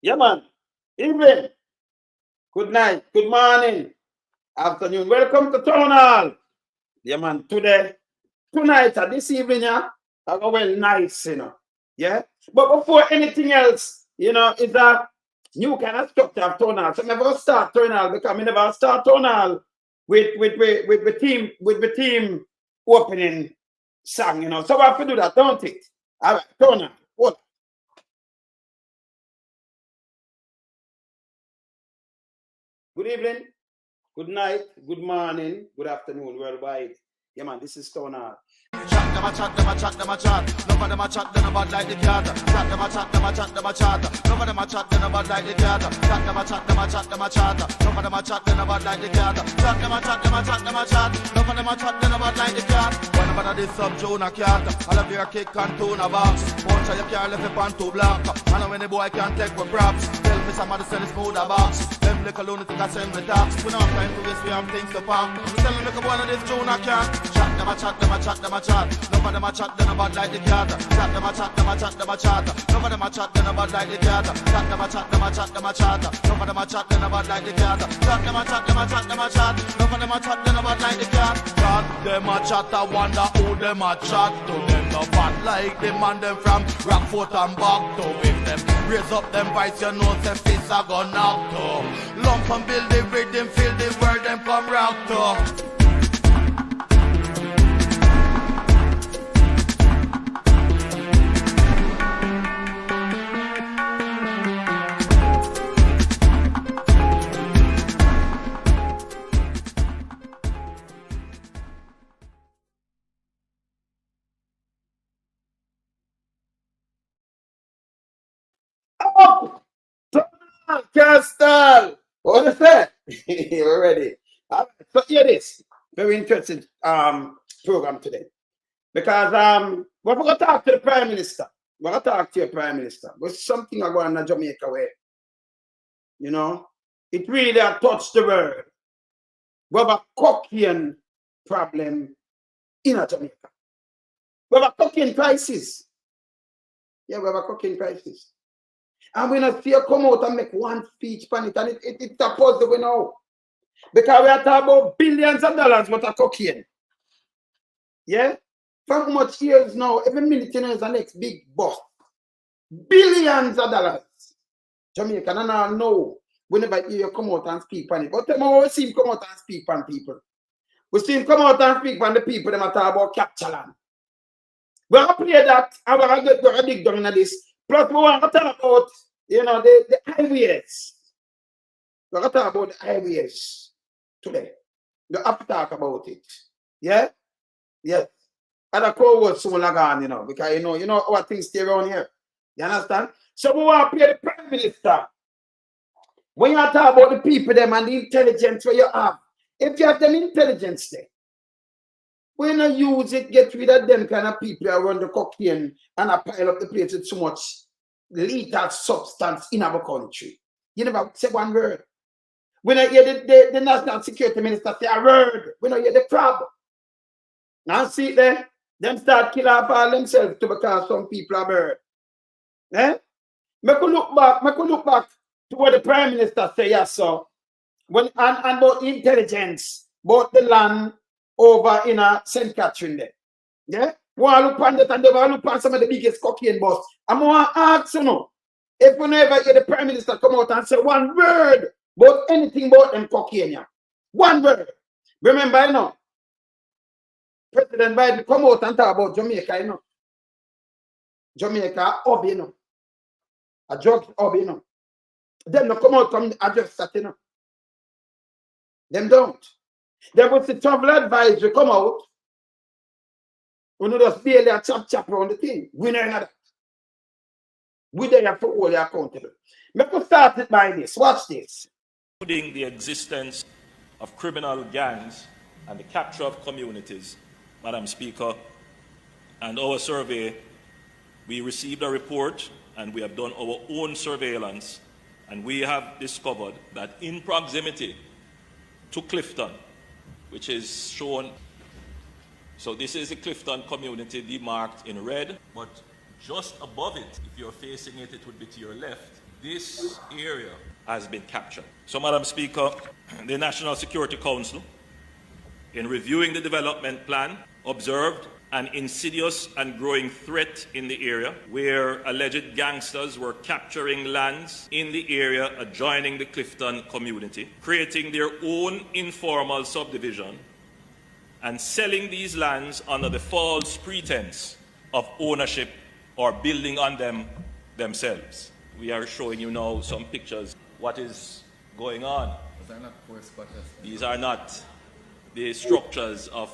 Yeah, man. Evening. Good night. Good morning. Afternoon. Welcome to Town Hall. Yeah, man. Tonight, this evening, yeah, I go well nice, Yeah. But before anything else, it's a new kind of structure of Town Hall. So I never start Town Hall because I never start Town Hall with the team opening song, So we have to do that, don't it? All right, Town Hall. What? Good evening. Good night, good morning, good afternoon, worldwide. Yeah, man, this is Stoner. Chat them a chat, them a chat, them a chat. None of them a chat, them a bad like the cat. Chat them a chat, them a chat, them a chat. None of them a chat, them a bad like the cat. Chat them a chat, them a chat, them a chat. None of them a chat, them a bad like the cat. Chat them a chat, them a chat, them a chat. None of them a chat, them a bad like the cat. One of them this sub Jonah cat. All of your kick and tuna box. Punch of your car left it on two block. And when the boy can't take for props. Tell me somebody send his mood a box. Them little lunatic I send me tax. We don't have time to waste, we have things to pack. I'm telling me one of this Jonah cat. Chat them a chat, them a chat, them a chat. None of them a chat, then a bad like the cat. Chat them a chat, them a chat, them a chat. None of them a chat, then a bad like the cat. Chat them a chat, them a chat, them a chat. None of them a chat, then a bad like the cat. Chat them a chat, them a chat, them a chat. None of them a chat, then a bad like the cat. Chat them a chat, I wonder who them a chat to. Them no bad like them and them from Rockfort and back to. If them raise up them voice, you know the face a go knock to. Lump and build the rhythm, feel the word them come rock to. Up! Castle! What is that? We're ready. So here it is. Very interesting program today. Because we're going to talk to the Prime Minister. We're going to talk to your Prime Minister. There's something I want in Jamaica where, it really touched the world. We have a cocaine problem in Jamaica. We have a cocaine crisis. Yeah, we have a cocaine crisis. And we not see you come out and make one speech on it, and it's supposed to be now. Because we are talking about billions of dollars worth of cocaine. Yeah? For how much years now, every minute is the next big boss. Billions of dollars. Jamaica, and I know whenever you come out and speak on it. But we see him come out and speak on people. We see him come out and speak on the people that talk about capture land. We're going to play that, and we're going to dig down into this. Plus, we want to talk about, the highways. We're going to talk about the highways today. We have to talk about it. Yeah? Yes. And the crowd was soon gone, because, you know what things stay around here. You understand? So we want to play the Prime Minister. When you talk about the people, them, and the intelligence where you have, if you have them intelligence there, when you use it, get rid of them kind of people around the cocaine and pile up the place with so much lethal substance in our country. You never say one word. When I hear the National Security Minister say a word, when I hear the crowd. Now see it there, them start killing off all themselves to because some people are bird. Eh? I could look back to what the Prime Minister say, yes, sir. When and about intelligence, about the land over in St. Catherine there. Yeah? Want to look on that and they want to look on some of the biggest cocaine boss. I'm going to ask you, if we never hear the Prime Minister come out and say one word about anything about them cocaine, yeah. One word. Remember, President Biden come out and talk about Jamaica, Jamaica hub, a drug hub, Them no come out and address that, Them don't. There was the travel advisory come out. We know just barely a chap around the thing. We know that. We there for all the accountable. Let us start it by this. Watch this. Including the existence of criminal gangs and the capture of communities, Madam Speaker, and our survey, we received a report and we have done our own surveillance, and we have discovered that in proximity to Clifton, which is shown, so this is the Clifton community demarked in red, but just above it, if you're facing it, it would be to your left, This area has been captured. So, Madam Speaker, the National Security Council, in reviewing the development plan, observed an insidious and growing threat in the area where alleged gangsters were capturing lands in the area adjoining the Clifton community, creating their own informal subdivision and selling these lands under the false pretense of ownership or building on them themselves. We are showing you now some pictures. What is going on? These are not the structures of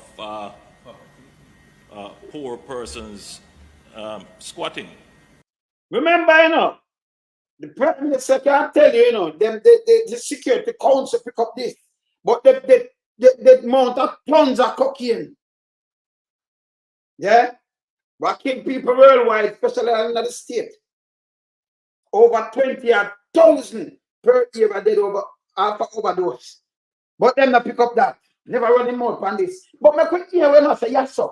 poor persons squatting. Remember, you know, the Prime Minister can't tell you, you know, the Security Council pick up this, but the amount of tons of cocaine, yeah, but kill people worldwide, especially in the state. Over 20,000 per year are dead over after overdose. But them not pick up that. Never running mouth on this. But me could hear when I say yes, sir.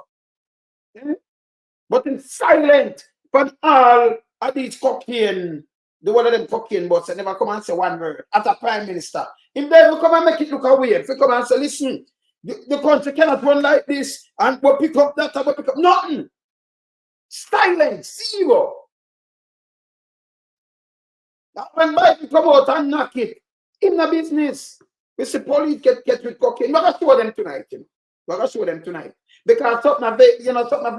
But in silent from all of these cocaine, the one of them cocaine bots, they never come and say one word as a Prime Minister. If they will come and make it look weird, if they come and say, listen, the country cannot run like this, and we'll pick up that, and we'll pick up nothing. Silent, zero. Now when Biden come out and knock it, in the business, we see police get with cocaine. We're going to show them tonight. We're going to show them tonight. Because something have been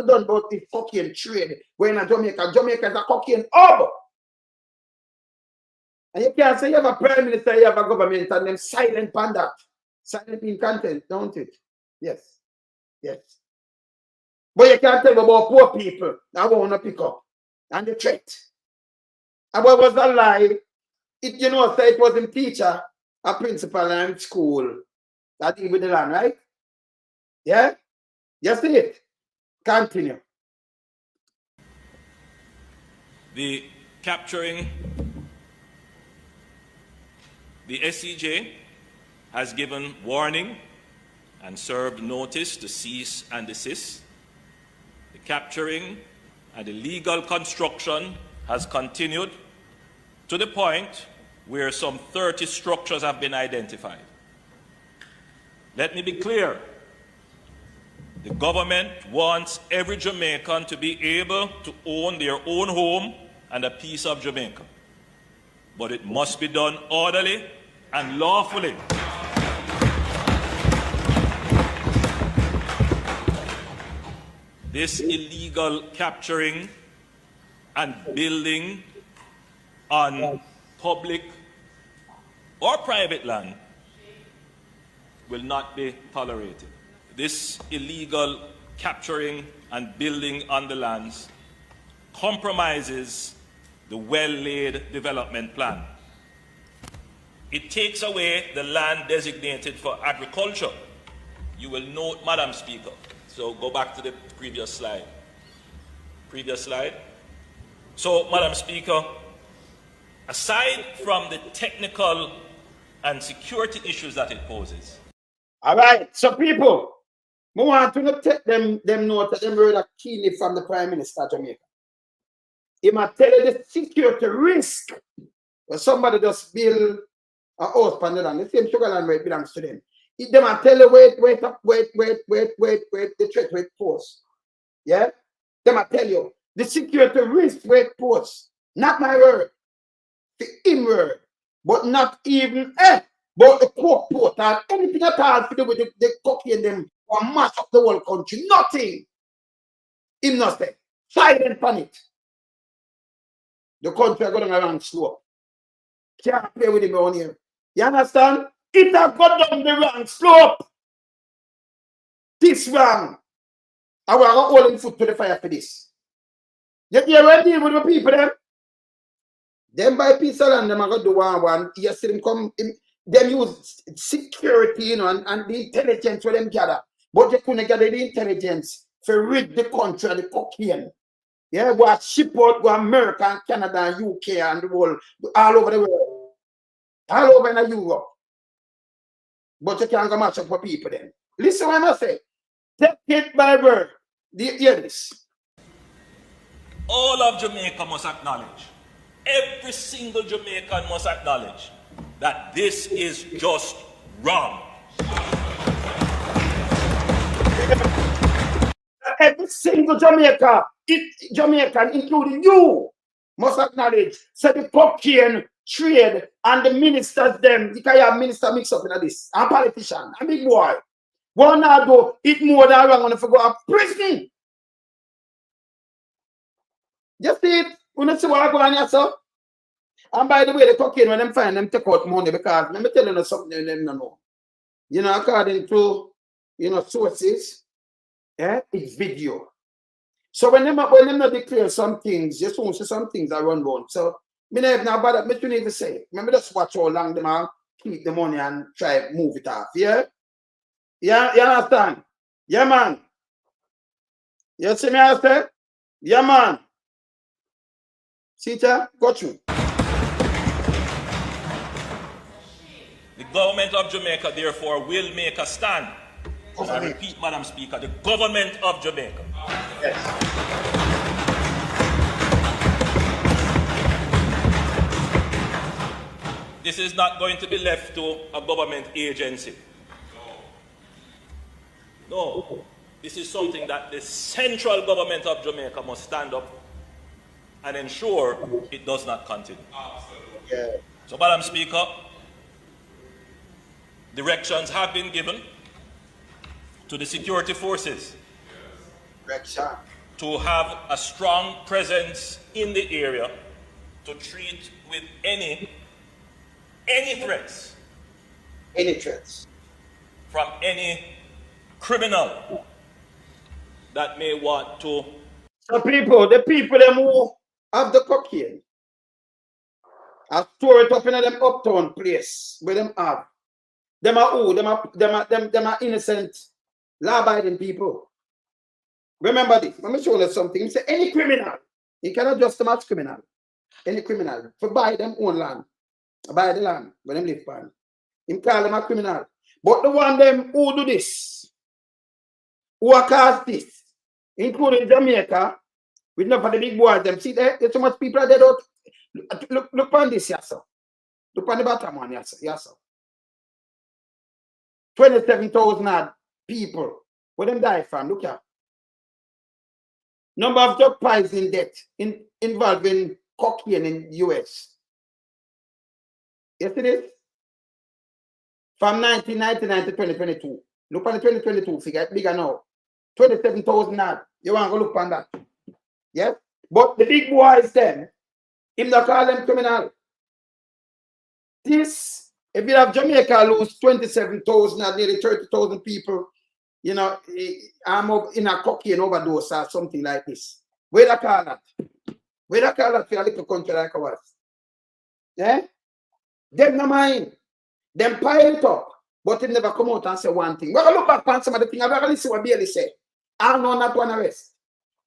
done about the cocaine trade. We're in Jamaica. Jamaica is a cocaine hub. And you can't say you have a Prime Minister, you have a government, and them silent on that. Silent in content, don't it? Yes. Yes. But you can't tell me about poor people that want to pick up. And the threat. And what was a lie? It, you know, say it was in teacher, a principal in school that deal with the land, right? Yeah? You see it? Continue. The capturing, the SCJ has given warning and served notice to cease and desist. The capturing and the legal construction has continued to the point where some 30 structures have been identified. Let me be clear. The government wants every Jamaican to be able to own their own home and a piece of Jamaica. But it must be done orderly and lawfully. This illegal capturing and building on public or private land will not be tolerated. This illegal capturing and building on the lands compromises the well-laid development plan. It takes away the land designated for agriculture. You will note, Madam Speaker, so go back to the previous slide. Previous slide. So, Madam Speaker, aside from the technical and security issues that it poses. All right, so people, we want to take them note that them rather keenly from the Prime Minister of Jamaica. He might tell you the security risk when somebody just build a house on the land, the same sugar land where it belongs to them. They might tell you wait, the threat wait post. Yeah? They might tell you the security risk wait post. Not my word. The in word. But not even but the coke port and anything at all to do with the cocaine them or mash up the whole country. Nothing. Him not say. Silent on it. The country are going around slow. Can't play with him around here. You understand? It has got down the wrong slope. This wrong. I will go holding foot to the fire for this. You when deal with the people them? Them buy piece of land, them are going to do one. You see them come, them use security, you know, and the intelligence for them gather. But they couldn't gather the intelligence for rid the country of the cocaine. Yeah, go ship out, go America and Canada and UK and the world, all over the world. All over in Europe. But you can't go match up for people then. Listen when I say, take it by word. Hear this. All of Jamaica must acknowledge every single Jamaican must acknowledge that this is just wrong. Every single Jamaican, including you, must acknowledge. So the cocaine trade and the ministers, them, you can have minister mix up in this, and politician, and big boy. One now do it more than wrong when you go to prison. Just see it. We don't see what I go on here, so. And by the way, the cocaine, when them find them take out money, because let me tell you something them don't know. You know, according to sources, it's video. So when them not declare some things, just want to see some things that run wrong. So me never now bother, me shouldn't even say. Remember just watch how long them are keep the money and try to move it off. Yeah? Yeah, you understand? Yeah, man. You see me I say? Yeah, man. See that? Got you. The government of Jamaica, therefore, will make a stand. I repeat, Madam Speaker, the government of Jamaica. Yes. This is not going to be left to a government agency. No. This is something that the central government of Jamaica must stand up and ensure it does not continue. Yeah. So, Madam Speaker, directions have been given to the security forces to have a strong presence in the area to treat with any threats. Any threats. From any criminal that may want to. The people them who have the cocaine, I store it up in them uptown place where them have. Them are who? Them are innocent, law-abiding people. Remember this. Let me show you something. He say any criminal, you cannot just them as criminal. Any criminal, for buy them own land, buy the land where them live on. Him call them a criminal. But the one them who do this, who are cast this, including Jamaica, with enough of the big boys, them see there, there's so much people are dead out. Look on this, yes, sir. Look on the bottom one, yes, sir. Yes, sir. 27,000 people. Where them die from? Look here. Number of drug poisoning death involving cocaine in the US. Yes, it is. From 1999 to 2022. Look on the 2022 figure, it's bigger now. 27,000 odd. You want to look on that? Yes? But the big boys then, him not call them criminal. This, if you have Jamaica lose 27,000 and nearly 30,000 people, you know, I'm in a cocaine overdose or something like this. Where they call that? Where they call that for a little country like ours? Yeah? Them no mind. Them pile it up, but it never come out and say one thing. We're going to look back on some of the things. I'm going to listen what Bailey said. I know not one arrest.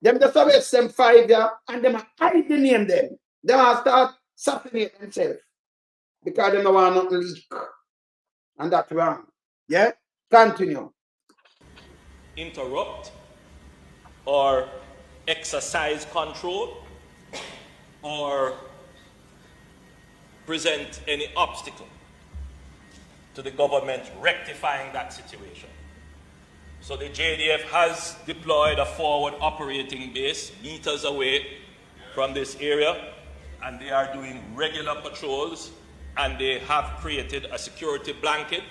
Them just arrest them 5 years and them hide the name them. They want to start assassinating themselves because they don't want nothing leak. And that's wrong. Yeah? Continue. Interrupt or exercise control or present any obstacle to the government rectifying that situation. So the JDF has deployed a forward operating base meters away from this area, and they are doing regular patrols, and they have created a security blanket,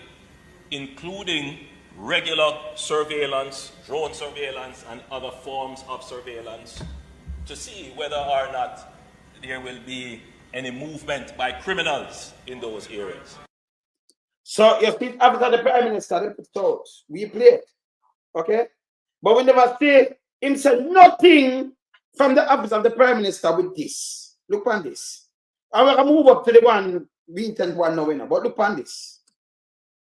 including regular surveillance, drone surveillance, and other forms of surveillance to see whether or not there will be any movement by criminals in those areas. So you speak after the Prime Minister, they put thoughts. We played. Okay? But we never say him said nothing from the office of the Prime Minister with this. Look on this. I'm going to move up to the one, recent one now, but look on this.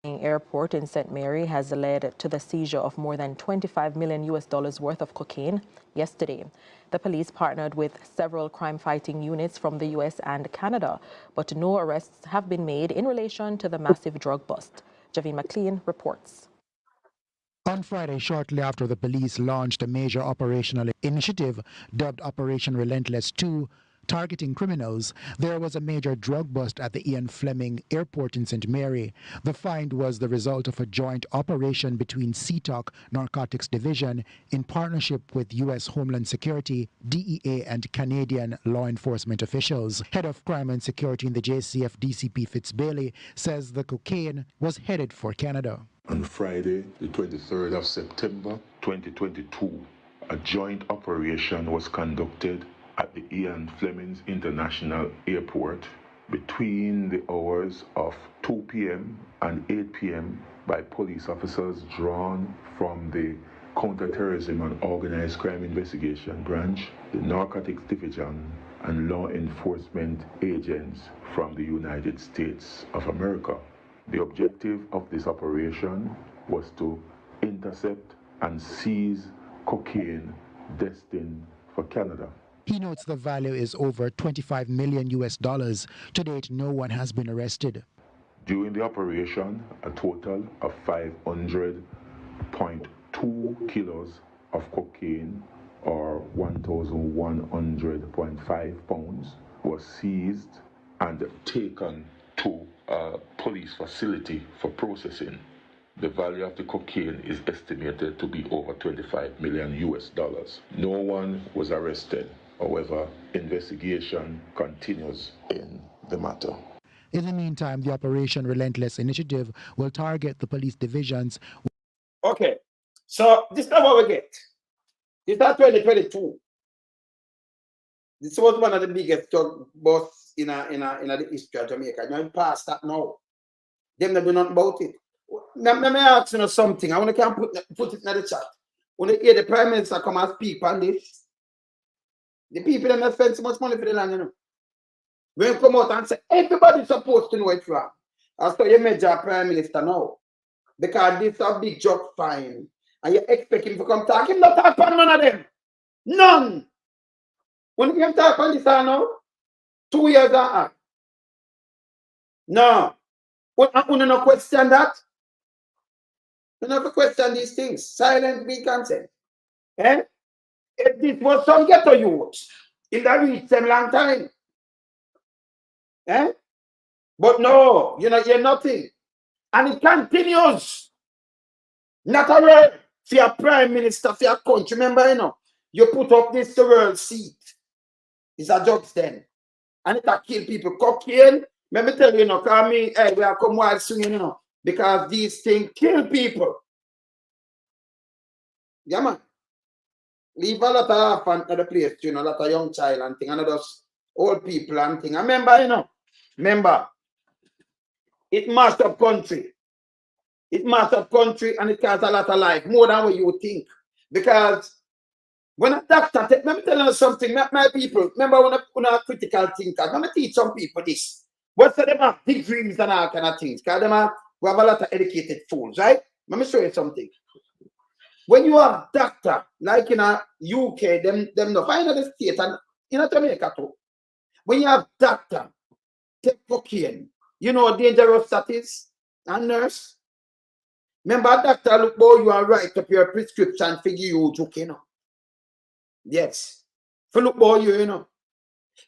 Airport in St. Mary has led to the seizure of more than $25 million worth of cocaine yesterday. The police partnered with several crime-fighting units from the US and Canada, but no arrests have been made in relation to the massive drug bust. Javine McLean reports. On Friday, shortly after the police launched a major operational initiative dubbed Operation Relentless 2, targeting criminals. There was a major drug bust at the Ian Fleming Airport in St. Mary. The find was the result of a joint operation between CTOC Narcotics Division in partnership with U.S. Homeland Security, DEA, and Canadian law enforcement officials. Head of Crime and Security in the JCF, DCP Fitzbailey, says the cocaine was headed for Canada. On Friday, the 23rd of September 2022, a joint operation was conducted at the Ian Fleming International Airport between the hours of 2 p.m. and 8 p.m. by police officers drawn from the Counterterrorism and Organized Crime Investigation Branch, the Narcotics Division, and law enforcement agents from the United States of America. The objective of this operation was to intercept and seize cocaine destined for Canada. He notes the value is over $25 million US. To date, no one has been arrested. During the operation, a total of 500.2 kilos of cocaine, or 1,100.5 pounds, was seized and taken to a police facility for processing. The value of the cocaine is estimated to be over $25 million US. No one was arrested. However, investigation continues in the matter. In the meantime, the Operation Relentless initiative will target the police divisions. Okay, so this is what we get. This is 2022. This was one of the biggest drug busts in the history of Jamaica. Now, past that now. Them not do nothing about it. Let me ask you something. I want to put it in the chat. When you hear the Prime Minister come and speak on this, the people that spend so much money for the land, you know. When you come out and say, everybody's supposed to know it's wrong. That's why you major Prime Minister now. Because this is a big job fine. And you expect him to come talk. Him not talk on none of them. None. When you can talk on this now, 2 years on. No. You don't question that. You don't question these things. Silent be consent. Eh? If this was some ghetto youth, it would reach them long time. Eh? But no, you know, you're nothing. And it continues. Not a word for your Prime Minister, for your country. Remember, you know, you put up this the world seat. It's a judge then. And it will kill people. Cocaine, let me tell you, you know, because me, hey, we are come wild swinging, you know, because these things kill people. Yeah, man. Leave a lot of orphan at the place, you know, a lot of young child and thing, and those old people and thing. Remember, you know, remember, it mashed up country. It mashed up country and it caused a lot of life, more than what you think. Because when a doctor, let me tell you something, my people, remember when a critical thinker, let me teach some people this. What's them have degrees and all kind of things, because we have a lot of educated fools, right? Let me show you something. When you have doctor, like in a UK, them no find the state and in Jamaica too. When you have doctor, take cocaine, you know how dangerous that is, and nurse. Remember, doctor look boy, you are write up your prescription for you to you know. Yes. For look boy, you know.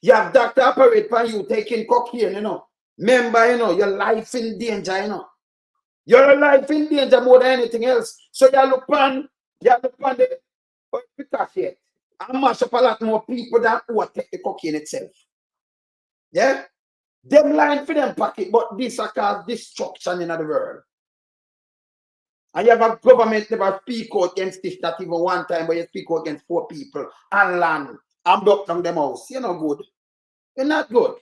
You have doctor operate for you taking cocaine, you know. Remember, you know, your life in danger, you know. Your life in danger more than anything else. So you look on the because and mash up a lot more people than who take the cocaine itself. Yeah? Them lying for them pocket, but this cause destruction in the world. And you have a government never speak out against this, not even one time, but you speak out against 4 people and land and block down them house. You're not good. You're not good.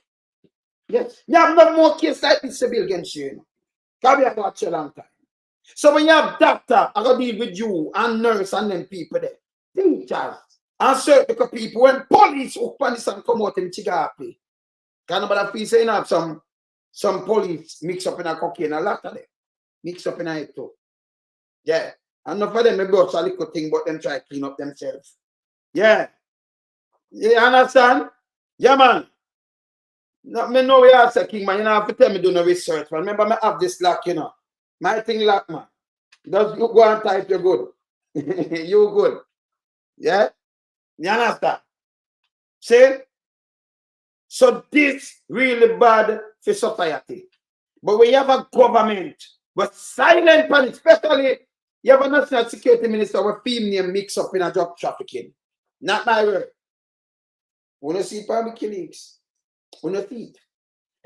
Yes. You have no more case like this to build against you. You know? Because we have watched a long time. So when you have doctor, I gotta deal with you and nurse and them people there. Teachers and certain people, when police hook on this and come out in Chigapi. Can nobody feel saying have some police mix up in a cocaine, a lot of them. Mix up in a too. Yeah. And enough of them maybe also a little thing, but them try to clean up themselves. Yeah. You understand? Yeah, man. No, me know we are King, man. You don't have to tell me do no research, man. Remember, I have this lock, you know. My thing lock, man. Just you go and type, you're good. You good. Yeah? You understand? See? So this really bad for society. But when you have a government was silent on it, especially you have a national security minister with female mix up in a drug trafficking. Not my word. When you see public killings, when you see it.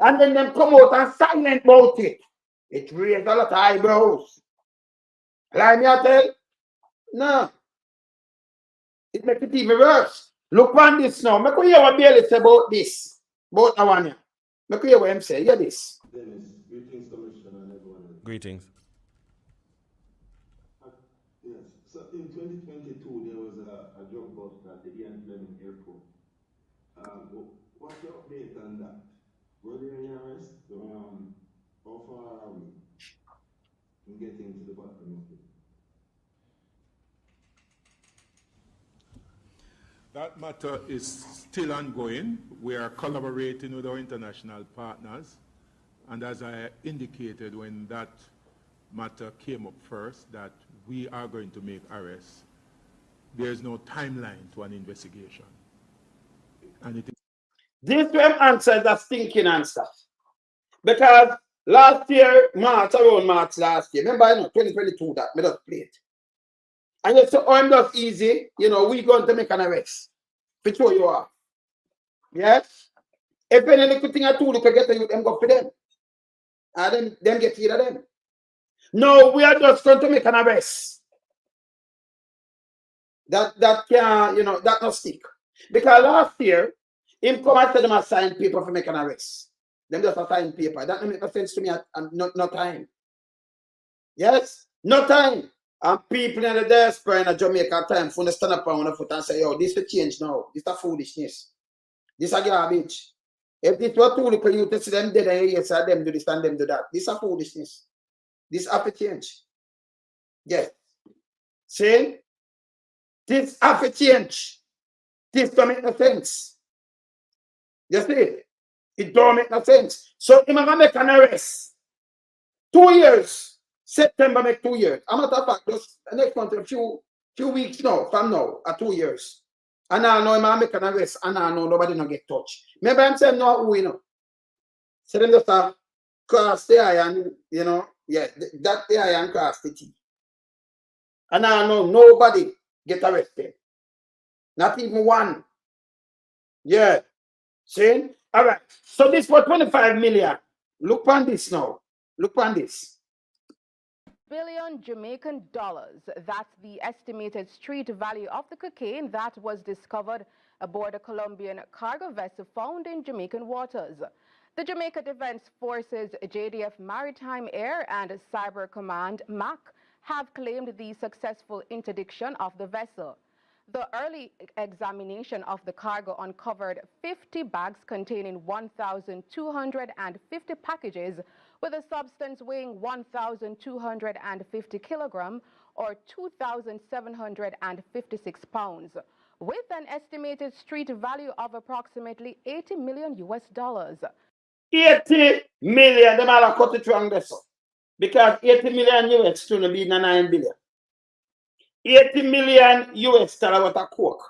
And then them come out and silent about it. It raised a lot of eyebrows. Like me I tell? No. It makes it even worse. Look on this now. Make we hear what Bailey say about this. About that one here. Make we hear what him say. Hear this. Dennis, greetings, Commissioner, and everyone else. Greetings. Yes, so in 2022, there was a drug bust at the Ian Fleming Airport. What's the update on that? Were there any arrests? How far are we in getting to the bottom of it? That matter is still ongoing. We are collaborating with our international partners. And as I indicated when that matter came up first, that we are going to make arrests. There is no timeline to an investigation. And it is This one answer is a stinking answer. Because last year, around March last year, remember, 2022, that we just played. And you say, oh, I'm just easy, we're going to make an arrest. For sure you are. Yes? If any little thing at all, you can get you, them go for them. And them get rid of them. No, we are just going to make an arrest. That can, that not stick. Because last year, him come and tell them a sign paper for make an arrest. Them just a sign paper. That don't make no sense to me at no time. Yes? No time. And people in the diaspora in Jamaica time for to stand up on one foot and say, yo, this will change now. This is foolishness. This is garbage. If this was too little you to see them dead and yes, them do this and them do that. This is foolishness. This have to change. Yes. See? This have to change. This don't make no sense. You see? It don't make no sense. So I'm gonna make an arrest. 2 years. September make 2 years. I'm matter of fact, just next month, a few weeks now, from now, 2 years. And I know I'm make an arrest, and I know nobody not get touched. Remember I'm saying no who So them just have cross the iron, yeah, that the iron cross the T. And I know nobody get arrested. Not even one. Yeah. See? All right. So this for 25 million. Look on this now. Look on this. Billion Jamaican dollars. That's the estimated street value of the cocaine that was discovered aboard a Colombian cargo vessel found in Jamaican waters. The Jamaica Defense Forces, JDF Maritime Air and Cyber Command, MAC, have claimed the successful interdiction of the vessel. The early examination of the cargo uncovered 50 bags containing 1,250 packages with a substance weighing 1,250 kilograms or 2,756 pounds, with an estimated street value of approximately $80 million. 80 million, them all are cut it wrong this. Because 80 million US to be 9 billion. 80 million US dollar worth of coke.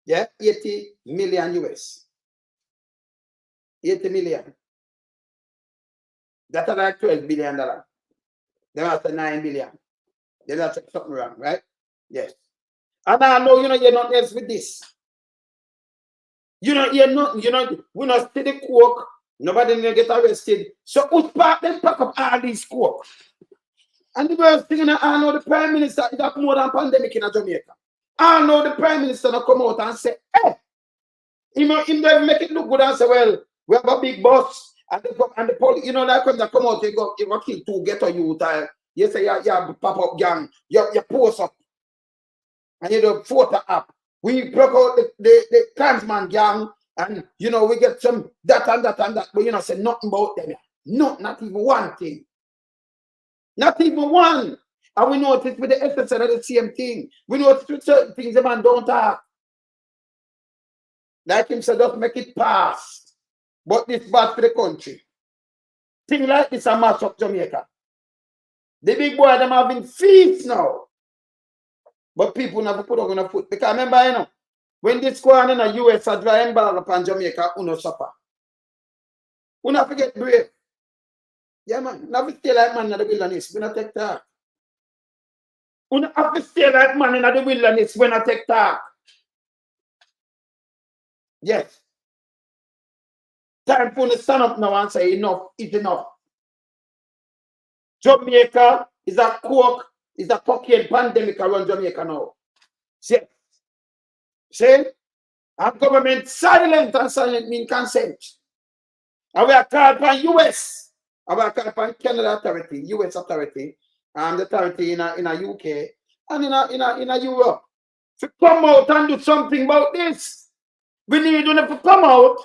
Yeah, 80 million US. 80 million. That's like $12 billion. Then after 9 billion. Then that's something wrong, right? Yes. And I know you're not else with this. You're not, we're not see the coke. Nobody didn't get arrested. So who's part them pack up all these coke? And the first thing I know the Prime Minister is up more than pandemic in Jamaica. I know the Prime Minister not come out and say, hey, him make it look good and say, well, we have a big boss. And the police, like when they come out, you go kill 2 ghetto youth. You say, yeah, pop up gang, you post up. And you do photo up. We broke out the Klansman gang, and we get some that and that and that, but say nothing about them. No, not even one thing. Not even one. And we notice with the SSL the same thing. We notice with certain things the man don't talk. Like him said, just make it pass. But this bad for the country. Things like this are mash up Jamaica. The big boy them having feast now. But people never put up on a foot. Because remember, When this go on in the US, I dry embargo upon Jamaica, uno suffer. Uno forget brave. Yeah, man. Never stay like man in the wilderness. We not take talk. Uno have to stay like man in the wilderness when I take talk. Yes. Time for the stand up now and say enough is enough. Jamaica is a cocaine pandemic around Jamaica now. See? Our government silent and silent mean consent. And we are called by US. And we are called by Canada authority, US authority, and the authority in a UK and in a Europe. To come out and do something about this. We need them to come out.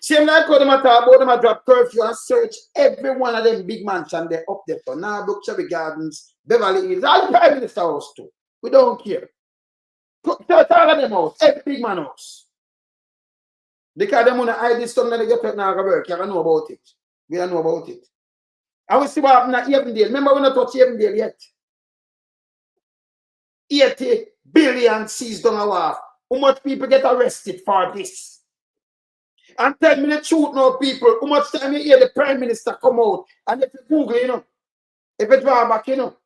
Same like how them talk about them drop curfew and search every one of them big mansions they up there. So now look Cherry Gardens, Beverly Hills, all the Prime Minister house too. We don't care. Search all of them house, every big man house. Because them want to hide this stuff that they get now work. You don't know about it. We don't know about it. And we see what happened at Avondale. Remember we not touch Avondale yet. 80 billion seized on a wharf. How much people get arrested for this? And tell me the truth now, people. How much time you hear the Prime Minister come out? And if you Google, you know, if you draw back, you know,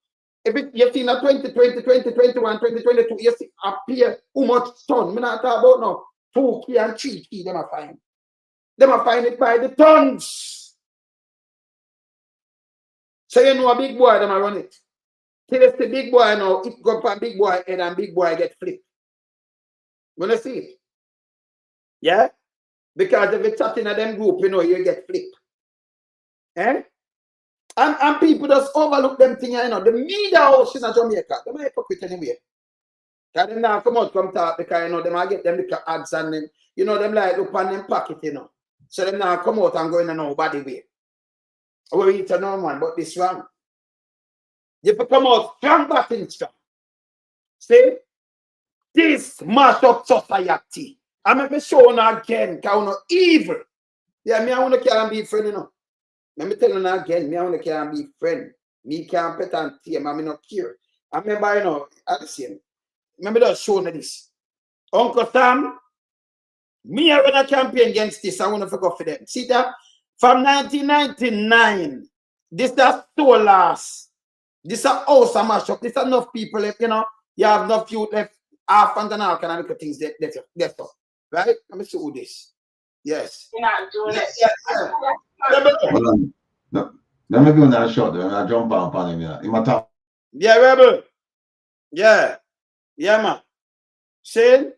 if you see in 2020, 2021, 2022, you see appear how much ton. I'm not talking about now 2 key and 3 key, them are fine. Them are find it by the tons. So you know a big boy, them are run it. Till it's the big boy now, it go from big boy head and big boy get flipped. Wanna see it? Yeah? Because if it's chatting at them group, you know, you get flipped. Eh? And people just overlook them things, you know. The media house in Jamaica, they might hypocrite anyway. Because them now come out, come talk, because, you know, they might get them little ads and them, you know, them like look on them pocket, you know. So them now come out and go in a nobody way. We eat a normal one, but this wrong. You have to come out strong back in strong. See? This mash up society. I make me show you again, because I'm not evil. Yeah, me I want to can't be friend, you know. Let me tell you again, me I want to can't be friend. Me can't pet and team, I'm not care. I remember, you know, at the same. Remember just showing this. Uncle Sam, me I run a campaign against this, I want to forget for them. See that? From 1999, this is so last. This is house a mash up. This is enough people left, you know. You have enough youth left, half and all kind of little things left up. Right? Let me show you this. Yes. You're not doing it. Yes. No, let me go that shot there. I jump on him. Yeah, in my top. Yeah, Rebel. Yeah. Yeah, man. See?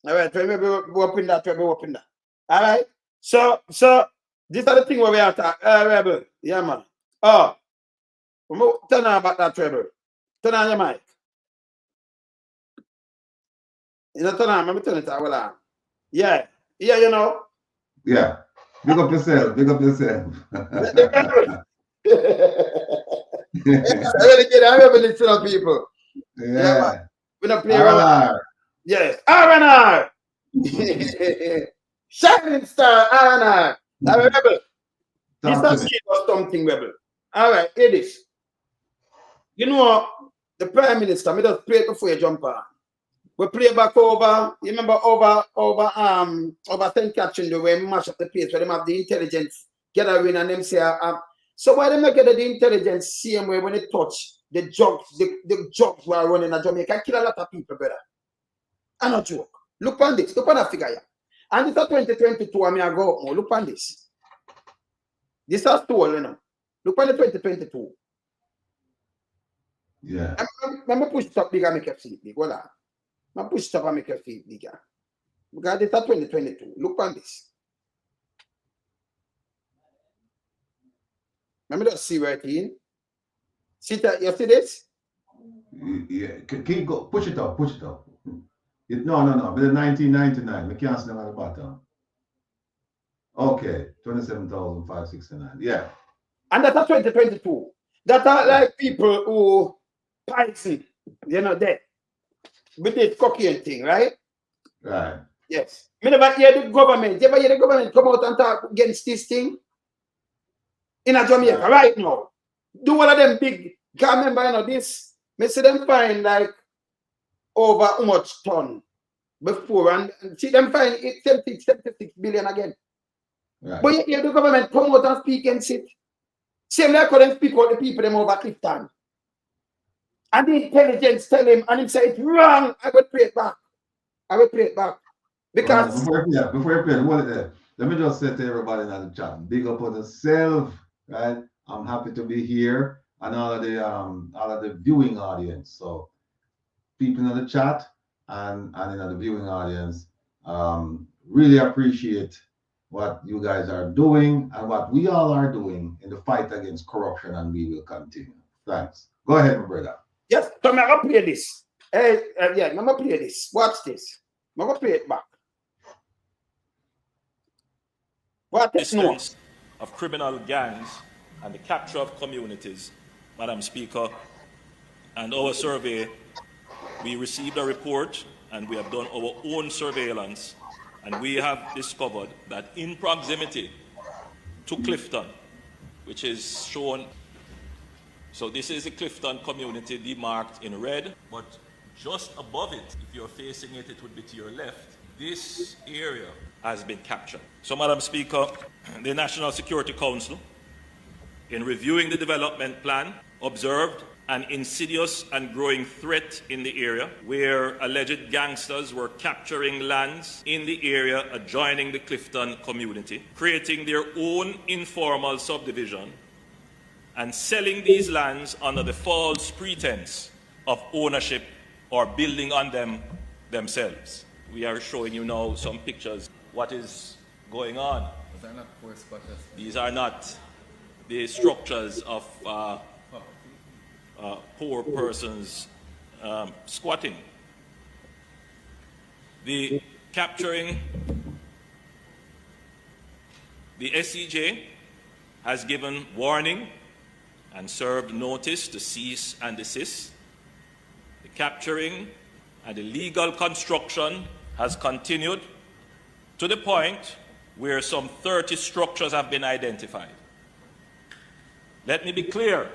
All right, maybe we open that, open that. All right. So this is the thing where we are talking. Rebel. Yeah, man. Oh. Turn on about that, Rebel. Turn on your mic. You know, turn on. Let me turn it on. Yeah. Yeah, you know. Yeah. Big up yourself. Big up yourself. I really get I remember listening to people. Yeah. We don't play around. Yes. R&R. Shining Star R&R. I remember. This is something, Rebel. All right, it is. You know, the Prime Minister, me just play it before you jump on. We play back over, you remember over St. Catherine, the way we mash up the place where they have the intelligence gathering and them say, so why they make it the intelligence same way when they touch the drugs, the drugs were running in Jamaica, kill a lot of people, brother. I'm not joke. Look on this, look on that figure here. And this is 2022, I mean, I go up more. Look on this. This is stolen, you know. Look on the 2022. Yeah. Let me push it up bigger, make it see big. Hold on. I push it up and make it see bigger. Because this is 2022. Look on this. Let me just see right in. See that? You see this? Yeah. Keep go. Push it up. Push it up. No. But the 1999. We can't see them at the bottom. Okay. 27,569. Yeah. And that's 2022. That are like people who pricing, you know, that with this cocaine thing, right? Right. Yes. Me never hear the government. You ever hear the government come out and talk against this thing? In a Jamaica, right now. Do one of them big, can't remember, you know, this. Me see them find like over how much ton? before and see them find it 76 billion again. Right. But yet the government come out and speak and sit. Same like them speak out the people them over Clifton. And the intelligence tell him and he say it's wrong. I will play it back. I will play it back. Because before you play, hold it there. Let me just say to everybody in the chat, big up on yourself, right? I'm happy to be here and all of the viewing audience. So people in the chat and in the viewing audience, really appreciate what you guys are doing and what we all are doing in the fight against corruption, and we will continue. Thanks. Go ahead, my brother. yes, so I'm gonna play this. Yeah, I'm gonna play this. Watch this. I'm gonna play it back. What Existence of criminal gangs and the capture of communities, Madam Speaker, and our survey, we received a report and we have done our own surveillance, and we have discovered that in proximity to Clifton, which is shown, so this is the Clifton community demarked in red, but just above it, if you're facing it, it would be to your left. This area has been captured. So, Madam Speaker, the National Security Council, in reviewing the development plan, observed an insidious and growing threat in the area where alleged gangsters were capturing lands in the area adjoining the Clifton community, creating their own informal subdivision and selling these lands under the false pretense of ownership or building on them themselves. We are showing you now some pictures. What is going on? These are not the structures of poor persons squatting. The capturing, the SCJ has given warning and served notice to cease and desist. The capturing and the legal construction has continued to the point where some 30 structures have been identified. Let me be clear.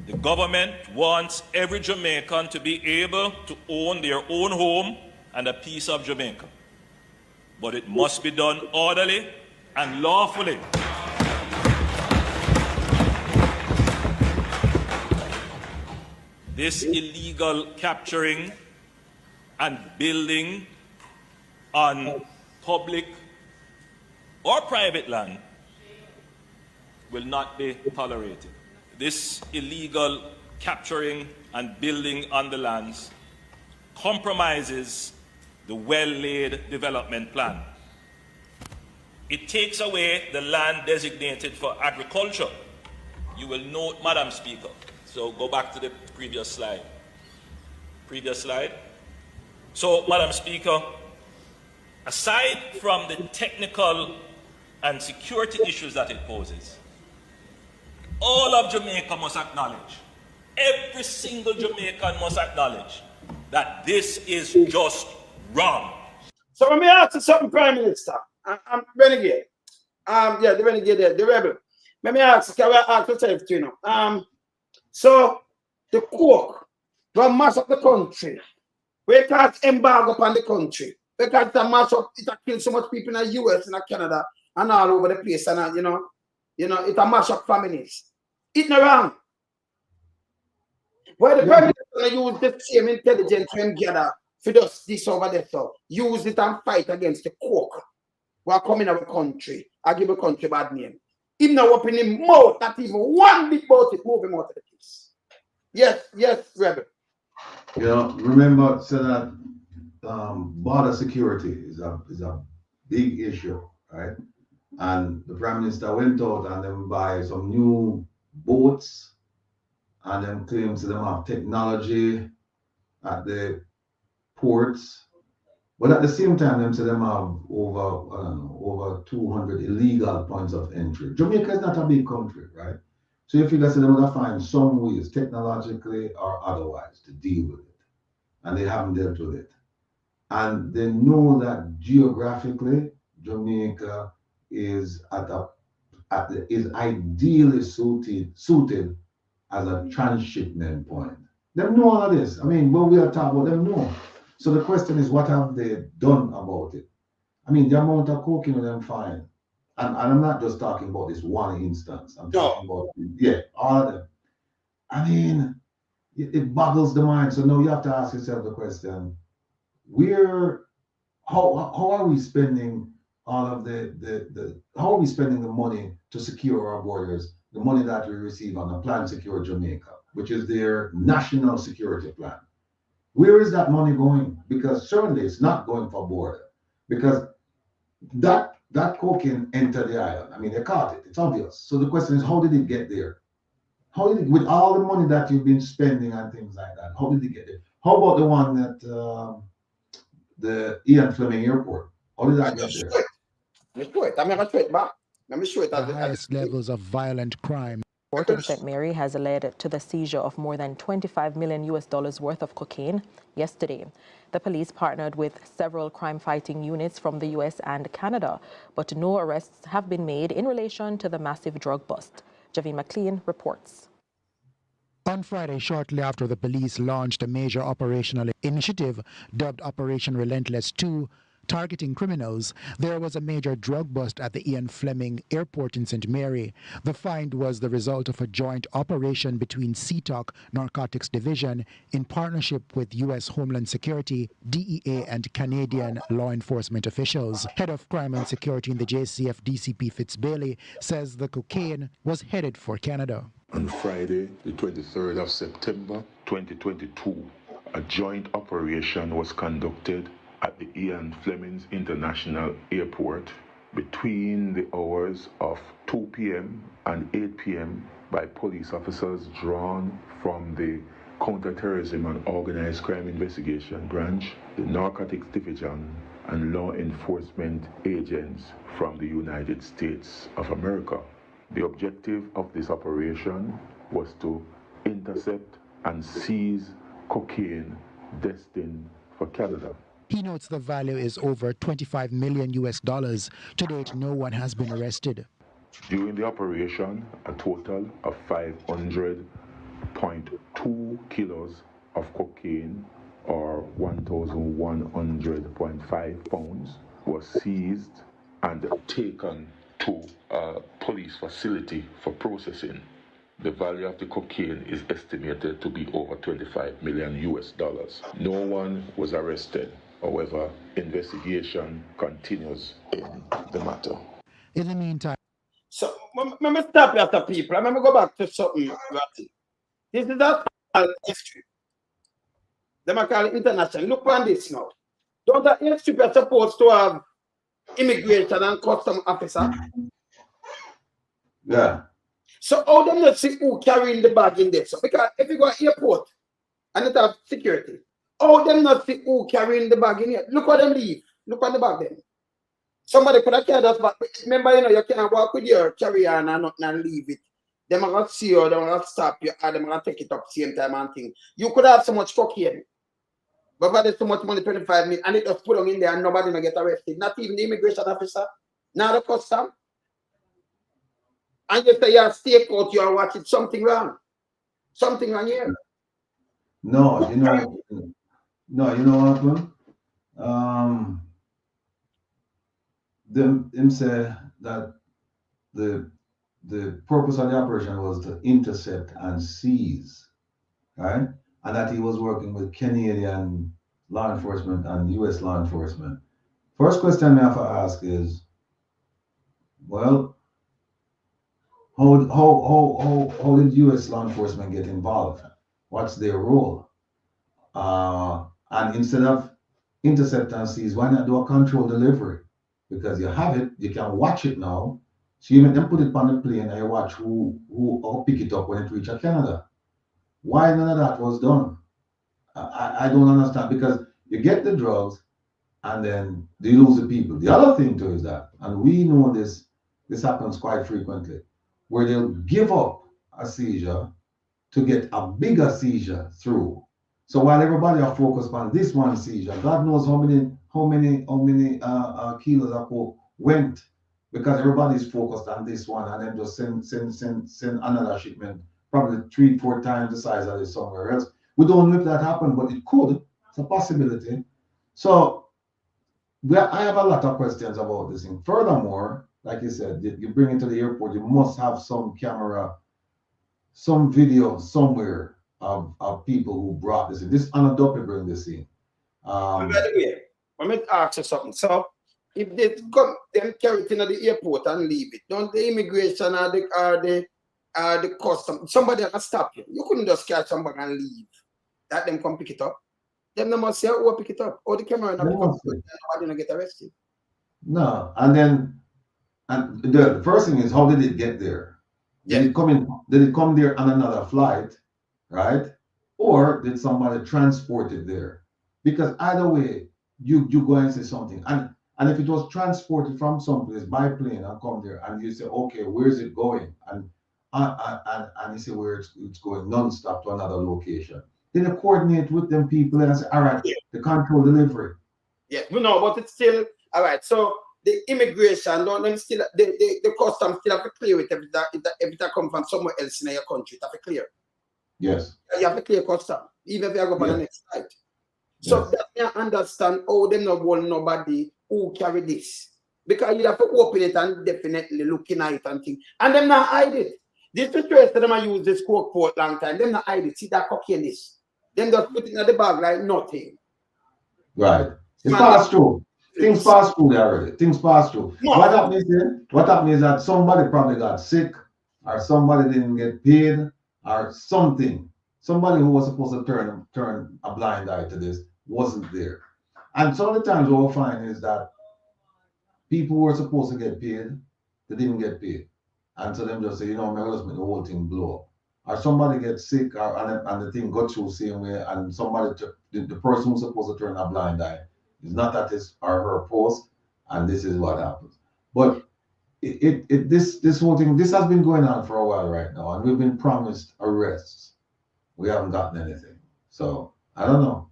The government wants every Jamaican to be able to own their own home and a piece of Jamaica. But it must be done orderly and lawfully. This illegal capturing and building on public or private land will not be tolerated. This illegal capturing and building on the lands compromises the well-laid development plan. It takes away the land designated for agriculture. You will note, Madam Speaker, so go back to the previous slide. Previous slide. So, Madam Speaker, aside from the technical and security issues that it poses, all of Jamaica must acknowledge, every single Jamaican must acknowledge that this is just wrong. So let me ask you something, Prime Minister. I'm renegade. Yeah, the renegade there, the rebel. Let me ask, can I ask yourself, you know? So the coke will mash up the country. We can't embargo upon the country. We can't mash up, it will kill so much people in the US and Canada and all over the place, and you know, it will mash up families. It's not wrong. Why the Prime Minister use the same intelligence when gather for just this over there, so use it and fight against the coke who are coming out of the country. I give a country bad name. Him now open him mouth, not even one bit about it, move him out of the place. Yes, Rebel. You know, remember, so that border security is a big issue, right? And the Prime Minister went out and then buy some new boats and then claims them have technology at the ports. But at the same time, them say them have over 200 illegal points of entry. Jamaica is not a big country, right? So you figure they would have find some ways, technologically or otherwise, to deal with it. And they haven't dealt with it. And they know that geographically, Jamaica is is ideally suited as a transshipment point. They know all of this. I mean, when we are talking about them, know. So the question is, what have they done about it? I mean, the amount of cocaine them find, and I'm not just talking about this one instance. I'm talking about, yeah, all of them. I mean, it boggles the mind. So now you have to ask yourself the question: where, how are we spending all of the how are we spending the money to secure our borders? The money that we receive on the Plan Secure Jamaica, which is their national security plan. Where is that money going? Because certainly it's not going for border, because that cocaine entered the island. I mean, they caught it. It's obvious. So the question is, how did it get there? How did it, with all the money that you've been spending and things like that? How did it get there? How about the one at the Ian Fleming Airport? How did that get there? Let me show it. I'm going to show it back. Let me show it. The highest levels of violent crime. Port in St. Mary has led to the seizure of more than 25 million US dollars worth of cocaine yesterday. The police partnered with several crime-fighting units from the US and Canada, but no arrests have been made in relation to the massive drug bust. Javine McLean reports. On Friday, shortly after the police launched a major operational initiative dubbed Operation Relentless 2, targeting criminals, there was a major drug bust at the Ian Fleming Airport in St. Mary. The find was the result of a joint operation between CTOC Narcotics Division in partnership with U.S. Homeland Security, DEA, and Canadian law enforcement officials. Head of Crime and Security in the JCF, DCP Fitzbailey, says the cocaine was headed for Canada. On Friday, the 23rd of September 2022, a joint operation was conducted at the Ian Fleming International Airport between the hours of 2 p.m. and 8 p.m. by police officers drawn from the Counterterrorism and Organized Crime Investigation Branch, the Narcotics Division, and law enforcement agents from the United States of America. The objective of this operation was to intercept and seize cocaine destined for Canada. He notes the value is over 25 million US dollars. To date, no one has been arrested. During the operation, a total of 500.2 kilos of cocaine, or 1,100.5 pounds, was seized and taken to a police facility for processing. The value of the cocaine is estimated to be over 25 million US dollars. No one was arrested. However, investigation continues in the matter. In the meantime, so let me stop after people. Let me go back to something. This is that history. They might call it international. Look on this now. Don't the airstrip are supposed to have immigration and custom officer? Yeah. So how them not see who carrying the bag in there? So because if you go to airport and it have security, how them not see who carrying the bag in here? Look what them leave. Look on the bag then. Somebody could have carried that bag. Remember, you know, you can't walk with your carry-on and not and leave it. Them are going to see you, them are going to stop you, and them are going to take it up same time and thing. You could have so much cocaine. But there's so much money, 25 million, and it was put on in there and nobody will get arrested. Not even the immigration officer, not the custom. And you say you're stake out, you are watching something wrong. Something wrong here. No, you know what, man? Them say that the purpose of the operation was to intercept and seize, right? And that he was working with Canadian law enforcement and US law enforcement. First question I have to ask is, well, how did US law enforcement get involved? What's their role? And instead of intercept and seize, why not do a control delivery? Because you have it, you can watch it now. So you make them put it on the plane and you watch who pick it up when it reaches Canada. Why none of that was done? I don't understand, because you get the drugs and then they lose the people. The other thing too is that, and we know this happens quite frequently, where they'll give up a seizure to get a bigger seizure through. So while everybody are focused on this one seizure, God knows how many kilos of coke went, because everybody's focused on this one, and then just send another shipment, probably 3-4 times the size of it somewhere else. We don't know if that happened, but it could. It's a possibility. So I have a lot of questions about this thing. Furthermore, like you said, you bring it to the airport, you must have some camera, some video somewhere of people who brought this in. This unadopted bring this in. By the way, let me ask you something. So, if they come, them carry it into the airport and leave it, don't the immigration or the custom, somebody can stop you. You couldn't just catch somebody and leave. That them come pick it up. Then they must say, oh, pick it up. Or the camera not pick up, nobody don't get arrested. No, and the first thing is, how did it get there? Did it come in? Did it come there on another flight, right? Or did somebody transport it there? Because either way, you go and say something, and if it was transported from someplace by plane and come there, and you say, okay, where is it going? And you say where it's going non-stop to another location. Then you coordinate with them people and say, all right, the control delivery. Yes, we know, but it's still all right. So the immigration, don't them still the custom still have to clear it if that come from somewhere else in your country. It have to clear. Yes. You have to clear custom, even if you go on the next flight. So that you understand how them not want nobody who carry this. Because you have to open it and definitely looking at it and things. And them not hide it. This situation them I use this coke for a long time. Them not hide it. See that cocaine this. Them just put it in the bag like nothing. Right. It's passed through. Things pass through there already. Things pass through. No. What happened is that somebody probably got sick, or somebody didn't get paid, or something. Somebody who was supposed to turn a blind eye to this wasn't there. And some of the times what we'll find is that people who were supposed to get paid, they didn't get paid. And so them just say, you know, maybe just make the whole thing blow up. Or somebody gets sick, and the thing got through the same way, and somebody, the person who's supposed to turn a blind eye is not at his or her post, and this is what happens. But this whole thing, this has been going on for a while right now, and we've been promised arrests. We haven't gotten anything. So I don't know.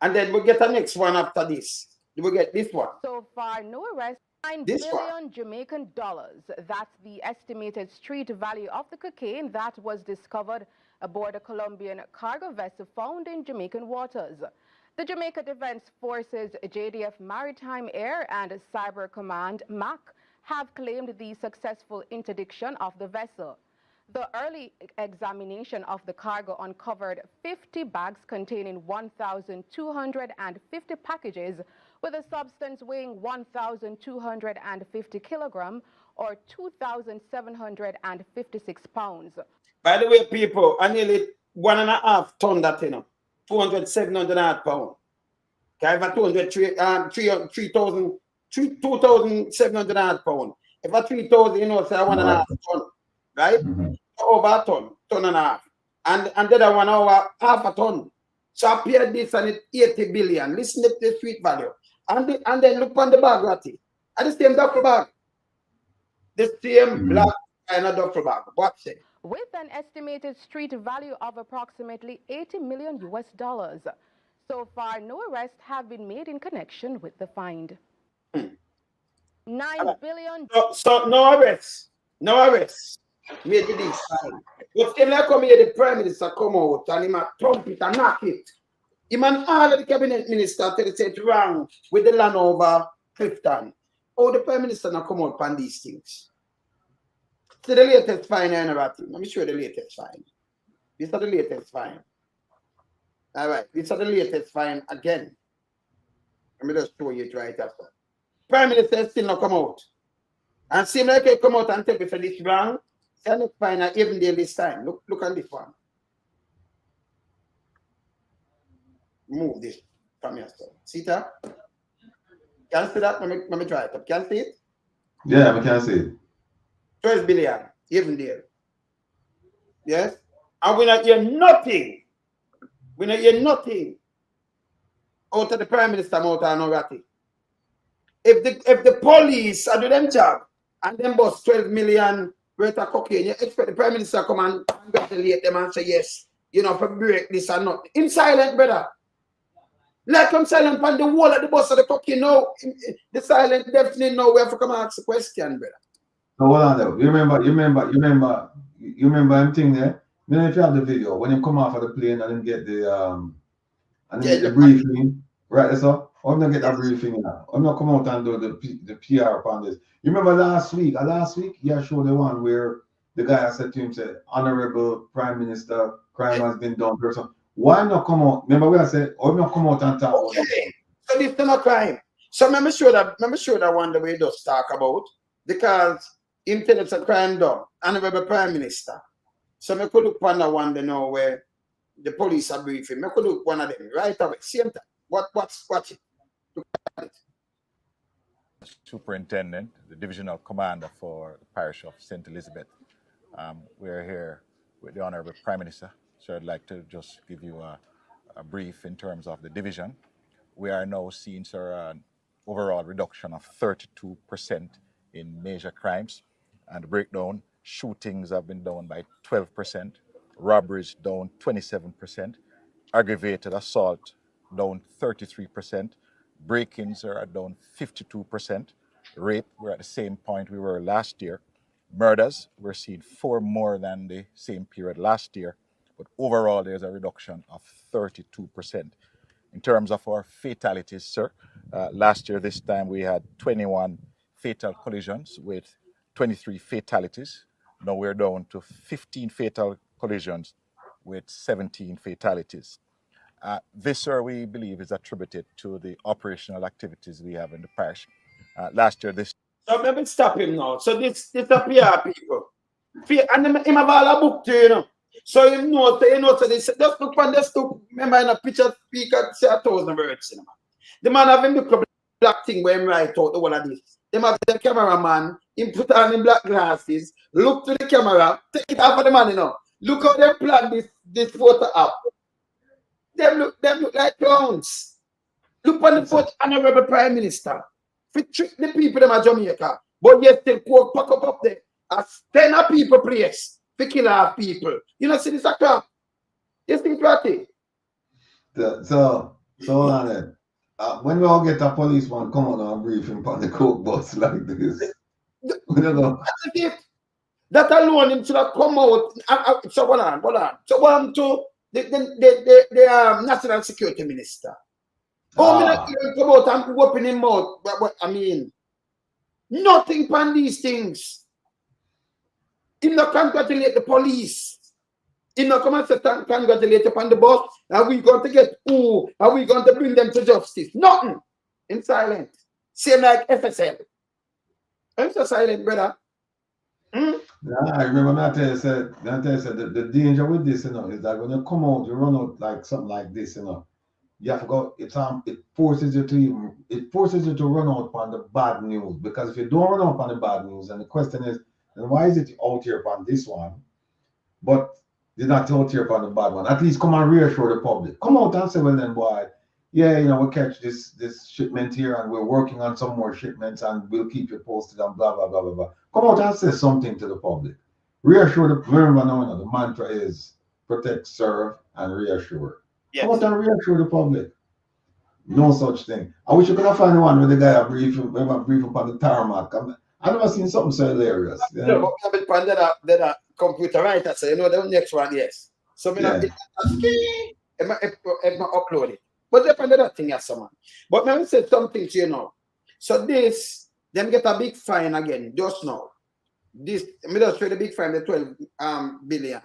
And then we'll get the next one after this. We'll get this one. So far, no arrests. $9 billion Jamaican dollars. That's the estimated street value of the cocaine that was discovered aboard a Colombian cargo vessel found in Jamaican waters. The Jamaica Defense Forces, JDF Maritime Air and Cyber Command, MAC, have claimed the successful interdiction of the vessel. The early examination of the cargo uncovered 50 bags containing 1,250 packages with a substance weighing 1,250 kilograms or 2,756 pounds. By the way, people, I nearly 1.5 ton that, you know, 700 pounds. Okay, if I 2,700 pounds. If I 3,000, you know, say 1.5 ton, right? Over a ton and a half. And the other one over half a ton. So I paid this and it's 80 billion. Listen to the street value. And then look on the bag, Ratty. And the same duffel bag. The same black and a duffel bag. Watch it. With an estimated street value of approximately $80 million. So far, no arrests have been made in connection with the find. $9 billion. So no arrests. No arrests. Made with this fine. But then like come here, the Prime Minister come out and he might thump it and knock it. He man all of the cabinet minister tell it it's wrong with the land over Clifton. Oh, the Prime Minister now come out on these things. So the latest fine, let me show you the latest fine. This is the latest fine. All right, this is the latest fine again. Let me just show you it right after. Prime Minister still not come out. And seem like he come out and tell me for this wrong. So let's find out even there this time. Look on this one. Move this from yourself. See that? Can you see that? Let me try it up. Can you see it? Yeah, we can see it. 12 billion, even there. Yes? And we not hear nothing. We not hear nothing out of the Prime Minister out of Norati. If the police are doing them job and them bust 12 million worth of cocaine, you expect the Prime Minister come and congratulate them and say, yes, you know, for break this or not. In silent, brother. Like I'm silent on the wall of the bus of the cocaine. No, the silent definitely know where to come and ask a question, brother. So hold on though. You remember him thing there? You know if you have the video, when you come off of the plane and then get the and then get the briefing, right? So I'm not get that briefing now. I'm not come out and do the PR upon this. You remember last week? Yeah, showed the one where the guy said to him, said, Honorable Prime Minister, crime has been done. Person, why not come out? Remember we I said, why not come out and talk about this? So this is not crime. So let me show that one the way it does talk about, because him tell it's a crime done, Honorable Prime Minister. So I could look one that one they know where the police are briefing. I could look one of them right away. Same time. Watch it. Superintendent, the divisional commander for the parish of St. Elizabeth. We're here with the Honorable Prime Minister, so I'd like to just give you a brief in terms of the division. We are now seeing, sir, an overall reduction of 32% in major crimes, and the breakdown, shootings have been down by 12%, robberies down 27%, aggravated assault down 33%, break-ins are down 52%, rape, we're at the same point we were last year, murders, we're seeing 4 more than the same period last year, but overall there's a reduction of 32%. In terms of our fatalities, sir, last year this time we had 21 fatal collisions with 23 fatalities. Now we're down to 15 fatal collisions with 17 fatalities. This, sir, we believe is attributed to the operational activities we have in the parish. Last year, this. So maybe stop him now. So this a PR people. And him have all a book too, you know. So so this just look on this to remember in a picture speaker say 1,000 words. You know. The man have him the black thing where him write out the whole of this. Them have the cameraman, him put on him black glasses, look to the camera, take it off of the man, you know. Look how they plan this photo up. Them look like clowns. Look on the photo, Honorable Prime Minister. We trick the people them at Jamaica, but yet they go pack up there. As 10 of people place to kill our people. You know, see this a crap. You see it right. So hold on then. When we all get a policeman come on and brief him on the coke bus like this. We don't know. That alone him should have come out. So hold on. So one to the National Security Minister. Oh, me not even come out and open him out. But I mean, nothing upon these things. He not congratulate the police. He not come and say congratulate upon the boss. Are we going to get who? Are we going to bring them to justice? Nothing. In silent. Same like FSL. I'm so silent, brother. Yeah, I remember when I tell you said the danger with this, you know, is that when you come out, you run out like something like this, you know. You have to go. It forces you to run out on the bad news, because if you don't run out on the bad news, and the question is, then why is it out here upon this one, but you're not out here upon the bad one? At least come and reassure the public. Come out and say, well then, boy, yeah, you know, we'll catch this shipment here, and we're working on some more shipments, and we'll keep you posted, and blah blah blah blah blah. Come out and say something to the public. Reassure the. Remember now, the mantra is protect, serve, and reassure. Yes. Come out and reassure the public. No such thing. I wish you could have found one with the guy brief upon the tarmac. I've never seen something so hilarious. You know? No, but that computer writer, so you know the next one, yes. So me not upload it. But depend on that thing, yes, someone. But let me say something to you now. So this, them get a big fine again, just now. This, me just trade a big fine, the 12 billion.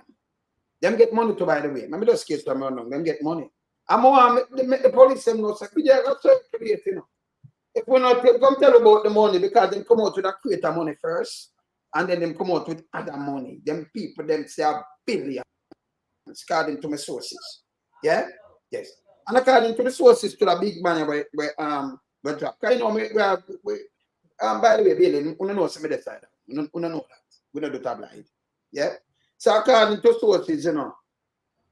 Them get money to, by the way. Me just case them wrong. Them get money. I'm more the police them know say, you know. If we not come tell about the money, because them come out with a creator money first, and then them come out with other money. Them people them say a billion, according to my sources. Yeah? Yes. And according to the sources, to the big money we drop. Because you know, by the way, Billy, we don't know some of that side. We don't know that. We don't do tabloid. Yeah? So according to sources, you know,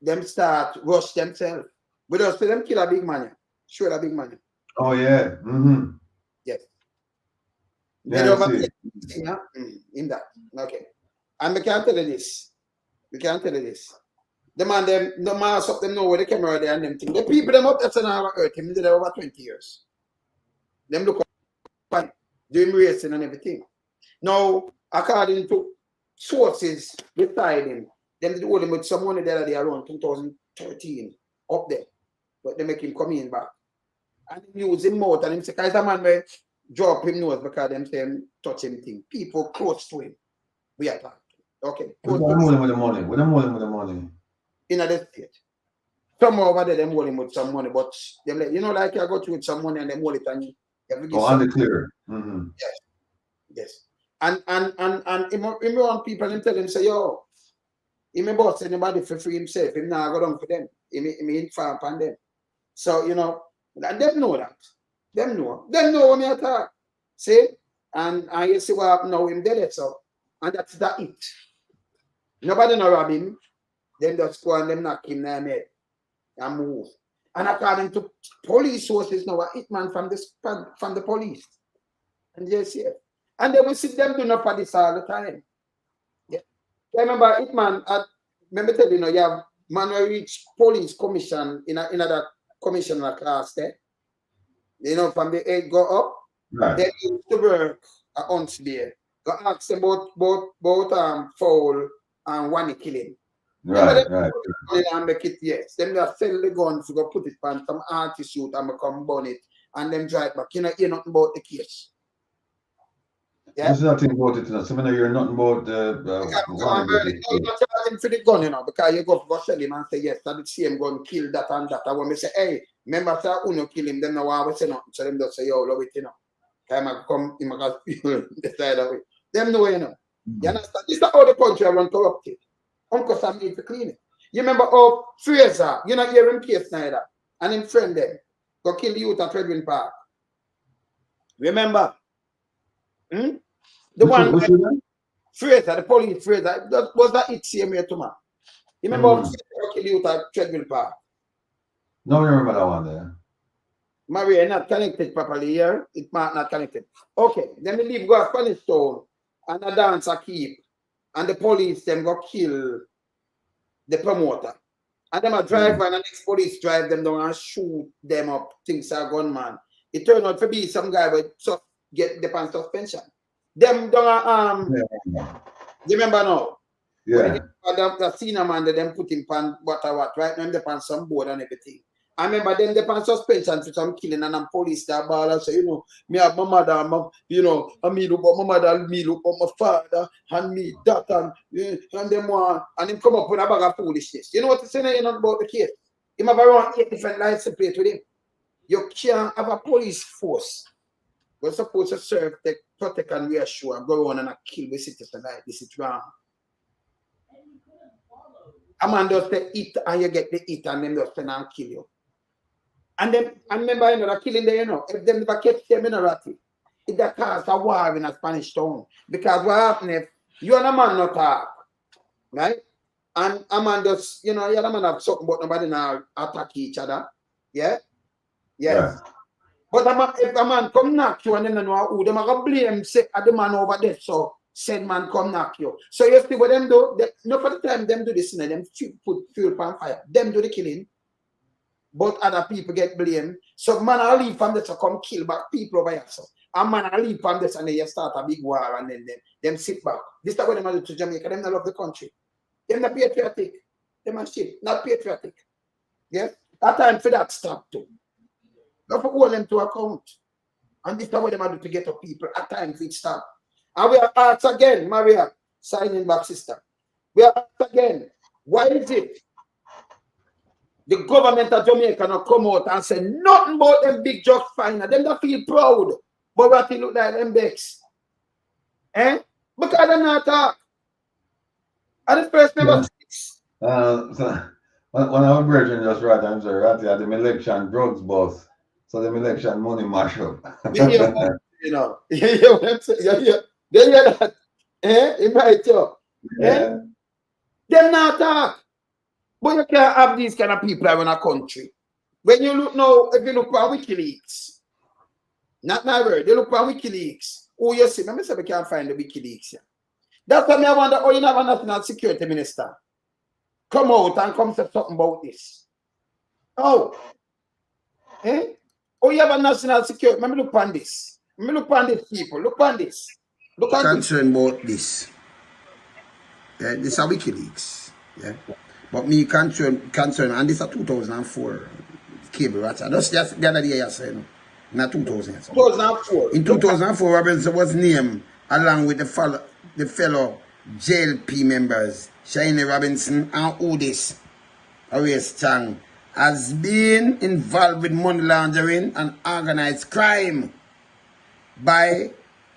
them start rush themselves. We don't see them kill a big money. Sure, a big money. Oh yeah. Mm-hmm. Yes. Yeah, in that. Okay. And we can't tell you this. The man them the mass up them know where the camera there and them thing. The people them up that's an hour earth him did over 20 years. Them look up doing racing and everything. Now, according to sources beside him, them did hold him with some money there around 2013 up there. but they make him come in back. And he use him mouth and him say, "Cause a man may drop him nose because them say him touch him thing." People close to him. We are talking. Okay. We don't hold him with the money. We don't hold him with the money. In the state. Some over there, them hold him with some money, but them like, you know, like you go through with some money and them hold it and you have to give on the clear. Mm-hmm. Yes. Yes. And him want people and tell him, say, yo, he may boss anybody for free himself. Him now go down for them. He may inform upon them. So, you know, and them know that. Them know when me attack. See? And you see what happened now, him dead so. And that's that it. Nobody no rob him. Them just go and them knock him in the head and move. And according to police sources now, a hitman from the police. And yes, yeah. And they will sit them doing up for this all the time. Yeah. I remember hitman remember tell you know, you have manual reach police commission in another commissioner class there. You know, from the 8 go up, right. They used to work at Huntsville. Go ask them about foul and one killing. Right. And make it, yes. Them just sell the guns to go put it on some artist suit and come burn it and then drive back. You know, hear nothing about the case. Yeah. There's nothing about it, you know. So when you're nothing about you're not charging for the gun, you know, because you go sell him and say, yes, that the same gun kill that and that. And when they say, hey, remember sir, Uno kill him, them now I say nothing. So them just say, yo, love it, you know. Time I come in my people decide of it. Them know, you know. You understand? This is how the country run corrupted. Uncle Sam need to clean it. You remember how Fraser, you know, hear him case Snyder, and him friend them go kill the youth at Redwin Park. Remember? The one Fraser, the police Fraser, was that it same way to man? You remember how Fraser go kill the youth at Redwin Park? No, I remember that one there. Maria not connected properly here. It might not connected. Okay, then we leave go to Spanish Town and a dancer keep. And the police them go kill the promoter. And them a driver and the next police drive them down and shoot them up. Things are gunman. It turned out to be some guy but so get the pan suspension. Them down you remember now? Yeah. The senior man that them put him pan what right now they pan some board and everything. I remember them they pan suspension for some killing and police that ball and say, you know, me have my mother, you know, and me look up my mother, me look up my father, and me that and them one, and him come up with a bag of foolishness. You know what I'm saying? You know about the case. Him have around 8 different license plates with him. You can't have a police force. We're supposed to serve, protect and reassure and go around and kill the citizens like this. It's wrong. A man does the eat and you get the eat and them just and kill you. And then I remember, you know, the killing there, you know, if them never catch them in a ratty, it that cause a war in a Spanish town. Because what happens if you and a man not talk, right? And a man just, you know, you and a man have something but nobody now attack each other. Yeah? Yes. Yeah. But if a man come knock you and them know who, them are going to blame say the man over there, so said man come knock you. So you see what them do? Not for the time them do this, them put fuel on fire. Them do the killing. But other people get blamed. So man I leave from this to come kill back people over here. So a man I leave from this and then you start a big war and then them sit back. This is what them do to Jamaica. Them not love the country. Them not patriotic. Them are shit. Not patriotic. Yeah? That time for that stop too. Don't hold them to account. And this is what them do to get up people. At times it stop. And we are asked again, Maria, signing back sister. We are asked again, why is it the government of Jamaica not come out and say nothing about them big judge finer? Them that feel proud, but what they look like them becks. Eh? Because they're not talk. And the first never so when our brethren just right, I'm sorry, right here, them election drugs boss. So them election money mash up. You know, you hear what I'm saying? You hear that? Eh? It might too. Eh? Them not talk. But you can't have these kind of people around a country. When you look now, if you look for WikiLeaks, not my word, you look for WikiLeaks. Oh, you see, let me say we can't find the WikiLeaks here. That's why I wonder, oh, you have a national security minister. Come out and come say something about this. Oh. Eh? Oh, you have a national security. Let me look on this. Let me look on this, people. Look on this. Look on this. Concern about this. Yeah, this is WikiLeaks. Yeah. But me concern, and this is 2004. cable watcher. Just the other day, you say, no? Not 2000. 2004. In 2004, Robinson was named along with the fellow JLP members, Shiny Robinson and Udis, Arias Chang, has been involved with money laundering and organized crime by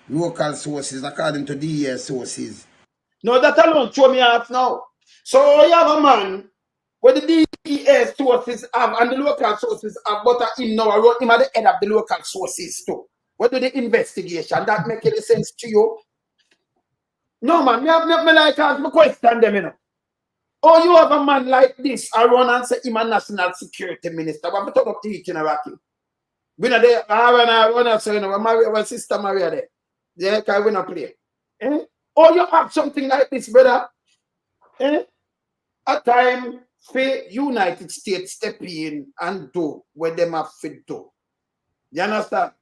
local sources, according to DES sources. No, that alone throw me off now. So you have a man where the DES sources have and the local sources have, but him now, I wrote him at the head of the local sources too. What do the investigation? That make any sense to you? No, man, me like ask me question them, you know. Oh, you have a man like this, I run and say him a national security minister. What we talk up to it in Iraqi? We know there, I run and say, you know, my sister Maria there. Yeah, can we not play? Eh? Oh, you have something like this, brother. Eh? A time for United States step in and do what them have to do. You understand?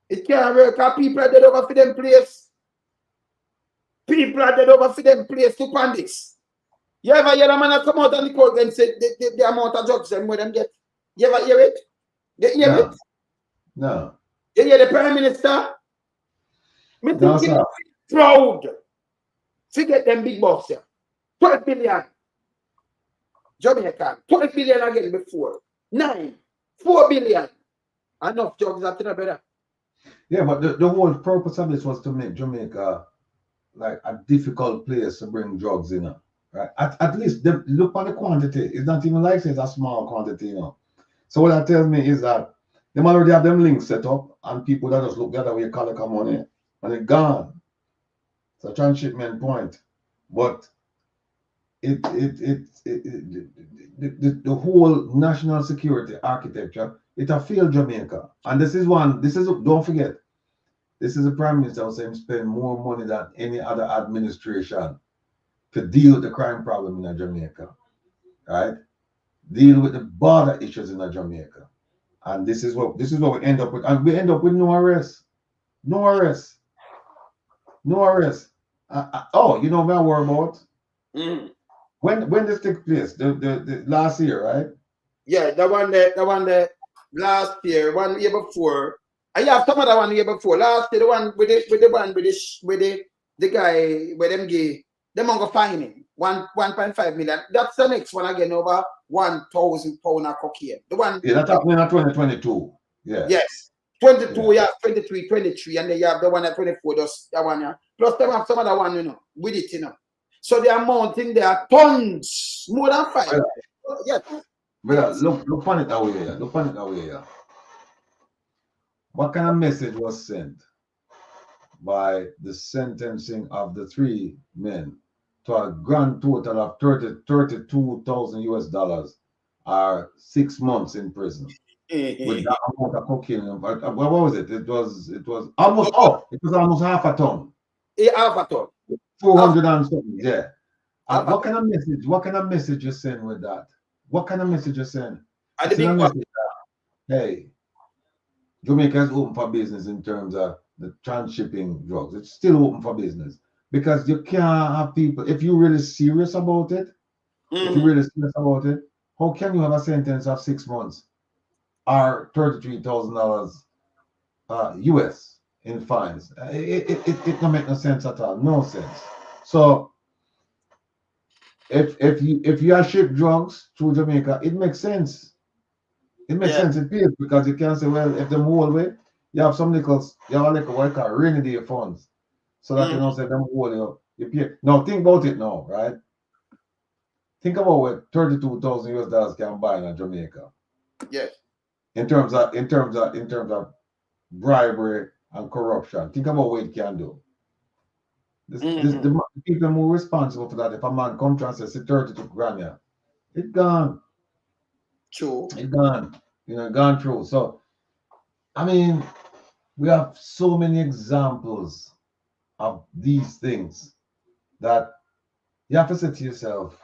It can't work because people are dead over for them place. People are dead over for them place to pan this. You ever hear a man come out on the court and say the amount of drugs them where them get? You ever hear it? You hear it? No. You hear the Prime Minister? Me No, think sir. proud. Forget them big boss here. 12 billion. Jamaica. 12 billion again before. 4 billion. Enough drugs after that, brother. Yeah, but the whole purpose of this was to make Jamaica like a difficult place to bring drugs in. Right? At least look on the quantity. It's not even like it's a small quantity, you know. So what that tells me is that they already have them links set up and people that just look the other way collect money and it's gone. It's a transshipment point. But the whole national security architecture, it a failed Jamaica. And don't forget, this is the Prime Minister who saying spend more money than any other administration to deal with the crime problem in Jamaica. Right? Deal with the border issues in Jamaica. And this is what we end up with. And we end up with no arrest. No arrest. No arrest. Oh, you know what I'm worried about? Mm. When this took place? The last year, right? Yeah, the one that last year, 1 year before. I have some other 1 year before. Last year, the one with the guy where them gay, them go fine him 1.5 million. That's the next one again, over 1,000 pound of cocaine. The one. Yeah, that's happening in 2022. Yeah. Yes. 22, yeah, 23, 23, and then you have the one at 24, just that one, yeah. Plus them have some other one, you know, with it, you know. So the amount in there, tons, more than 5. Yes. Brother, look on it that way, yeah. Look on it that way, yeah. What kind of message was sent by the sentencing of the 3 men to a grand total of $32,000 US, or 6 months in prison? With that amount of cocaine, what was it? It was almost it was almost half a ton. Half a ton. 400 and something, yeah. What kind of message you send with that? What kind of message you send? Hey, Jamaica is open for business in terms of the transshipping drugs. It's still open for business because you can't have people. If you're really serious about it, how can you have a sentence of 6 months or $33,000 US in fines? It don't make no sense at all. No sense. So if you ship drugs through Jamaica, it makes sense. It makes sense. It pays because you can say, well, if them whole way, you have some nickels, you have a little what called rainy day funds, so that you know say them whole you pay. Now think about it now, right? Think about what $32,000 US can buy in Jamaica. Yes. In terms of bribery and corruption. Think about what it can do. The people are more responsible for that. If a man comes and says 32 grand, yeah, it's gone. True. It's gone. You know, gone through. So, I mean, we have so many examples of these things that you have to say to yourself,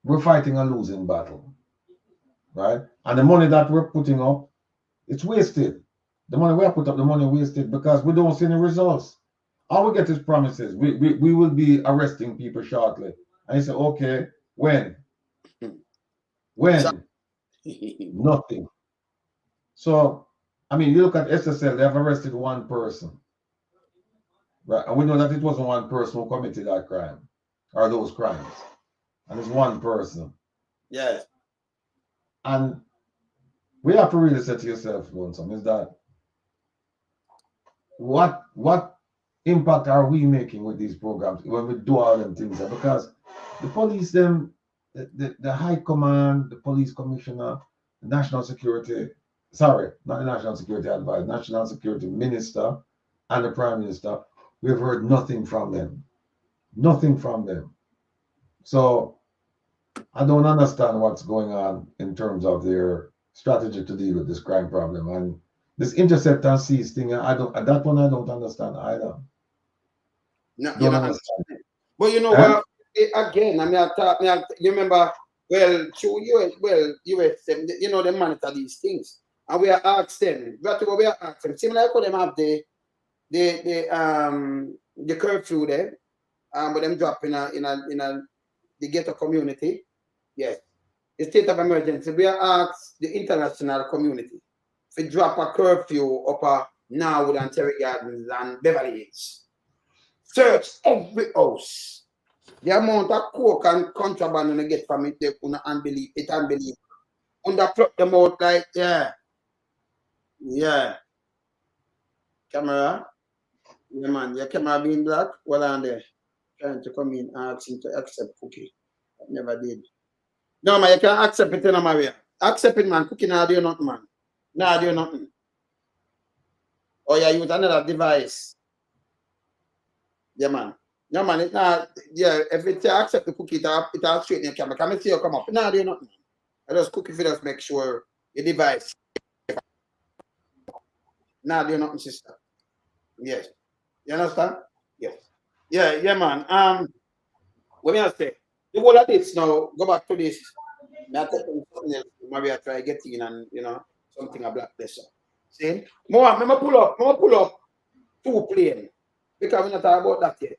we're fighting a losing battle, right? And the money that we're putting up, it's wasted. The money we have put up, the money wasted because we don't see any results. All we get is promises. We will be arresting people shortly. And you say, okay, when? When? Nothing. So, I mean, you look at SSL, they have arrested one person. Right? And we know that it wasn't one person who committed that crime or those crimes. And it's one person. Yes. And we have to really say to yourself, Lonesome, is that what impact are we making with these programs when we do all them things? Because the police, them, the high command, the police commissioner, the national security, sorry, not the national security advisor, national security minister, and the prime minister, we've heard nothing from them. Nothing from them. So I don't understand what's going on in terms of their strategy to deal with this crime problem. And this intercept and seize thing, I don't understand either. No, Don't understand. But you know what? Again, I mean, you remember, well, through US, you know, they monitor these things. And we are asked them, we are asked them, similar to them have the curfew there, but them drop in the ghetto community. Yes. The state of emergency, we are asked the international community to drop a curfew up Norwood and Terry Gardens and Beverly Hills. Search every house. The amount of coke and contraband you get from it, it's unbelievable. Under plug them out like, yeah. Camera. Yeah, man, your camera being black, well on there. Trying to come in and ask him to accept cookie. I never did. No, man, you can't accept it in a Maria. Accept it, man. Cookie now do nothing, man. Now do nothing. Or you use another device. Yeah, man. No, man, it's not, yeah, if it accept the cookie, it'll straighten your camera. Come and see you come up. Now do nothing. I just cookie for just make sure your device. Now do nothing, sister. Yes. You understand? Yes. Yeah, man. What may I say? The whole of this now, go back to this. Now take something else. Maybe I try get in and something a black pressure. See? More, pull up 2 planes. Because we're not talking about that yet.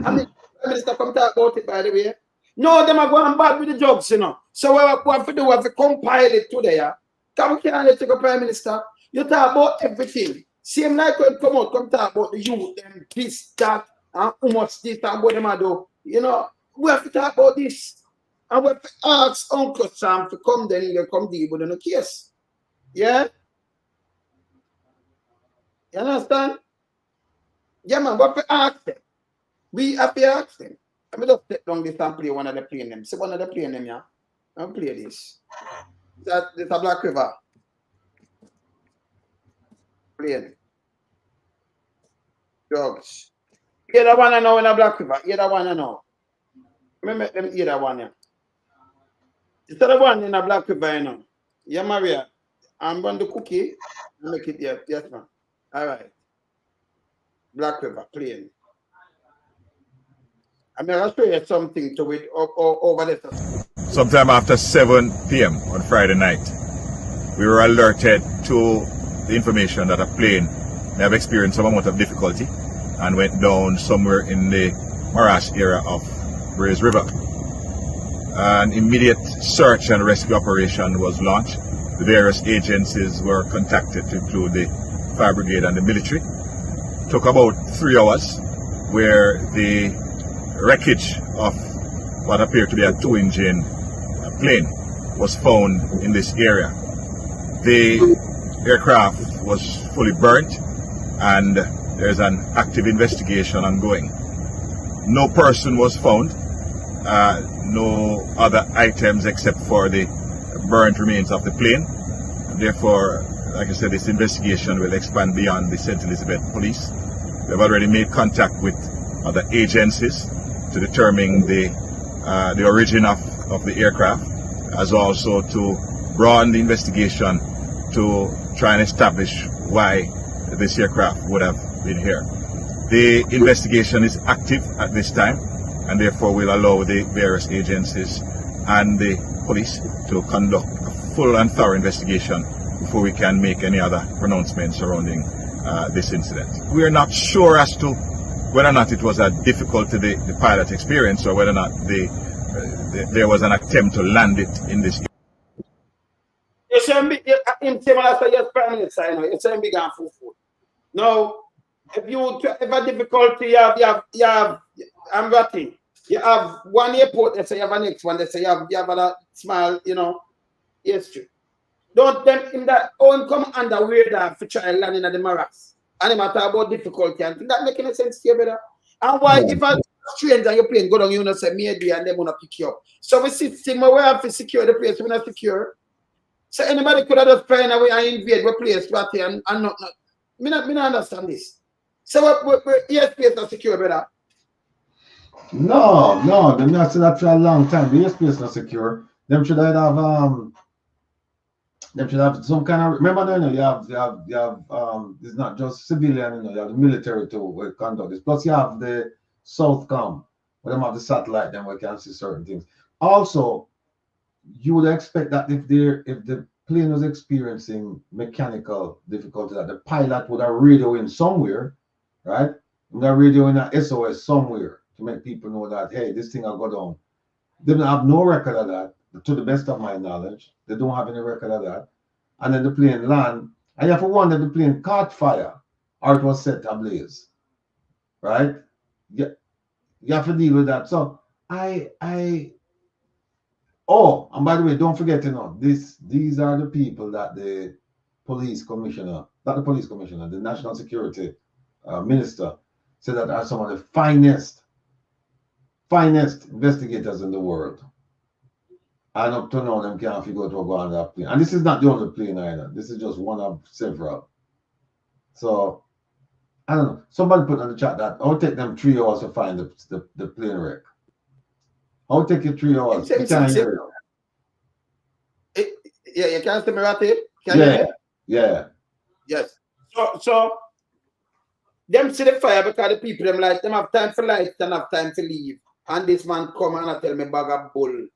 I mean, Prime Minister come talk about it, by the way. No, them are going bad with the drugs, So what we have to do, we have to compile it today. Because we can't let you go, Prime Minister. You talk about everything. Same like when come talk about the youth, them this, that, and how much this and what them are do. We have to talk about this. And we have to ask Uncle Sam to come then and come deal with the case. Yeah? You understand? Yeah, man, we have to ask them. We have to ask them. Let me just take down this and play one of the playing them. See one of the playing them, yeah? I'll play this. This is a Black River. Playing. Drugs. Hear that one I know in a Black River. Hear that one I know. Let me make them hear that one, yeah. It's the one in a Black River, Yeah, Maria. I'm going to cookie. Make it here. Yes, man. All right. Black River, playing. I'm going to show you something to it over there. Sometime after 7 p.m. on Friday night, we were alerted to the information that a plane may have experienced some amount of difficulty and went down somewhere in the Marash area of Braze River. An immediate search and rescue operation was launched. The various agencies were contacted, to include the fire brigade and the military. It took about 3 hours, where the wreckage of what appeared to be a 2-engine plane was found in this area. The aircraft was fully burnt, and there's an active investigation ongoing. No person was found, no other items except for the burnt remains of the plane. Therefore, like I said, this investigation will expand beyond the St. Elizabeth Police. We have already made contact with other agencies to determine the origin of the aircraft, as also to broaden the investigation to try and establish why this aircraft would have been here. The investigation is active at this time, and therefore will allow the various agencies and the police to conduct a full and thorough investigation before we can make any other pronouncements surrounding this incident. We are not sure as to whether or not it was a difficulty, the pilot experience, or whether or not there was an attempt to land it in this. say him say last year's Prime Minister, you know, you say him big and full. Now, if you have difficulty, you have I'm ratting. You have one airport, they say you have a next one, they say you have a small, you know, history. Don't them in that own come under radar for try landing at the morass. And matter about difficulty and that make any sense to you, brother? And why if a stranger you're playing go down, you know say maybe and they wanna pick you up. So we system where we have to secure the place, we're not secure. So anybody could have just find a way and invade the place right here and not. Me not understand this. So what airspace not secure, brother? No, them not say that for a long time. The airspace not secure. Them should have some kind of remember you have it's not just civilian, you know, you have the military to conduct this. Plus you have the Southcom, where them have the satellite, then we can see certain things. Also, you would expect that if the plane was experiencing mechanical difficulty, that the pilot would have radio in somewhere, right? Would have radio in a SOS somewhere to make people know that hey, this thing will go down. They don't have no record of that, to the best of my knowledge. They don't have any record of that. And then the plane land, and you have to wonder if the plane caught fire or it was set ablaze, right? You have to deal with that. So oh, and by the way, don't forget, you know, these are the people that the police commissioner, not the police commissioner, the national security minister said that are some of the finest investigators in the world. And up to now, them can't figure out what go on that plane. And this is not the only plane either. This is just one of several. So, I don't know. Somebody put in the chat that it'll take them 3 hours to find the plane wreck. It'll take you 3 hours. You can't hear it. Yeah, you can't see me right here? Yeah. Yes. So them see the fire because the people them like them have time for light and have time to leave. And this man come and tell me bag of bulls.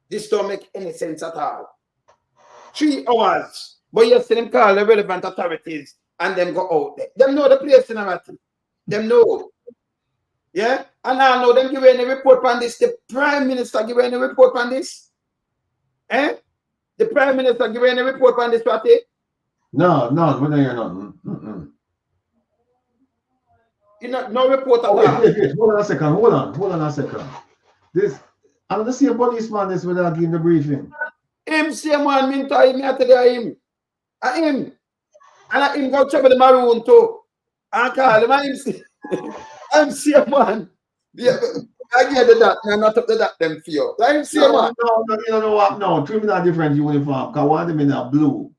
This don't make any sense at all. 3 hours. But you see them call the relevant authorities and them go out there. Them know the place in a Them know. Yeah? And I know them give any report on this. The Prime Minister give any report on this? Eh? The Prime Minister give any report on this party? No, we don't hear nothing. You know, no report at all. Wait. Hold on a second. This, I'm the same policeman this without giving the briefing. Him same one, me to him, I tell him. Him. And him go check with the maroon too. And call him, I'm same one. Yeah, I get the that, I'm not up to that them fear. I'm same one. No, you know what? No, three are different uniform. Because one of them in a blue.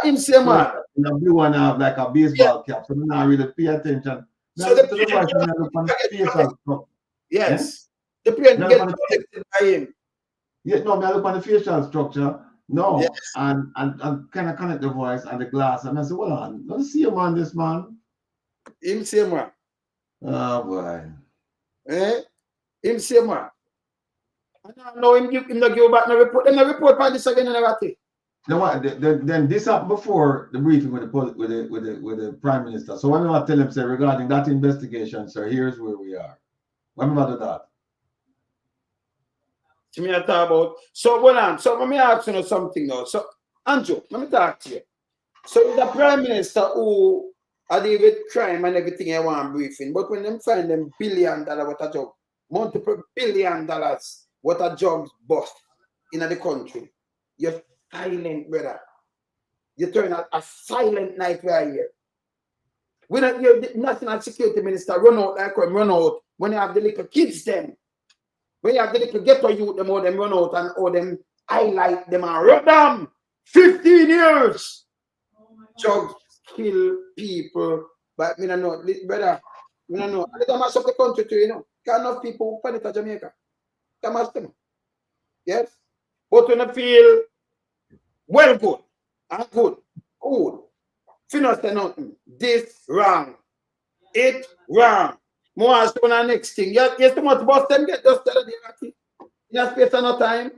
Him same one. In a blue and have like a baseball cap. So I'm not really pay attention. So the yes. The plane get protected by him. Yeah, no, I look on the facial structure. No, yes. and kind of connect the voice and the glass. And I said, well, on, let's see him on this man. Him same one. Oh boy. Him same one. I know him not give back no report. Then the report on this again and everything. Then this happened before the briefing with the Prime Minister. So when I tell him, say, regarding that investigation, sir, here's where we are. When we do that. To me, I talk about. So hold on. So let me ask you something now. So Andrew, let me talk to you. So the Prime Minister who are dealing with crime and everything I want briefing, but when them find them $1 billion what a job, multiple $1 billion what a job bust in the country, you're silent, brother. You turn out a silent night right here. When your national security minister run out like run out when you have the little kids them. When you have the little ghetto youth them all them run out and all them highlight them and run them 15 years. Drugs kill people. But me don't know, brother. Me don't know. I mass up the country too, you know. Got enough people who panic at Jamaica. Come ask them. Yes? But when I feel well good and good. Finish say nothing. This wrong. It wrong. More as to the next thing. Yes, too much boss them get just tell the in a space of no time.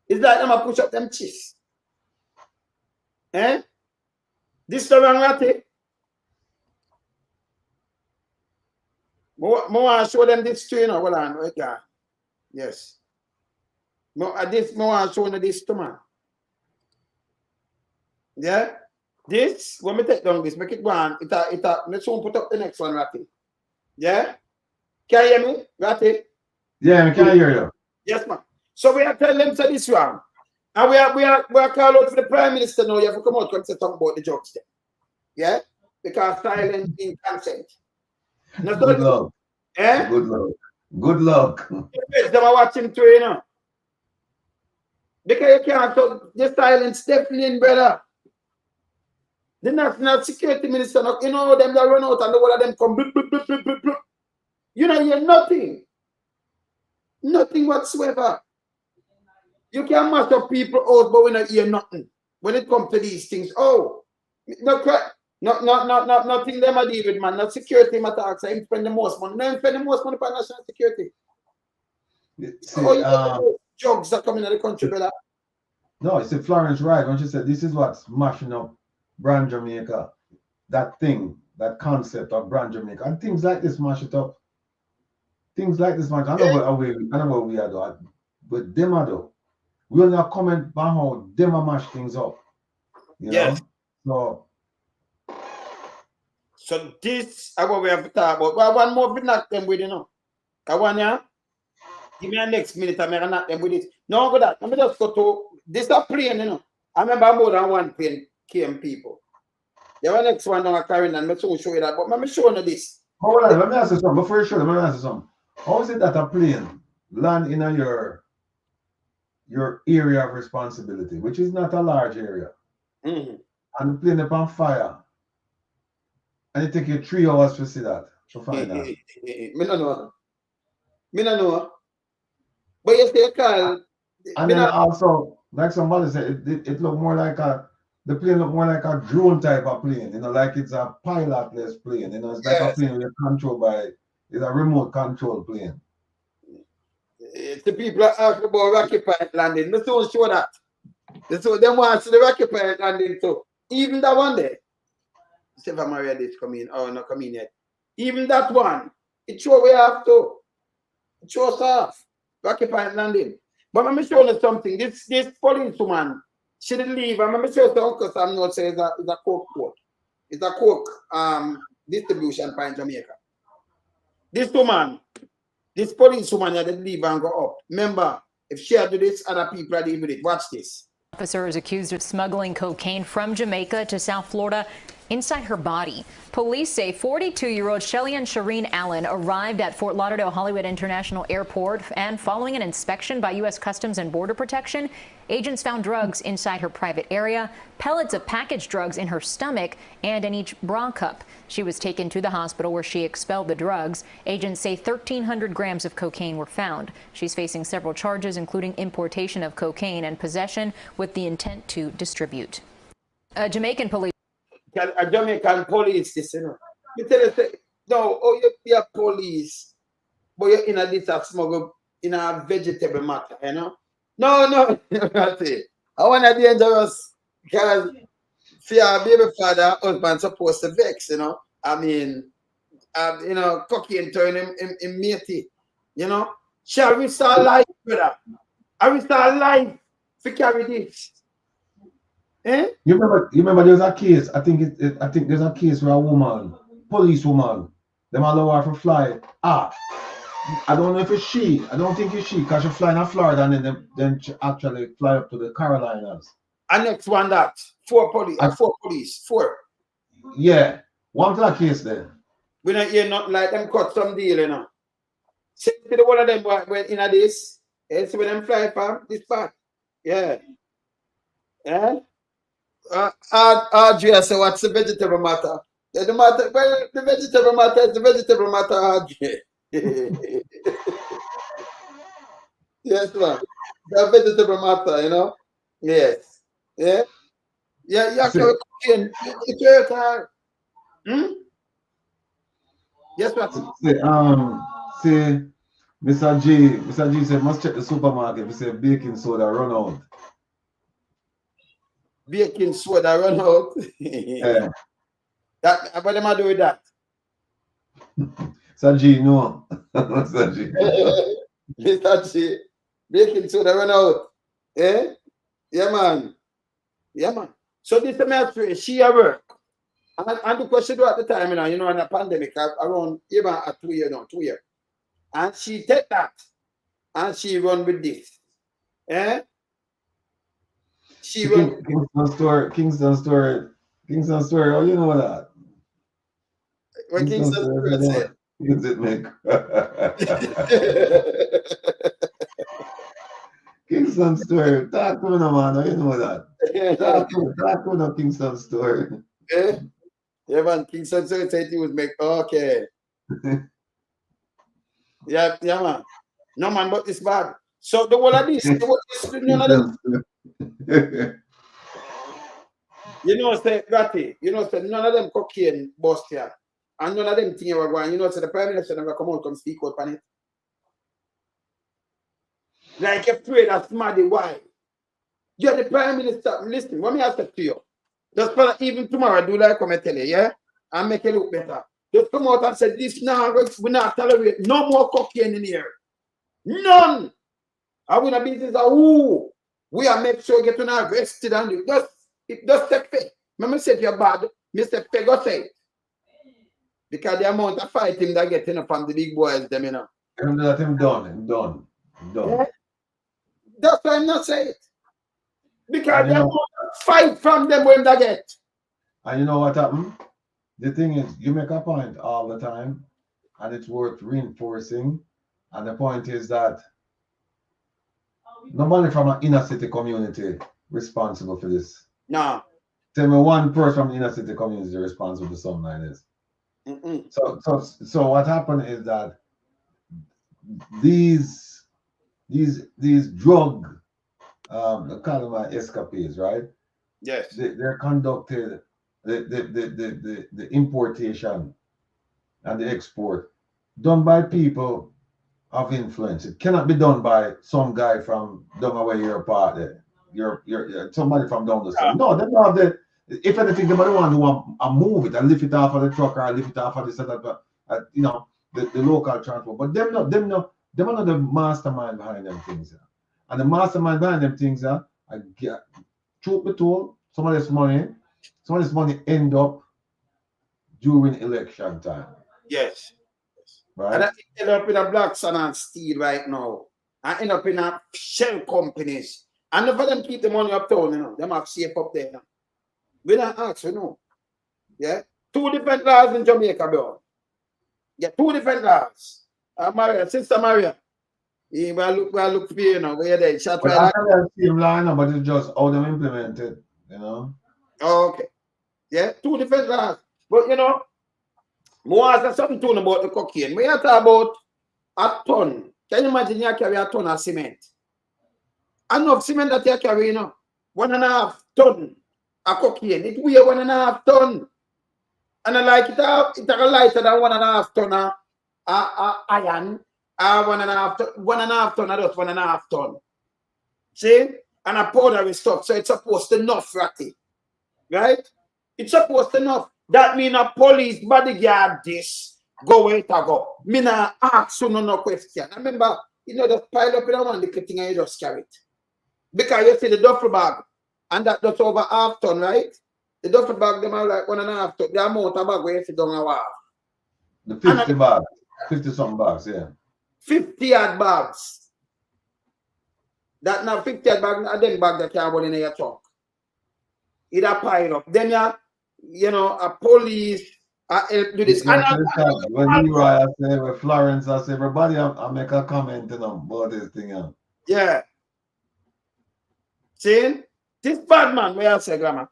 It's like them a push up them cheese. Eh? This the wrong ratty. More show them this too, you know. Hold on, right there. Yes. This, I want to show you this, too, man. Yeah? This, when we take down this, make it go on. Let's put up the next one, Ratty. Yeah? Can you hear me, Ratty? Yeah, I can hear you. Yes, man. So we are telling them to this one. And we are calling out for the Prime Minister now. You have to come out and say something about the jokes there. Yeah? Because silence in consent. Good luck. Eh? Good luck. Good luck. Them are watching too, you know. Because you can't talk the silence deafening, brother. The National Security Minister, you know, them that run out and the one of them come, bloop, bloop, bloop, bloop, bloop, bloop. You know, you're nothing. Nothing whatsoever. You can mash up people out, but we don't hear nothing. When it comes to these things, oh, nothing them I deal with, man. Not security matter. I spend the most money. No, spend the most money for national security. See, drugs are coming in the country, brother. No, it's a Florence right when she said this is what's mashing up brand Jamaica. That thing, that concept of brand Jamaica. And things like this mash it up. Things like this mash. I know where we are though. But them are though. We will not comment on how them are mash things up. You know? So this is what we have to talk about. Well, one more bit knock them with, you know. I want ya. Give me a next minute, I'm gonna knock them with it. No, go that. Let me just go to this is a plane, you know. I remember more than one plane came people. The next one down carrying and I'm show you that, but let me show you this. Hold on, let me ask you something. Before you show them, let me ask you something. How is it that a plane land in your area of responsibility, which is not a large area, and the plane up on fire, and it take you 3 hours to see that, to find out? Me no know. But you say, Carl. And then also, like somebody said, it looked more like the plane looked more like a drone type of plane, you know, like it's a pilotless plane, you know, it's like a plane you're controlled by, it's a remote control plane. The people are asking about rocket pilot landing. They don't show that. So they want to see the rocket pilot landing too. Even that one there. See if Maria did come in or not come in yet. Even that one, it show we have to. It shows off. Rocket pilot landing. But let me show you something. This policewoman, she didn't leave. I'm going to show you something because I'm not saying it's a coke port. It's a coke distribution point in Jamaica. This woman, this policewoman didn't leave and go up. Remember, if she had do this, other people are dealing with it. Watch this. Officer is accused of smuggling cocaine from Jamaica to South Florida inside her body. Police say 42-year-old Shelly-Ann Shireen Allen arrived at Fort Lauderdale Hollywood International Airport, and following an inspection by U.S. Customs and Border Protection, agents found drugs inside her private area, pellets of packaged drugs in her stomach, and in each bra cup. She was taken to the hospital where she expelled the drugs. Agents say 1,300 grams of cocaine were found. She's facing several charges, including importation of cocaine and possession with the intent to distribute. Jamaican police. A Jamaican police, this, you know. You tell us, no, oh, you're a police, but you're in a this smuggle in a vegetable matter, you know. No, that's it. I want to be dangerous because for your baby father, husband supposed to vex, you know. I mean, you know, cocaine turn him matey, you know. Shall we start life, brother? I will start life to carry this. Eh? You remember there's a case, I think there's a case where a woman, police woman, them allow her to fly. I don't know if it's she. I don't think it's she, because she fly in Florida and then she actually fly up to the Carolinas. And next one that. Four police. Yeah. One to that case then. We don't hear nothing like them cut some deal, you know. See the one of them went in this. See when them fly from this part. Yeah. Yeah. Adria, so what's the vegetable matter? The vegetable matter is the vegetable matter, Adria. Yes, man. The vegetable matter, you know? Yes. Yeah? Yeah, you have to cooking. It's your time. Yes, what? See, Mr. G said, must check the supermarket. We say baking soda run out. Baking soda run out. Yeah. What am I doing with that? Mr. G, no. Mr. G. Mr. G. Baking soda run out. Eh? Yeah, man. Yeah, man. So this is she at work. And because she do at the time, you know, in the pandemic, around even at 2 years now, 2 years. And she take that and she run with this. Eh? She run. Kingston Store. Oh, you know that. What Kingston Store said. Use it, make. Kingston Store. Talk to me, man. You know that. Talk to me, Kingston Store. Eh? Yeah, man. Kingston Store said he was make. Okay. Yeah, man. No, man, but it's bad. So the whole of this, none of them. You know, say Ratty, you know, say none of them cocaine bust here. And none of them things were going. You know, so the Prime Minister never come out and speak out on it. Like afraid of somebody, why? You're the Prime Minister. Listen, let me ask it to you. Just for even tomorrow, do like come and tell you, yeah? And make it look better. Just come out and say, this now, we not tolerate no more cocaine in here. None. I win a business of who? We are make sure get arrested and it does take faith. Remember say you're bad, Mr. Pego say it. Because the amount of fighting that getting from the big boys, them, you know. And let him done. Yeah? That's why I'm not saying it. Because they amount of fight from them when they get. And you know what happened? The thing is, you make a point all the time, and it's worth reinforcing. And the point is that nobody from an inner city community responsible for this. No. Tell me one person from the inner city community is responsible for something like this. So what happened is that these drug call them escapades, right? Yes. They're conducted the importation and the export done by people of influence. It cannot be done by some guy from down where you're part there. You're somebody from down the street. No, they're not the. If anything, they're the one who want to move it and lift it off of the truck or lift it off of this and that, you know, the local transport. But them are not the mastermind behind them things. And the mastermind behind them things I get truth be told, some of this money end up during election time. Yes. Right. And I end up in a black sand and steel right now. I end up in a shell companies. And for them keep the money uptown, you know. Them have safe up there. You know. We don't ask, you know. Yeah. 2 different laws in Jamaica, bro. Yeah, 2 different laws. Maria, Sister Maria. You look for you know, where they shot right. I have the same line, but it's just how them implemented, you know. Okay. Yeah, 2 different laws. But you know, more as something tune about the cocaine. We are talking about a ton. Can you imagine you carry a ton of cement? Enough cement that you carry, you know, 1.5 ton of cocaine. It weighs 1.5 ton. And I like it up, it's a lighter than 1.5 ton of iron. 1.5 ton, just 1.5 ton. See? And a powdery stuff. So it's supposed to enough, ratty. Right? It's supposed to enough. That means a police bodyguard this. Go where it go. Me not ask you no question. I remember, you know, just pile up in a one little thing and you just carry it. Because you see the duffel bag, and that's over 1/2 ton, right? The duffel bag, them are like 1.5 ton. The amount of bag where you sit down a while. The 50 bags, 50 some bags, yeah. 50 odd bags. That now 50 odd bags, and them bag that can't go in your trunk. It a pile up. Then you know, a police help do this. When Leroy I say, with Florence I say, everybody I make a comment about this thing. Yeah. See? This bad man, we are saying, Grandma.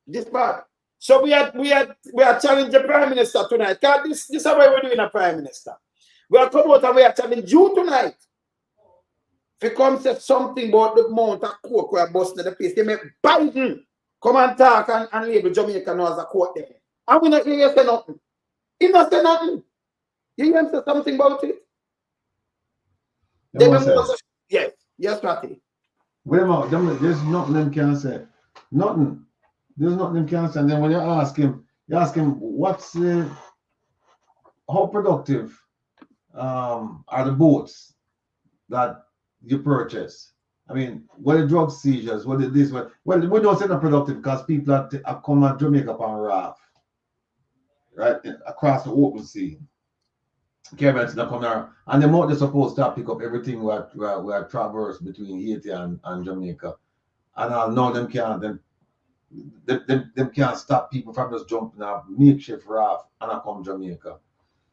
This bad. So we are challenging the Prime Minister tonight. This is how we're doing a Prime Minister. We are coming out and we are challenging you tonight. If you come say something about the amount of coke we are busting the place, they make Biden come and talk and label Jamaica now as a court there. And we not hear you say nothing. He not say nothing. You hear him say something about it? Yes, Patty. Wait a minute, there's nothing them can say. Nothing. There's nothing them can say. And then when you ask him what's how productive are the boats that you purchase. I mean, what the drug seizures, what the this, what well, we don't say not productive because people are come at Jamaica on raft, right? Across the open sea. Caribbeans not come there. And the more they're supposed to pick up everything we traverse between Haiti and Jamaica. And I know them can't stop people from just jumping a makeshift raft and I come Jamaica.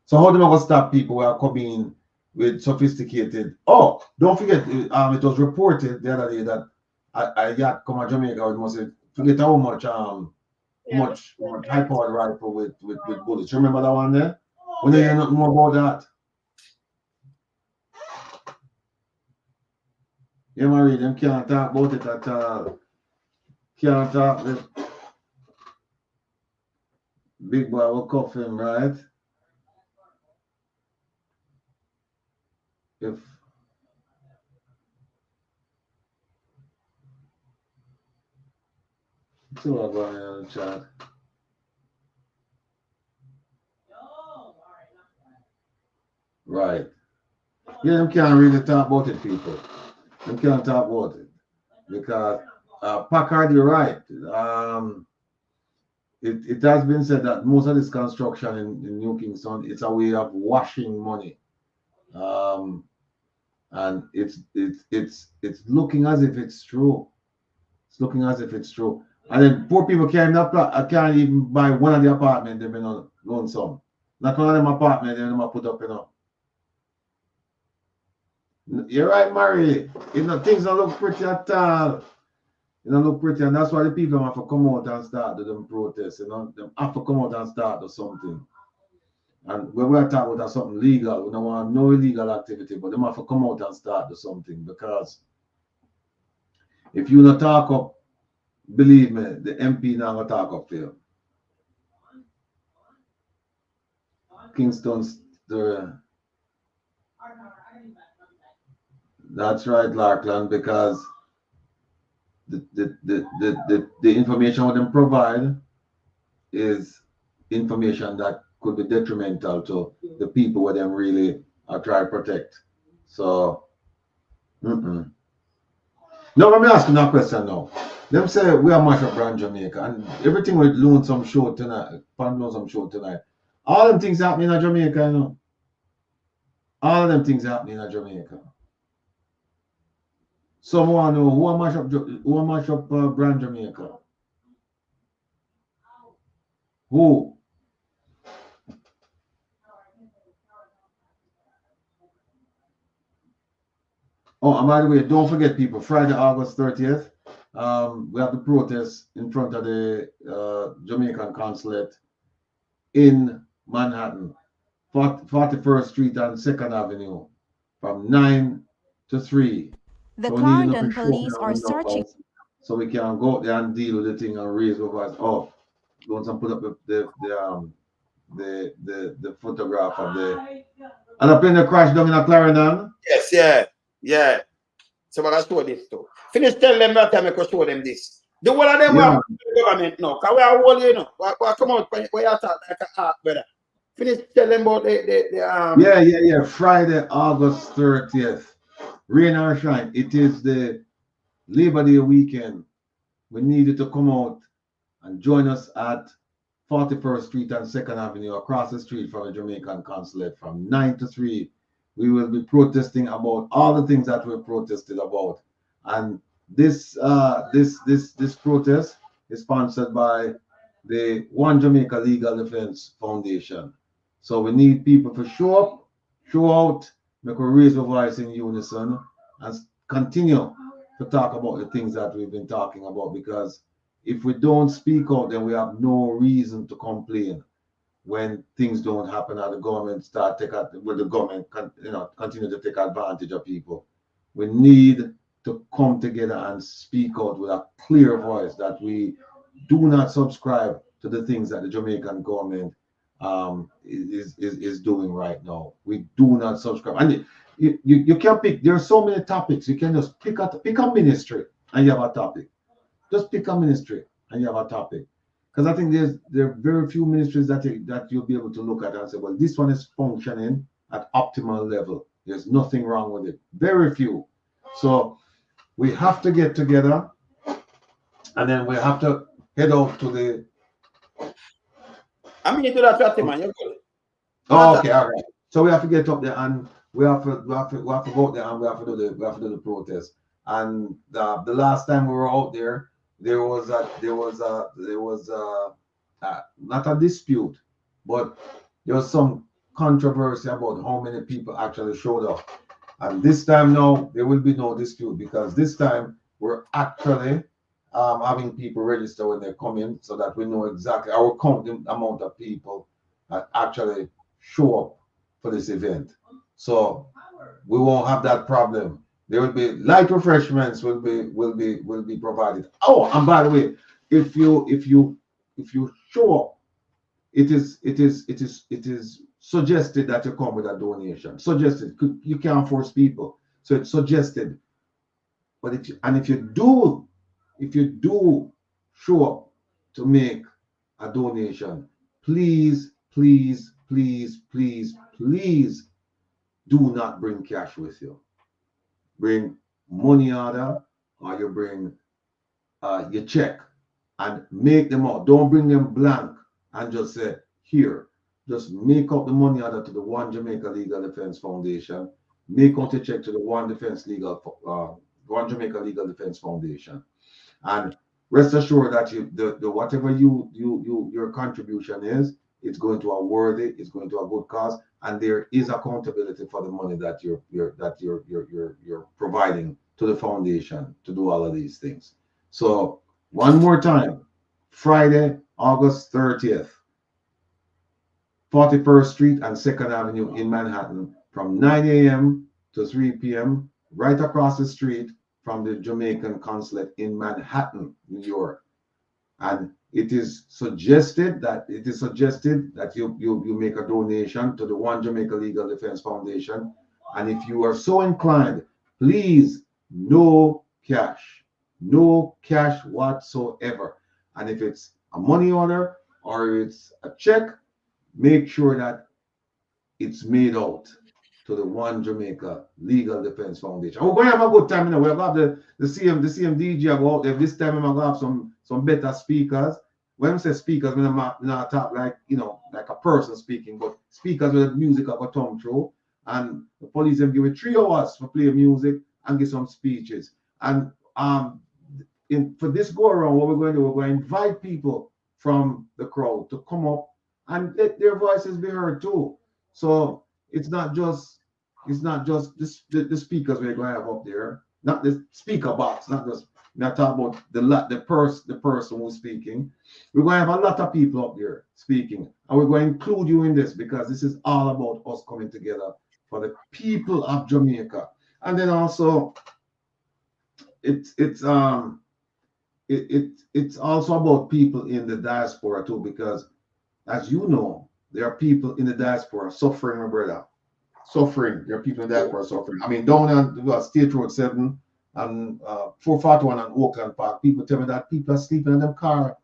So how do we stop people who are coming with sophisticated? Oh, don't forget, it was reported the other day that a yacht come to Jamaica with must forget how much much high powered rifle with bullets. You remember that one there? We don't hear nothing more about that. Yeah, Marie, them can't talk about it at all. Can't talk. The big boy will cuff him, right? If two are going on the chat. Right. Yeah, them can't really talk about it, people. Them can't talk about it. Because Packard, you're right. It has been said that most of this construction in New Kingston, it's a way of washing money. And it's looking as if it's true. It's looking as if it's true. And then poor people can't even buy one of the apartments they've been on loan some. Not one of them apartments they're gonna put up, you know. You're right, Mary. You know, things don't look pretty at all. You know, look pretty, and that's why the people have to come out and start to them protests, you know. They have to come out and start to something. And when we're talking about something legal, we don't want no illegal activity, but they have to come out and start to something, because if you not talk up, believe me, the MP not gonna talk up for you. Kingston's that's right, Larkland, because the information what them provide is information that could be detrimental to the people where them really are trying to protect. So, no, let me ask you that question now. Them say we are mash up brand Jamaica, and everything with Lonesome Show tonight, Pan Lonesome Show tonight. All them things happening in Jamaica, you know. All of them things happening in Jamaica. Someone know who mash up brand Jamaica. Who? Oh, and by the way, don't forget, people, Friday, August 30th, we have the protest in front of the Jamaican consulate in Manhattan, 41st Street and 2nd Avenue, from 9 to 3. The so Clarendon police are searching. So we can go out there and deal with the thing and raise our voice. Oh, once I put up the photograph of the and I plane the crash down in a Clarendon. Yes, yeah. So what I show this too. Finish tell them that time I could show them this. The one of them are government now. Cause we are all, you know. We come out where you talk like a art, brother. Finish tell them about the Yeah. Friday, August 30th. Rain or shine. It is the Labor Day weekend. We need you to come out and join us at 41st Street and 2nd Avenue, across the street from the Jamaican consulate, from 9 to 3. We will be protesting about all the things that we protested about. And this protest is sponsored by the One Jamaica Legal Defense Foundation. So we need people to show up, show out, make a raise our voice in unison, and continue to talk about the things that we've been talking about, because if we don't speak out, then we have no reason to complain when things don't happen and the government continue to take advantage of people. We need to come together and speak out with a clear voice that we do not subscribe to the things that the Jamaican government is doing right now. We do not subscribe. And you can pick, there are so many topics. You can just pick a ministry and you have a topic. Just pick a ministry and you have a topic. Because I think there are very few ministries that you'll be able to look at and say, well, this one is functioning at optimal level. There's nothing wrong with it. Very few. So we have to get together, and then we have to head out to the. I mean, you do that to man. You good. Oh, okay, all right. So we have to get up there, and we have to go out there, and we have to do the protest. And the last time we were out there, there was not a dispute, but there was some controversy about how many people actually showed up. And this time now, there will be no dispute, because this time we're actually having people register when they come in, so that we know exactly our count the amount of people that actually show up for this event. So we won't have that problem. There will be light refreshments will be provided. Oh, and by the way, if you show up, it is suggested that you come with a donation. Suggested. You can't force people, so it's suggested. But if you do show up to make a donation, please do not bring cash with you. Bring money order, or you bring your check, and make them out. Don't bring them blank and just say, here. Just make out the money order to the One Jamaica Legal Defense Foundation. Make out a check to the One Jamaica Legal Defense Foundation. And rest assured that the whatever your contribution is, it's going to a worthy, it's going to a good cause, and there is accountability for the money that you're providing to the foundation to do all of these things. So one more time, Friday, August 30th, 41st Street and 2nd Avenue in Manhattan, from 9 a.m. to 3 p.m., right across the street from the Jamaican consulate in Manhattan, New York. And it is suggested that you make a donation to the One Jamaica Legal Defense Foundation. And if you are so inclined, please, no cash whatsoever. And if it's a money order or it's a check, make sure that it's made out to the One Jamaica Legal Defense Foundation. We're going to have a good time. We're going to have the CMDG go out there. This time we're going to have some better speakers. When I say speakers, we're not talk like a person speaking, but speakers with music of a tongue through. And the police have given 3 hours for play music and give some speeches. And for this go around, what we're going to do, we're going to invite people from the crowd to come up and let their voices be heard too. So it's not just the speakers we're going to have up there, not the speaker box, not talking about the person who's speaking. We're going to have a lot of people up there speaking, and we're going to include you in this, because this is all about us coming together for the people of Jamaica. And then also it's also about people in the diaspora too, because as you know, there are people in the diaspora suffering, my brother. Suffering. There are people in the diaspora suffering. I mean, down on State Road 7 and 441 and Oakland Park, people tell me that people are sleeping in them car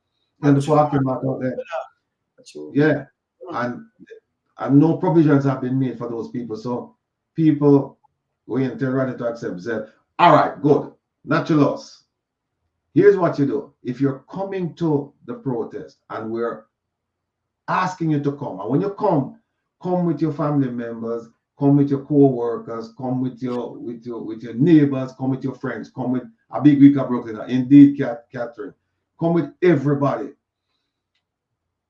in the parking lot out there. Yeah. And no provisions have been made for those people. So people going to ready to accept that. All right, good. Not your loss. Here's what you do. If you're coming to the protest and we're asking you to come, and when you come with your family members, come with your co-workers, come with your neighbors, come with your friends, come with a big week of Brooklyn. Indeed, Catherine, come with everybody.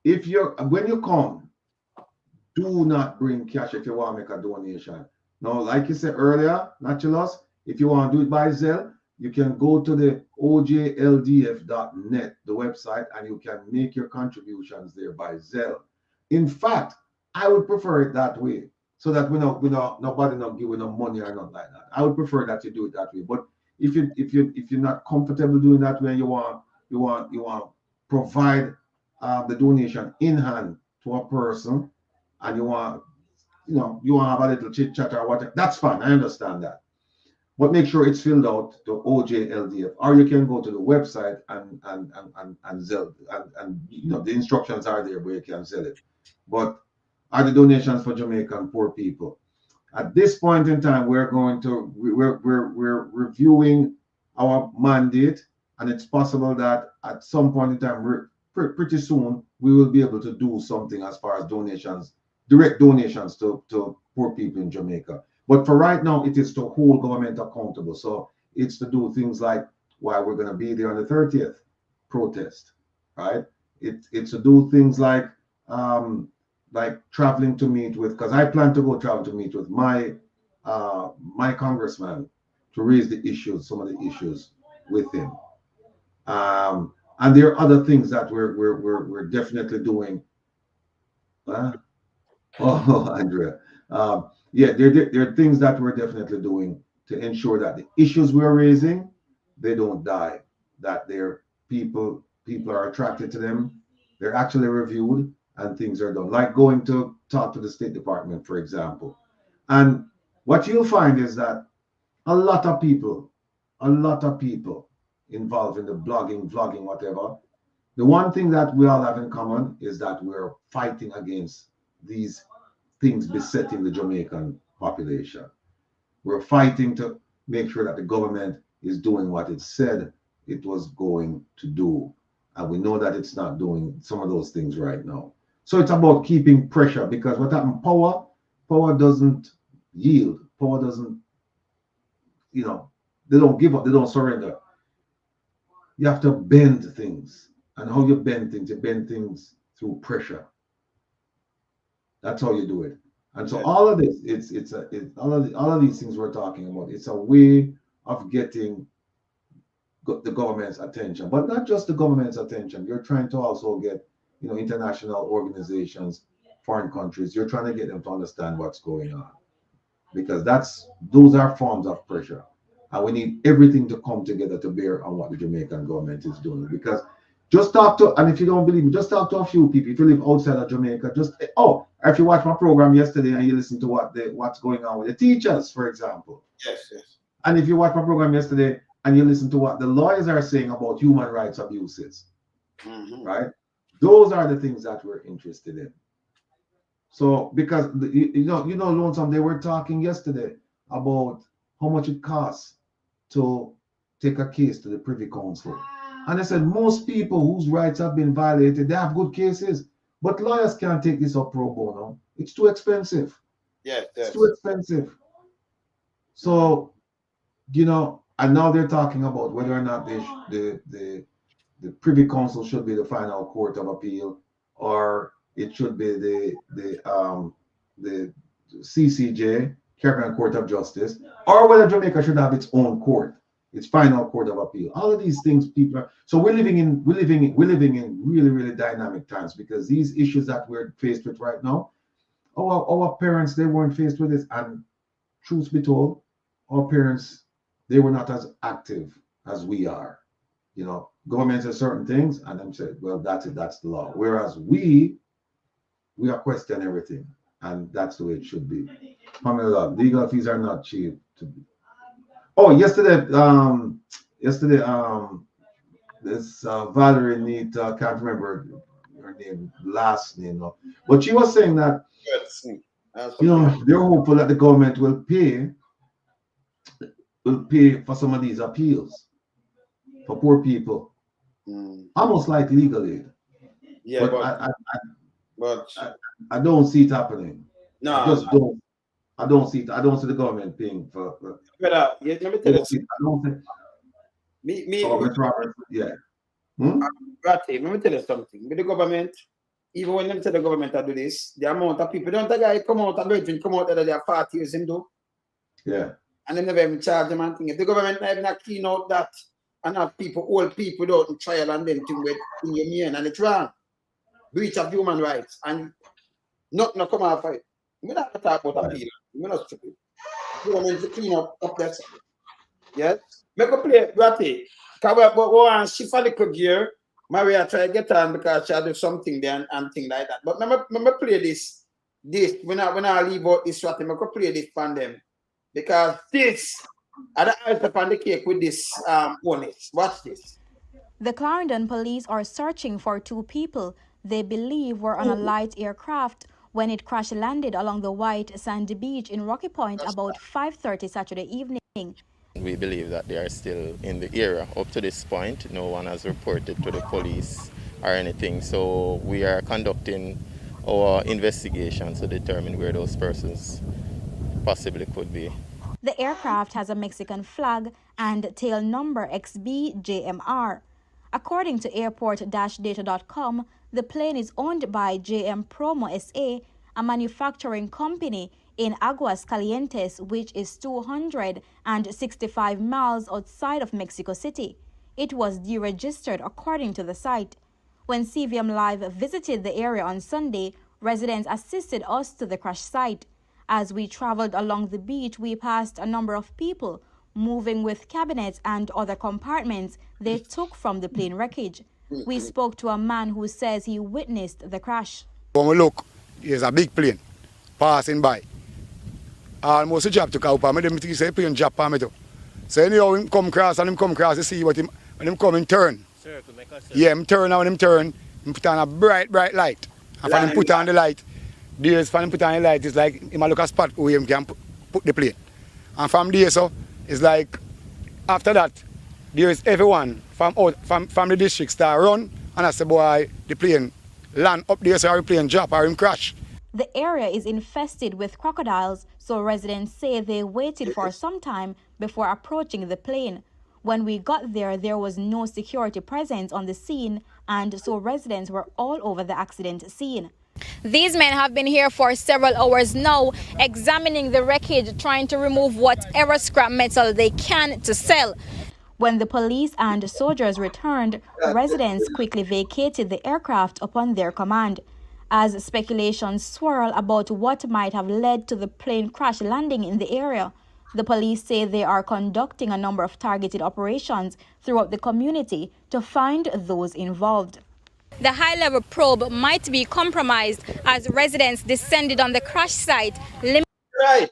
When you come, do not bring cash if you want to make a donation. Now, like you said earlier, Naturalus, if you want to do it by Zelle, you can go to the ojldf.net, the website, and you can make your contributions there by Zelle. In fact, I would prefer it that way, so that nobody not giving no money or nothing like that. I would prefer that you do it that way. But if you're not comfortable doing that way, you want provide the donation in hand to a person, and you want to have a little chit chat or whatever, that's fine. I understand that. But make sure it's filled out to OJLDF, or you can go to the website and Zelle, and the instructions are there where you can sell it. But are the donations for Jamaican poor people? At this point in time, we're reviewing our mandate, and it's possible that at some point in time, pretty soon, we will be able to do something as far as donations, direct donations to poor people in Jamaica. But for right now, it is to hold government accountable. So it's to do things like why we're going to be there on the 30th protest, right? It's to do things like traveling to meet with, because I plan to go travel to meet with my my congressman to raise the issues, some of the issues with him. And there are other things that we're definitely doing. Oh, Andrea. Yeah, there are things that we're definitely doing to ensure that the issues we're raising, they don't die, that their people are attracted to them, they're actually reviewed, and things are done. Like going to talk to the State Department, for example. And what you'll find is that a lot of people involved in the blogging, vlogging, whatever, the one thing that we all have in common is that we're fighting against these things besetting the Jamaican population. We're fighting to make sure that the government is doing what it said it was going to do. And we know that it's not doing some of those things right now. So it's about keeping pressure, because what happened, power doesn't yield. Power doesn't, they don't give up, they don't surrender. You have to bend things. And how you bend things through pressure. That's how you do it. And so all of this, all of these things we're talking about, it's a way of getting the government's attention, but not just the government's attention. You're trying to also get, international organizations, foreign countries. You're trying to get them to understand what's going on, because those are forms of pressure, and we need everything to come together to bear on what the Jamaican government is doing. Because just talk to, and if you don't believe me, just talk to a few people. If you live outside of Jamaica, if you watch my program yesterday and you listen to what's going on with the teachers, for example. Yes. And if you watch my program yesterday and you listen to what the lawyers are saying about human rights abuses, right? Those are the things that we're interested in. So, because Lonesome, they were talking yesterday about how much it costs to take a case to the Privy Council. And I said, most people whose rights have been violated, they have good cases, but lawyers can't take this up pro bono. It's too expensive. Yes. It's too expensive. So, and now they're talking about whether or not the Privy Council should be the final court of appeal, or it should be the CCJ, Caribbean Court of Justice, or whether Jamaica should have its own court, its final court of appeal. All of these things, so we're living in really, really dynamic times, because these issues that we're faced with right now, our parents, they weren't faced with this, and truth be told, our parents, they were not as active as we are. Government says certain things, and them said, well, that's it, that's the law. Whereas we are questioning everything, and that's the way it should be. Pamela, legal fees are not cheap. Yesterday, this Valerie Nita, can't remember her last name, but she was saying that they're hopeful that the government will pay for some of these appeals for poor people, almost like legal aid. Yeah, but I don't see it happening. No, I don't see it. I don't see the government paying for. Let me tell you. Yeah. Let me tell you something. With the government, even when them tell the government to do this, the amount of people, don't the guy come out that they are 40 years into. Yeah. And they never even charge them and thing. If the government not clean out that and have old people without trial and then thing with in your mind, and it's wrong. Breach of human rights, and nothing come out of it. We're not talk about appeal. We're not stupid. Government to clean up that. Yes? Make a play, Ratty. Because we shift a little gear. Maria try to get on because she do something there and things like that. But remember play this. When I leave out this Ratty, make a play this for them. Because this, I don't have on the cake with this bonus. Watch this. The Clarendon police are searching for two people they believe were on a light aircraft when it crash landed along the white sandy beach in Rocky Point about 5:30 Saturday evening. We believe that they are still in the area. Up to this point, no one has reported to the police or anything. So we are conducting our investigation to determine where those persons possibly could be. The aircraft has a Mexican flag and tail number XBJMR. According to airport-data.com, the plane is owned by JM Promo SA, a manufacturing company in Aguas Calientes, which is 265 miles outside of Mexico City. It was deregistered according to the site. When CVM Live visited the area on Sunday, residents assisted us to the crash site. As we traveled along the beach, we passed a number of people moving with cabinets and other compartments they took from the plane wreckage. We spoke to a man who says he witnessed the crash. When we look, there's a big plane passing by. Almost a job to go up, and them think say plane drop on me too. So anyhow, him come across and him come across to see what him, when him come and turn. Yeah, him turn, and when him turn, him put on a bright light. And when him put on the light, there's when him put on the light, it's like him a look a spot where him can put the plane. And from there, so it's like after that, there's everyone from the district start run, and I say, boy, the plane land up there, so the plane drop or him crash. The area is infested with crocodiles, so residents say they waited for some time before approaching the plane. When we got there, there was no security presence on the scene, and so residents were all over the accident scene. These men have been here for several hours now, examining the wreckage, trying to remove whatever scrap metal they can to sell. When the police and soldiers returned, residents quickly vacated the aircraft upon their command. As speculations swirl about what might have led to the plane crash landing in the area, the police say they are conducting a number of targeted operations throughout the community to find those involved. The high-level probe might be compromised as residents descended on the crash site. Right,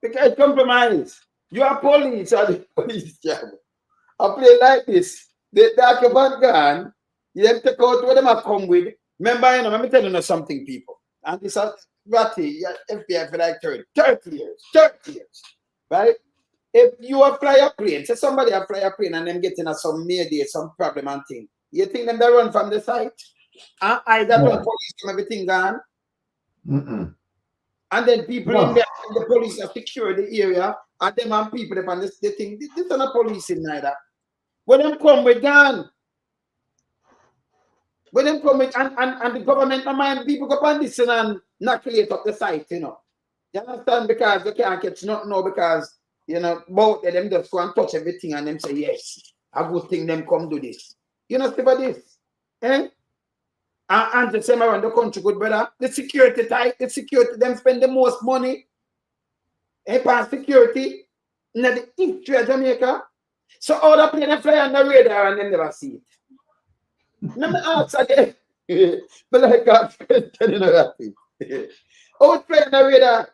because compromise. You are police or the police job. I play like this. The occupant gun, you have to take out what them have come with. Remember, you know, let me tell you something, people. And this is Ratty, FBI for like 30 years, right? If you fly a plane, say somebody fly a plane and them getting some mayday, some problem and thing, you think them they run from the site? And either from police from everything gone. And then people in there, the police have secured the area, and them and people upon this, they think this is not police in neither. When them come with gun, when them come with, and the government don't mind people go on this and inoculate up the site, you know. You understand? Because they can't catch nothing now because, you know, both of them just go and touch everything and them say, yes, I good thing them come do this. You know, see about this? Eh? And the same around the country, good brother. The security tight, the security, them spend the most money upon security in the history of Jamaica. So all the plane fly on the radar and them never see it. Let me ask again. But like I'm telling you that thing. Oh, fly on the radar.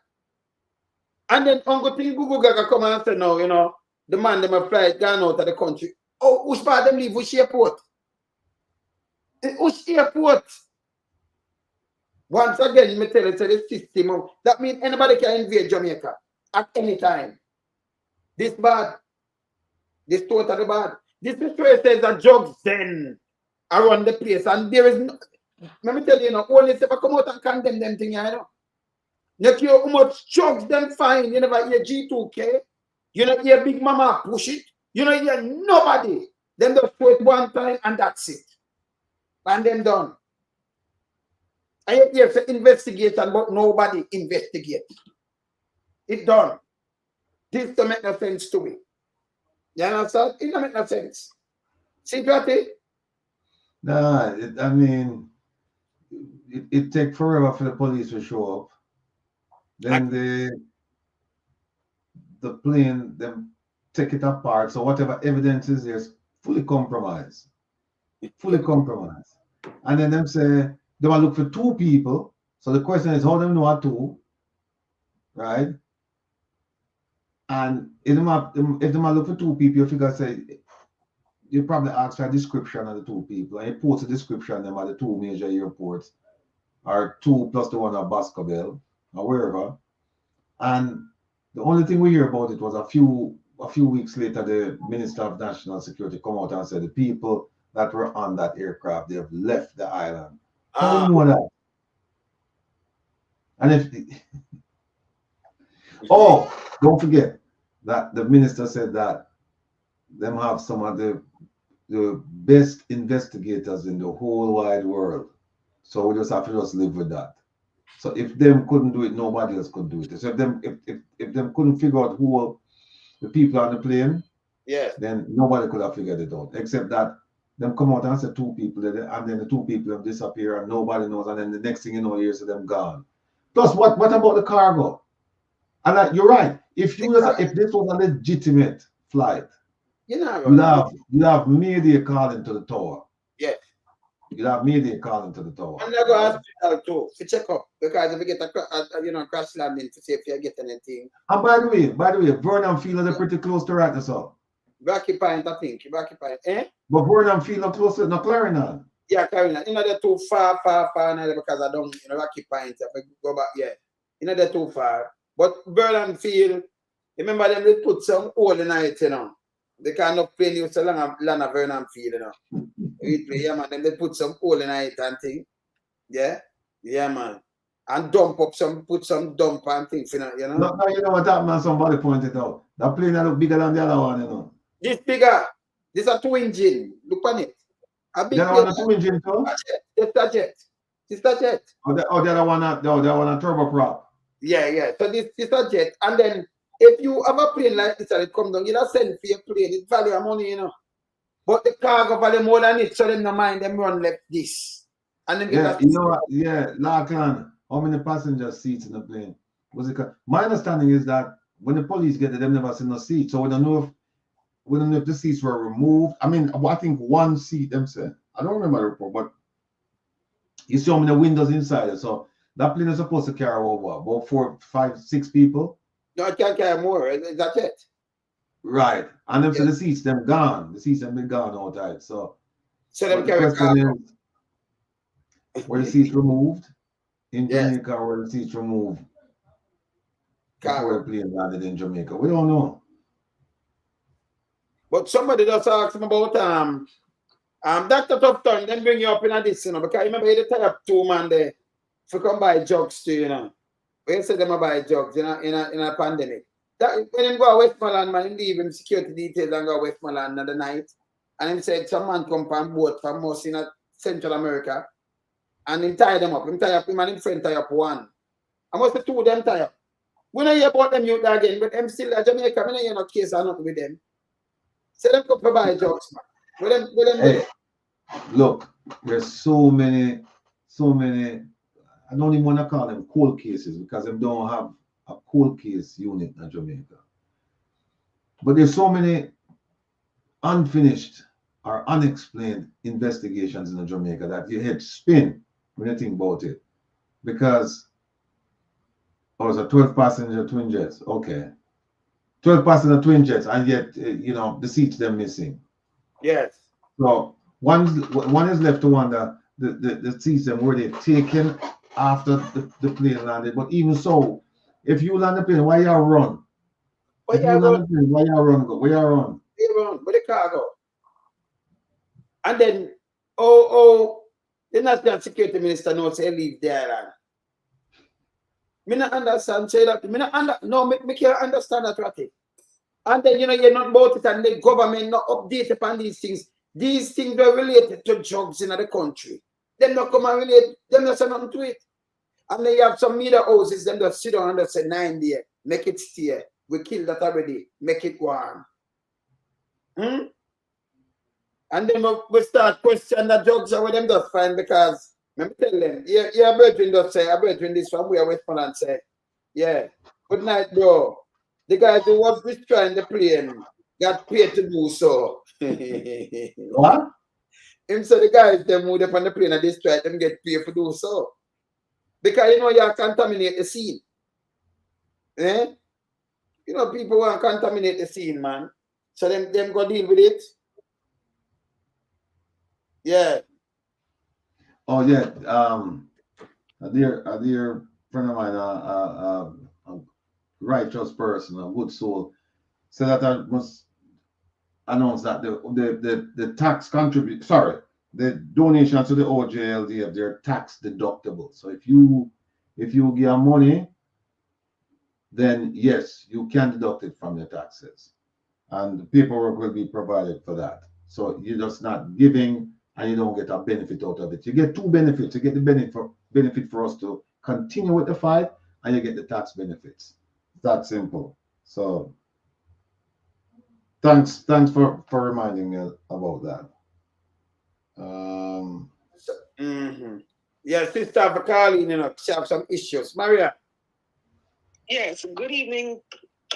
And then Uncle Thing Google Gaga come and say, no, you know, the man them a fly gone out of the country. Oh, which part them leave? Which airport? Which airport? Once again, me tell you, the system. That means anybody can invade Jamaica at any time. This bad. This totally bad. This is where it says that drugs then around the place. And there is no, let me tell you, only if I come out and condemn them thing, you know. You care how much drugs them find. You never hear G2K. You never hear Big Mama push it. You don't hear nobody. Then just do it one time and that's it. And then done. I hear for investigation, but nobody investigate. It done. This don't make no sense to me. You understand? It don't make no sense. See what it? Nah, I mean, it take forever for the police to show up. Then the plane, them take it apart. So whatever evidence is there is fully compromised. Fully compromised. And then them say, they will look for two people. So the question is, how them know are two? Right? And if they look for two people, you figure say, you probably ask for a description of the two people. And you post a description of them at the two major airports. or 2 plus the one at Baskerville or wherever. And the only thing we hear about it was a few weeks later, the Minister of National Security come out and said the people that were on that aircraft, they have left the island. How do you know that? And if don't forget that the minister said that them have some of the best investigators in the whole wide world. So we just have to just live with that. So if them couldn't do it, nobody else could do it. So if them couldn't figure out who were the people on the plane, then nobody could have figured it out. Except that them come out and say 2 people, and then the 2 people have disappeared and nobody knows, and then the next thing you know, you see them gone. Plus, what about the cargo? And you're right. If this was a legitimate flight, you'd have media calling to the tower. Yes. You'd have media calling to the tower. And they're going to hospital too to check up, because if you get a crash landing to see if you get anything. And by the way, Vernon Field is pretty close to Rocky Point. Rocky Point, I think. Rocky Point, But Vernon Field is close to Clarion. Yeah, Clarion. They're too far now because I don't, Rocky Point. If I go back, they're too far. But Vernon Field, remember them, they put some hole in it, They cannot play you so long land of Vernon Field, man. Then they put some hole in it and thing. Yeah, man. And put some dump and things, No, you know what that man, somebody pointed out. That plane look bigger than the other one, This bigger. This a 2 engine. Look on it. A big the other one a 2 engine too? It's a jet. The other one a turboprop. Yeah. So this is a jet. And then if you have a plane like this and it come down, you don't send for your plane. It value of money, But the cargo value more than it, so them no mind them run like this. And then Larkland, how many passenger seats in the plane? My understanding is that when the police get there, them never see no seats. So we don't know if the seats were removed. I mean, I think 1 seat them said. I don't remember the report, but you see how many windows inside. So that plane is supposed to carry over about 4, 5, 6 people. No, it can't carry more. That's it. Right. And then so the seats them gone. The seats have been gone outside. So them carry question is, were the seats removed in Jamaica, or were the seats removed before the plane landed in Jamaica? We don't know. But somebody just asked me about Dr. Tufton, then bring you up in this, because I remember you tie up 2 man there to come buy drugs too, We said them buy drugs in a pandemic. That when him go to Westmoreland, man, him leave him security details and go to Westmoreland in the night. And him said some man come from boat from most in Central America. And him tie them up. Him tie up him and him friend tie up 1. I must have 2 of them tie up. We don't hear about them youth again, but them still at Jamaica. We don't hear no case or nothing with them. Say them come to buy drugs, man. With them hey, look, there's so many, I don't even want to call them cold cases because they don't have a cold case unit in Jamaica. But there's so many unfinished or unexplained investigations in Jamaica that your head spin when you think about it. Because it's a 12 passenger twin jets. Okay. 12 passenger twin jets, and yet the seats they're missing. Yes. So one is left to wonder the seats them were they taken after the plane landed. But even so, if you land the plane, why you run? Where you run? Where you run? Where the car go? And then, the National Security Minister knows they leave the island. Me not understand, say that. Me can't understand that, right? And then, you're not about it, and the government not update upon these things. These things are related to drugs in the country. Them not come and relate, them not say nothing to it. And then you have some media houses, them just sit down and say 9 days, make it stay. We killed that already, make it warm. And then we start questioning the drugs are where them just find, because let me tell them, your brethren just say, a brethren this from where Westmoreland say, yeah, good night, bro. The guy who was destroying the plane got paid to do so. What? Him say the guys them who up on the plane and destroy them get paid to do so. Because you contaminate the scene. People want to contaminate the scene, man. So them go deal with it. Yeah. Oh yeah. a dear friend of mine, a righteous person, a good soul, said that I must announce that the tax the donations to the OJLDF, they're tax deductible. So if you give money, then yes, you can deduct it from your taxes, and the paperwork will be provided for that. So you're just not giving and you don't get a benefit out of it. You get two benefits. You get the benefit for us to continue with the fight, and you get the tax benefits. It's that simple. So thanks for reminding me about that. Yeah, Sister Vakali, she have some issues. Maria. Yes, good evening,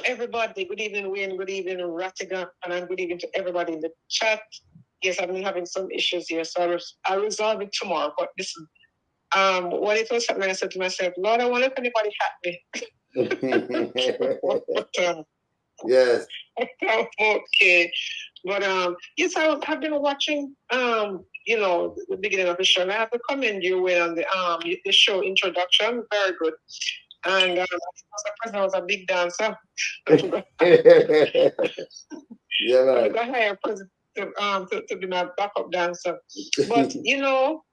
everybody. Good evening, Wayne. Good evening, Rattigan. And good evening to everybody in the chat. Yes, I've been having some issues here, so I'll resolve it tomorrow. But this is when it was happening, I said to myself, Lord, I wonder if anybody hacked me. Yes. Okay. But yes, I've been watching the beginning of the show. And I have to commend you on the show introduction. Very good. And the president was a big dancer. Yeah, right. I got hired president to be my backup dancer. But you're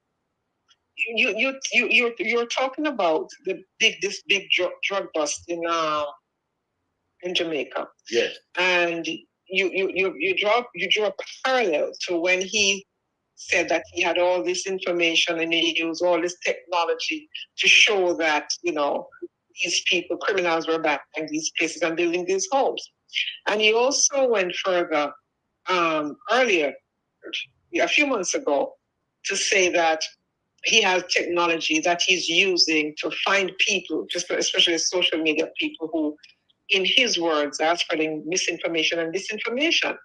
talking about this big drug bust in Jamaica. Yes. And you draw a parallel to when he said that he had all this information and he used all this technology to show that these people, criminals, were buying these places and building these homes. And he also went further earlier, a few months ago, to say that he has technology that he's using to find people, especially social media people who, in his words, are spreading misinformation and disinformation.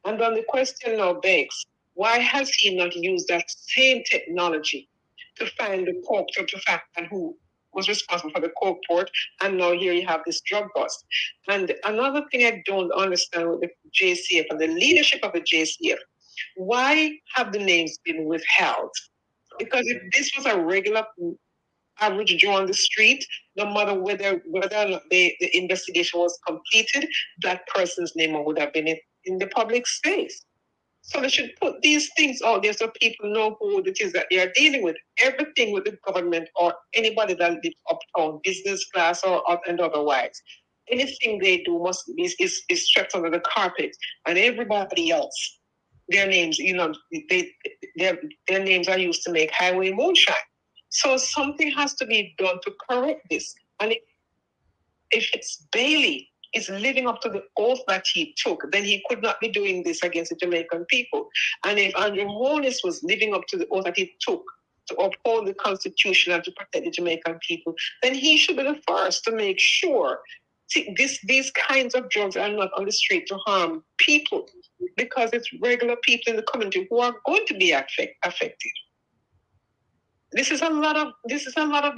And then the question now begs, why has he not used that same technology to find the coke, to find who was responsible for the coke port? And now here you have this drug bust. And another thing I don't understand with the JCF and the leadership of the JCF, why have the names been withheld? Because if this was a regular average Joe on the street, no matter whether or not the investigation was completed, that person's name would have been in the public space. So they should put these things out there so people know who it is that they are dealing with. Everything with the government or anybody that lives uptown, business class or and otherwise. Anything they do must is swept under the carpet, and everybody else, their names, their names are used to make highway moonshine. So something has to be done to correct this. And if it's Bailey is living up to the oath that he took, then he could not be doing this against the Jamaican people. And if Andrew Holness was living up to the oath that he took to uphold the Constitution and to protect the Jamaican people, then he should be the first to make sure these kinds of drugs are not on the street to harm people, because it's regular people in the community who are going to be affected. This is a lot of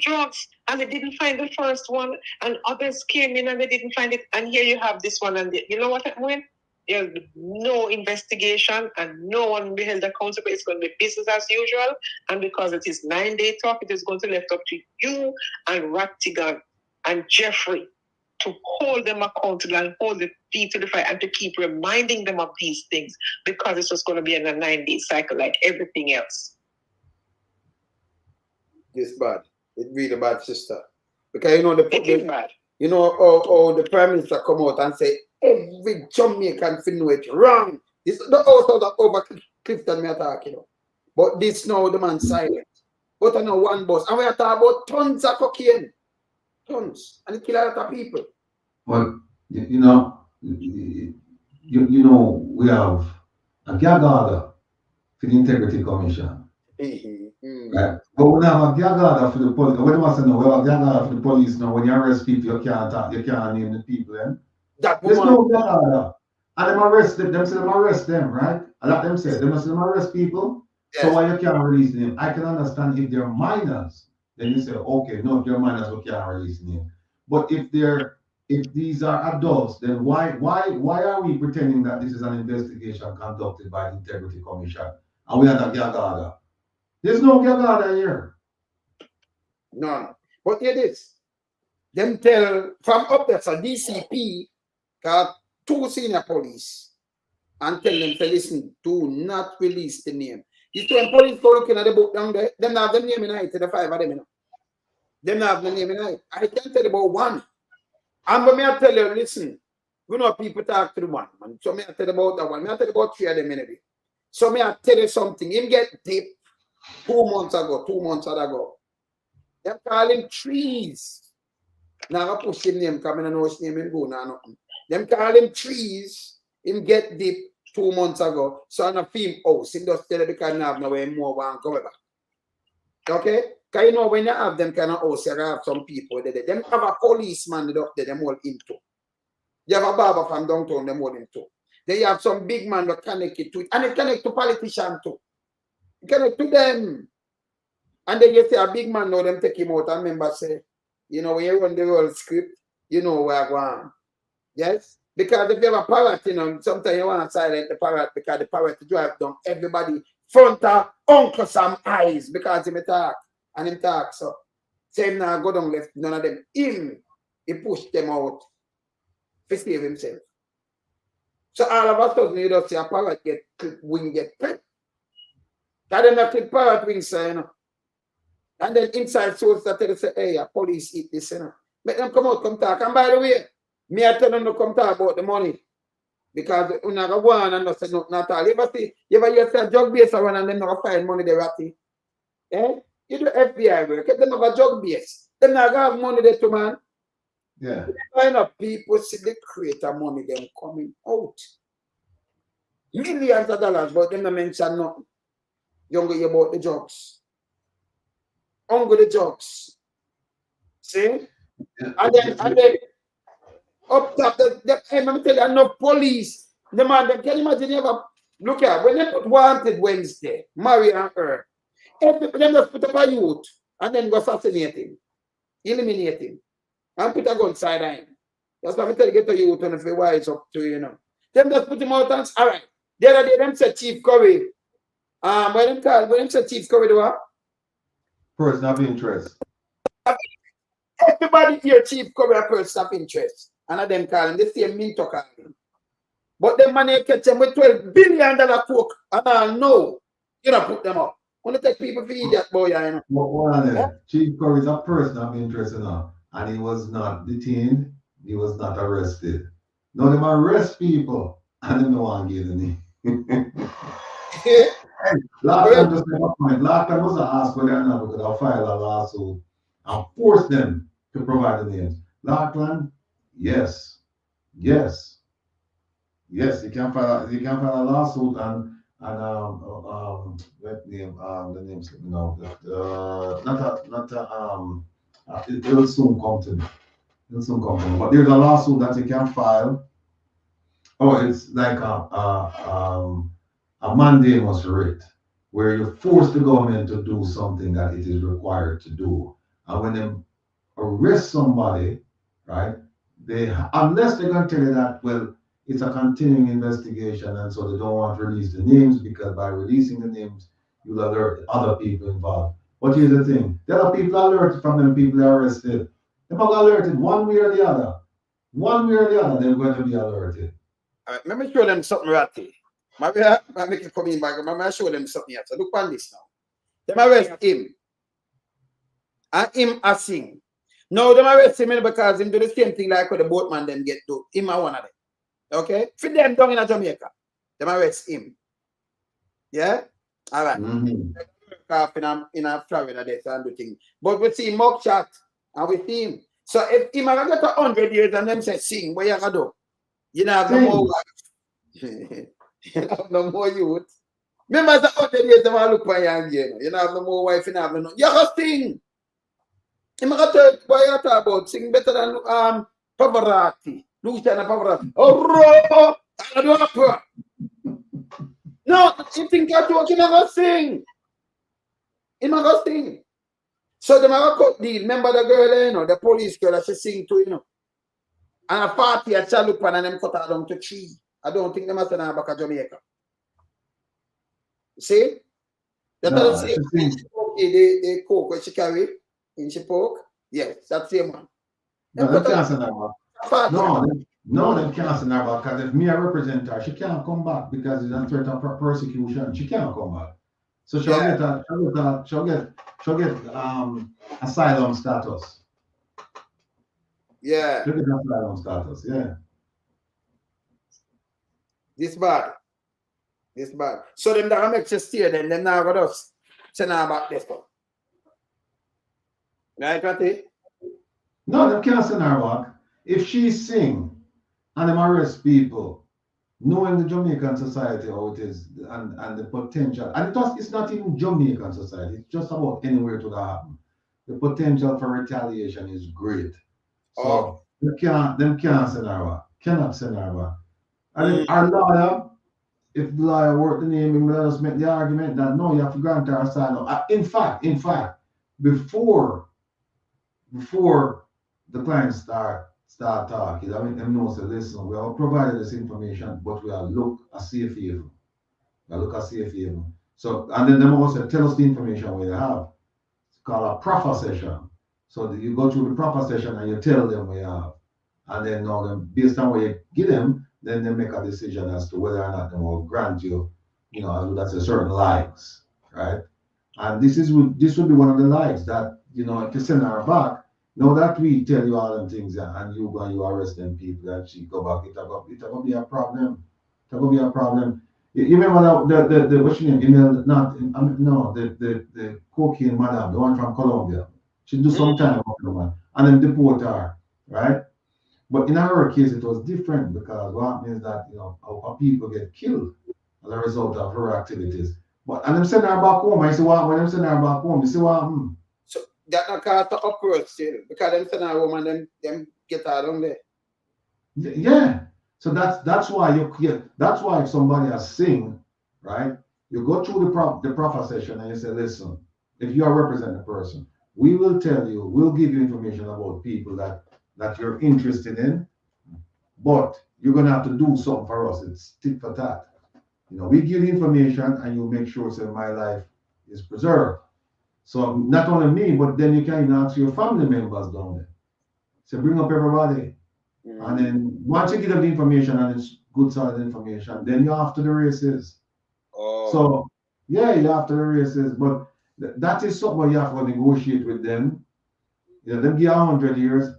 drugs, and they didn't find the first one, and others came in and they didn't find it, and here you have this one, and you know what happened? There's no investigation, and no one will be held accountable. It's going to be business as usual, and because it is 9-day talk, it is going to left up to you and Rattigan and Jeffrey to hold them accountable and hold the feet to the fire and to keep reminding them of these things, because it's just going to be in a 9-day cycle like everything else. It's bad. It's really bad, sister. Because it is bad. The Prime Minister come out and say every Jamaican thing know it wrong. It's the out over Clifton me talking about. But this now the man silent. But I know one boss. And we are talking about tons of cocaine. Tons. And it kill a lot of people. Well, we have a gag order for the Integrity Commission. Right. But we have a gag order for the police. What do I say now? We have a gag order for the police now. When you arrest people, you can't name the people then. There's no gag order. And them arrest them say them arrest them, right? A lot of them say them arrest people. Yes. So why you can't release them? I can understand if they're minors, then you say, okay, no, if they're minors, we can't release them. But if these are adults, then why are we pretending that this is an investigation conducted by the Integrity Commission and we have a gag order? There's no gag order here. None. But hear this. Them tell from up there, so DCP got 2 senior police and tell them to listen, do not release the name. You see when police go looking at the book down there, them have the name in it to the 5 of them, you know. Them have the name in it. I can tell you about one. And when I tell you, listen, you know people talk to the one, man. So me I tell you about that one. Me I tell you about 3 of them anyway. So me I tell you something. Him get deep 2 months ago. They call him Trees. Now I push him name because I know his name and go now nothing. Them call him Trees. Him get deep 2 months ago. So I'm a film house. Him just tell you because I have no way more one come back. Okay? Because you know when you have them kind of house, you have some people there. Them have a policeman up there, them all into. You have a barber from downtown, them all into. Then you have some big man that connect it to it. And it connect to politicians too. It connect to them. And then you see a big man now, them take him out and member say, you know, when you run the whole script, you know where I go on. Yes? Because if you have a parrot, you know, sometimes you want to silence the parrot because the parrot drive down everybody front of Uncle Sam eyes because him talk. And him talk. So him now go down left, none of them. He pushed them out to save himself. So all of a sudden you just see a parrot get wing get clipped. That then not clip parrot wings, you know. And then inside source that tell you say, hey, a police eat this, you know. Make them come out, come talk. And by the way, me I tell them to come talk about the money. Because you never go on and not say nothing at all. You ever hear say a drug base around and them never find money there, ratty? Eh? You do FBI work, them have a drug base. Them not have money there too, man. Yeah. Find out people see the creator money them coming out. Millions of dollars, but them not mention nothing. You don't go about the drugs. On the drugs. See? Yeah. And then up top, let me tell you, enough police. The man, can you imagine you ever look at when they put Wanted Wednesday, Mary and her, them just put up a youth and then go assassinate him, eliminate him, and put a gun side on him. That's what I tell you, get the youth and if you wise up to, you know. Them just put him out and all right. The other day, them said Chief Curry. When them said Chief Curry, do what? Person of interest. Everybody here, Chief Curry, a person of interest. And of them call him, they say Minto call him. But them money catch them with $12 billion coke. And I know you don't put them up. Only take people for idiot boy, you know. Well, Chief Curry is a person of interest, you know, and he was not detained, he was not arrested. Now them arrest people and they don't want to give the name. Last time just make a point. Last time was asked whether or not we could have filed a lawsuit and force them to provide the names. Lackland, yes. Yes, you can file a lawsuit and let name the names no it will soon come to me. But there's a lawsuit that you can file. Oh, it's like a mandamus writ where you force the government to do something that it is required to do. And when they arrest somebody, right, unless they're going to tell you that, well, it's a continuing investigation and so they don't want to release the names because by releasing the names, you'll alert other people involved. But here's the thing, there are people alerted from them people are arrested. They're not alerted one way or the other. One way or the other, they're going to be alerted. Let me show them something ratty. Maybe I make it come in back. Maybe I show them something else. So look on this now. Them arrest him. And him a sing. Now them arrest him because him do the same thing like what the boatman them get to. Him a one of them. Okay? For them down in Jamaica. Them arrest him. Yeah? All right. In a Florida they and do thing. But we see mock chat and we see him. So if him have got 100 years and them say sing, what you gonna do? You know have no more wife. You have no more youth. Remember the 100 years they want to look for young you. You know have no more wife, you have no. You have to sing. Him got to what you talk about sing better than Pavarotti. Luciano Pavarotti. Oh, I do opera. No, you think you're talking about sing. Him got sing. So they have cut deal. Remember the girl, you know, the police girl that she sing to, you know. And a party at Chalupan and them cut her down to 3. I don't think they must have back at Jamaica. See? That's the same. The coke when she carry. In Chipok? Yes, that's the one. No, them can't send her back. No, them can't send her back, because if me I represent her, she can't come back because it's a threat of persecution. She can't come back. So she'll get asylum status. Yeah. She'll get asylum status, yeah. This bad. So them that make you stay, then them now got us send her back this one. Right, Kathy? No, them can't send her back. If she sing and them arrest people, knowing the Jamaican society how it is and the potential, and it's not even Jamaican society, it's just about anywhere to happen. The potential for retaliation is great. So them can't send her back. Cannot send her back. And our lawyer, if the lawyer worked the name, he let us make the argument that no, you have to grant her asylum. In fact, before the client start talking, I mean, them know, say, listen, we have provided this information, but we are look a safe haven. So, and then them also tell us the information we have. It's called a proper session. So you go through the proper session and you tell them we have. And then now them, based on what you give them, then they make a decision as to whether or not they will grant you, that's a certain likes, right? And this would be one of the likes that, if you send her back, now that we tell you all them things and you go and you arrest them people and she go back, it's gonna be a problem. You remember the what's your name? The cocaine madam, the one from Colombia. She do some time and then deport her, right? But in her case, it was different because what means that our people get killed as a result of her activities. And them send her back home. I say, what? When them send her back home, you see what happened? So that not cause the uproar still, because them send her home and them get her down there. Yeah. So that's why that's why if somebody has sing, right? You go through the proper session and you say, listen, if you are representing a person, we will tell you, we'll give you information about people that you're interested in, but you're gonna have to do something for us. It's tit for tat. We give you information and you make sure that my life is preserved. So not only me, but then you can ask your family members down there. So bring up everybody. And then once you give them the information and it's good solid information, then you're after the races. So yeah, you're after the races, but that is something you have to negotiate with them. Them give 100 years.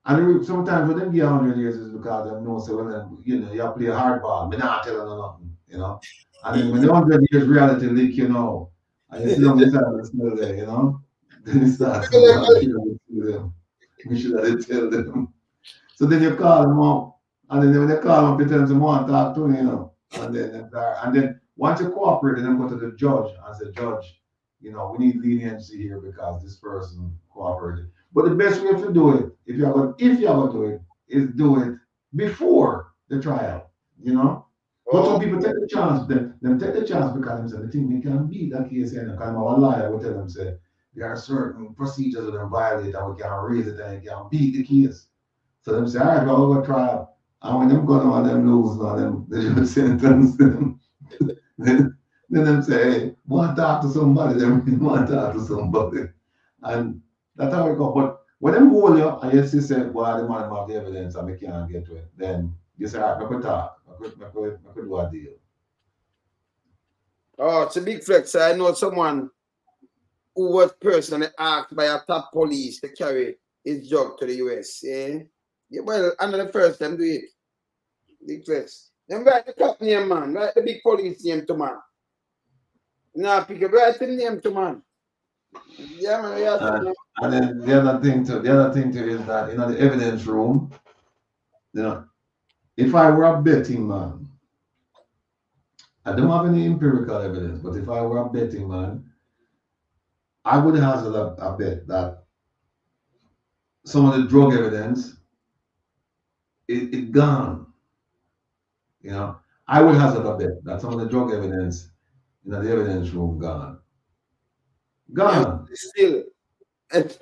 And sometimes when them give 100 years is because they know, say, well, then, you have to play hardball. Me not tell them nothing, And then when the 100 years reality leak, and you see them inside still there, then it starts to them. We should have tell them. So then you call them up, and then when they call them up, you tell them they want to talk to you, and then once you cooperate, then go to the judge and say, Judge, we need leniency here because this person cooperated. But the best way to do it, if you're going to do it, is do it before the trial. But some people take the chance. Them take the chance because they think they can beat that case. Because one liar will tell them, say, there are certain procedures that they violate and we can raise it and you can beat the case. So them say, all right, we'll go trial. And when them go on them lose, they just sentence them. Then them say, hey, want to talk to somebody, And that's how it go. But when them hold you and you see say, well, the man have the evidence and we can't get to it, then you say, all right, we could talk. We could do a deal. Oh, it's a big flex. I know someone who was personally asked by a top police to carry his drug to the US. Yeah, well, another first time do it. Big flex. Then write the top name, man. Write the big police name to man. Now pick up write the name to man. Yeah, man. And then the other thing too is that the evidence room, if I were a betting man, I don't have any empirical evidence, but if I were a betting man, I would hazard a bet that some of the drug evidence it gone. I would hazard a bet that some of the drug evidence in the evidence room gone. Yeah, still. But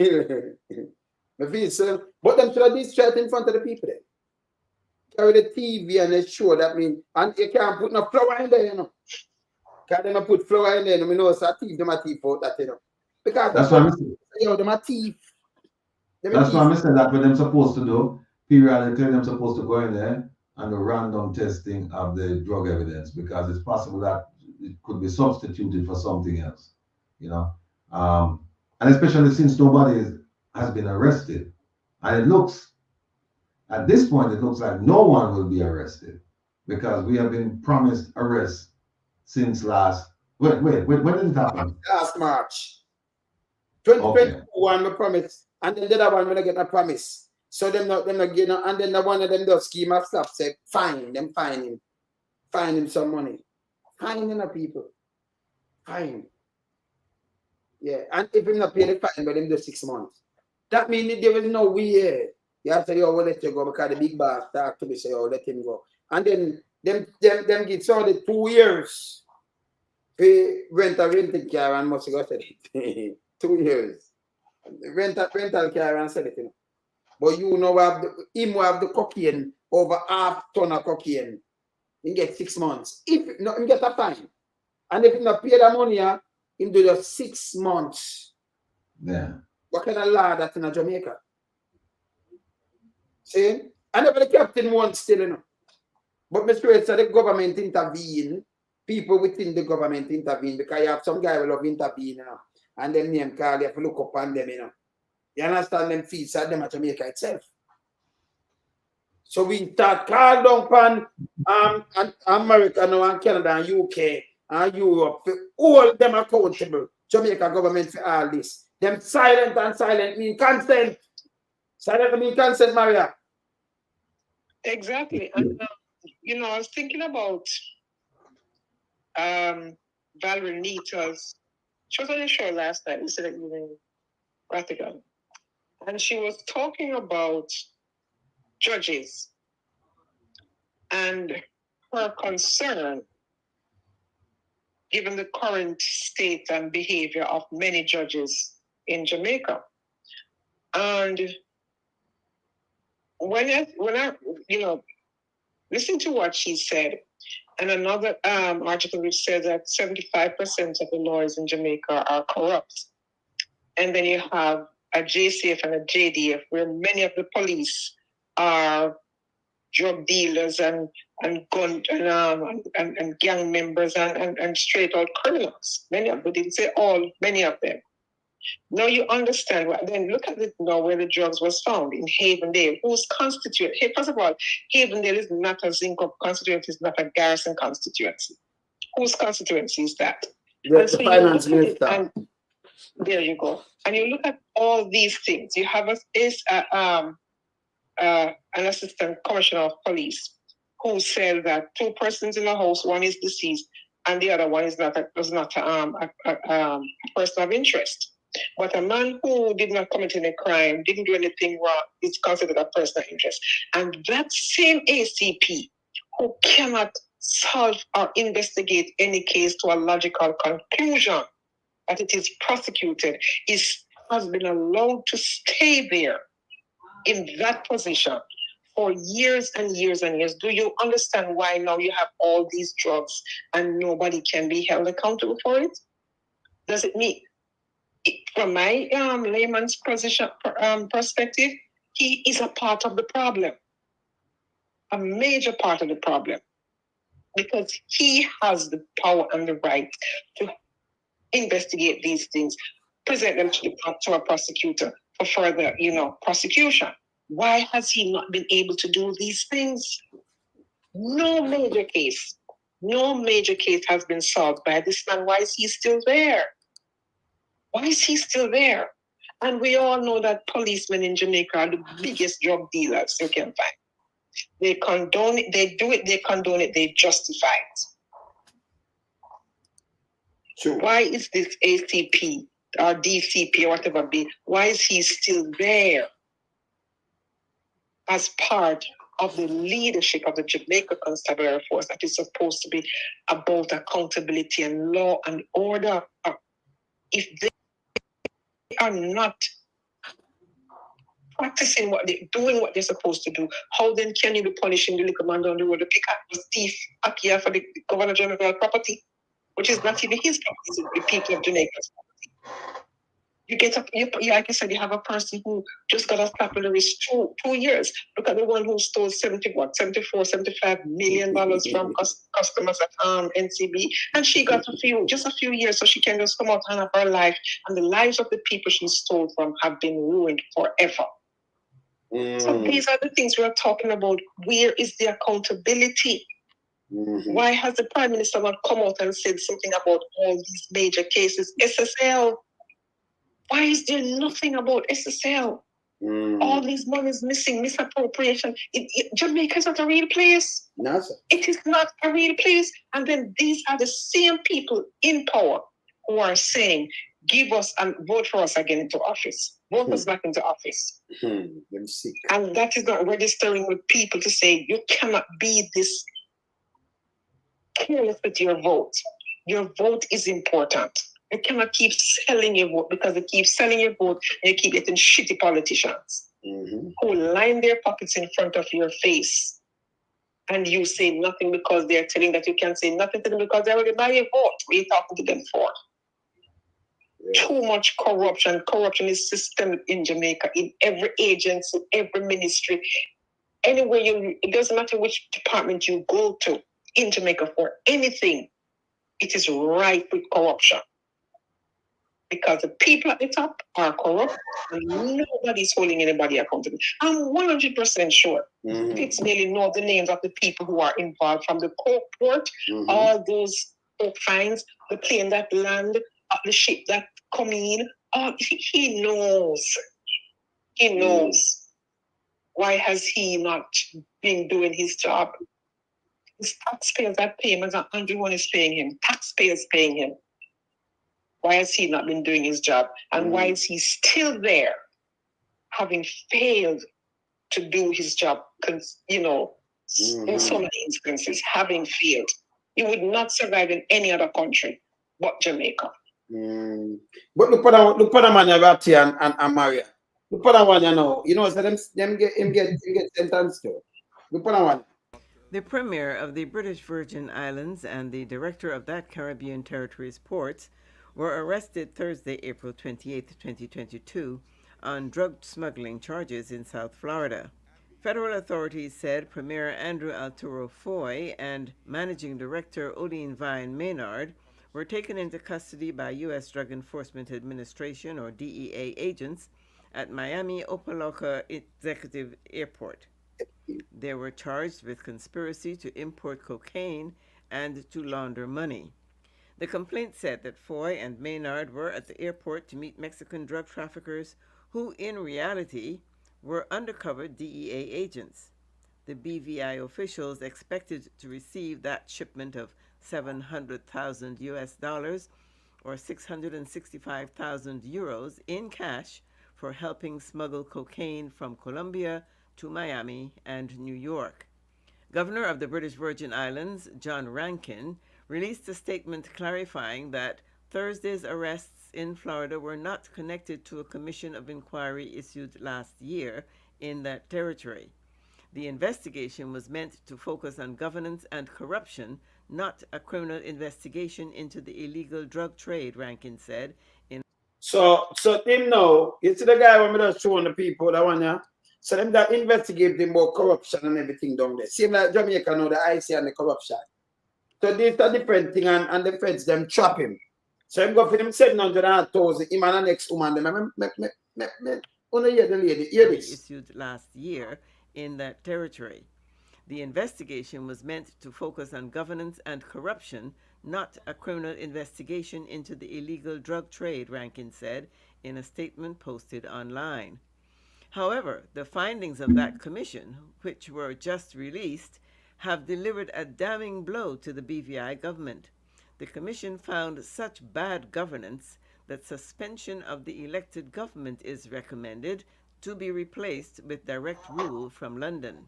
them should have been straight in front of the people there. Carry the TV and they show that and you can't put no flour in there, Because they don't put flour in there, know, so thief them a thief out that, Because that's what I'm saying. Them a thief. That's why I said that what them supposed to do, periodically them supposed to go in there and do random testing of the drug evidence, because it's possible that it could be substituted for something else, you know. And especially since nobody has been arrested. And it looks, at this point, it looks like no one will be arrested, because we have been promised arrest since last, when did it happen? Last March. 2021 we promise, and then the other one when I get a promise. So them not getting, and then the one of them does scheme of stuff, say fine him some money. Fine the people. Fine. Yeah, and if him not pay the fine, but him do 6 months. That means there is no way. You have to say, oh, we'll let you go, because the big boss talk to me, say, oh, let him go. And then them get so the 2 years. Pay rent a rented car and must go sell it. 2 years. Rental car and sell it. You know. But you know him have the cocaine, over half ton of cocaine. He get 6 months. If not, he get a fine. And if he not pay the money, he do just 6 months. Yeah. What kind of law that in Jamaica? See? And if the captain wants still, you know. But Mr. Red said the government intervene. People within the government intervene, because you have some guy will have intervene, you know, and them name call, you have to look up on them, you know. You understand them fees at them at Jamaica itself. So we start call down on America now, and Canada and UK and Europe, for all them accountable, Jamaica government for all this. Them silent mean consent. Silent mean consent, Maria. Exactly. And you know, I was thinking about Valerie Nita's, she was on the show last night, yesterday evening, Ratigan, and she was talking about judges and her concern, given the current state and behavior of many judges in Jamaica. And when I you know, listen to what she said, and another article which said that 75% of the lawyers in Jamaica are corrupt. And then you have a JCF and a JDF, where many of the police are drug dealers and gang members and straight out criminals. Many of them, didn't say all, many of them. Now you understand. Then look at it now, where the drugs was found in Havendale. Who's constituent? Hey, first of all, Havendale is not a Zinco constituency, it's not a Garrison constituency. Whose constituency is that? The finance minister. And there you go. And you look at all these things. You have an assistant commissioner of police who said that 2 persons in a house, one is deceased, and the other one is not a person of interest. But a man who did not commit any crime, didn't do anything wrong, is considered a person of interest. And that same ACP who cannot solve or investigate any case to a logical conclusion that it is prosecuted has been allowed to stay there in that position for years and years and years. Do you understand why now you have all these drugs and nobody can be held accountable for it? Does it mean, from my layman's position perspective, he is a part of the problem, a major part of the problem, because he has the power and the right to investigate these things, present them to a prosecutor for further, prosecution. Why has he not been able to do these things? No major case has been solved by this man. Why is he still there? Why is he still there? And we all know that policemen in Jamaica are the biggest drug dealers you can find. They condone it, they do it, they condone it, they justify it. Sure. Why is this ACP or DCP or whatever be, why is he still there as part of the leadership of the Jamaica Constabulary Force that is supposed to be about accountability and law and order? If they are not practicing doing what they're supposed to do, how then can you be punishing the liquor man down the road, the pick up the thief, Akia for the Governor General property, which is not even his property, it's the people of Jamaica's property? You get up, like I said, you have a person who just got a slap on the wrist 2 years. Look at the one who stole $75 million from customers at NCB, and she got just a few years, so she can just come out and have her life, and the lives of the people she stole from have been ruined forever. So these are the things we're talking about. Where is the accountability? Why has the Prime Minister not come out and said something about all these major cases? SSL. Why is there nothing about SSL? All these monies missing, misappropriation. Jamaica is not a real place. No, sir. It is not a real place. And then these are the same people in power who are saying, give us and vote for us again into office. Vote us back into office. And that is not registering with people to say, you cannot be this careless with your vote. Your vote is important. You cannot keep selling your vote, because they keep selling your vote and you keep getting shitty politicians who line their pockets in front of your face. And you say nothing because they're telling that you can't say nothing to them because they already buy your vote. What are you talking to them for? Too much corruption. Corruption is systemic in Jamaica, in every agency, every ministry. Anywhere it doesn't matter which department you go to in Jamaica for anything, it is rife with corruption. Because the people at the top are corrupt and nobody's holding anybody accountable. I'm 100% sure. It's nearly know the names of the people who are involved, from the coke port, all those coke fines, the plane that land, the ship that come in. He knows. He knows. Why has he not been doing his job? It's taxpayers that pay him, as everyone is paying him. Taxpayers paying him. Why has he not been doing his job? And why is he still there, having failed to do his job, in so many instances, having failed? He would not survive in any other country but Jamaica. But look at the man Ratty and Maria. Look at that one, so them get sentenced to. Look at that one. The Premier of the British Virgin Islands and the Director of that Caribbean territory's ports were arrested Thursday, April 28, 2022, on drug smuggling charges in South Florida. Federal authorities said Premier Andrew Arturo Foy and Managing Director Odine Vine Maynard were taken into custody by U.S. Drug Enforcement Administration, or DEA, agents at Miami Opa-locka Executive Airport. They were charged with conspiracy to import cocaine and to launder money. The complaint said that Foy and Maynard were at the airport to meet Mexican drug traffickers who, in reality, were undercover DEA agents. The BVI officials expected to receive that shipment of $700,000 US, or 665,000 euros, in cash for helping smuggle cocaine from Colombia to Miami and New York. Governor of the British Virgin Islands, John Rankin, released a statement clarifying that Thursday's arrests in Florida were not connected to a commission of inquiry issued last year in that territory. The investigation was meant to focus on governance and corruption, not a criminal investigation into the illegal drug trade, Rankin said. So him now, you see the guy when we just showing the people that one, yeah? So them that investigate the more corruption and everything down there. Same like Jamaica now, the IC and the corruption. So this is a different thing, and the feds them trap him. So him go for them 700,000, him and the next woman, them only hear the lady, hear this. Issued last year in that territory. The investigation was meant to focus on governance and corruption, not a criminal investigation into the illegal drug trade, Rankin said in a statement posted online. However, the findings of that commission, which were just released, have delivered a damning blow to the BVI government. The commission found such bad governance that suspension of the elected government is recommended, to be replaced with direct rule from London.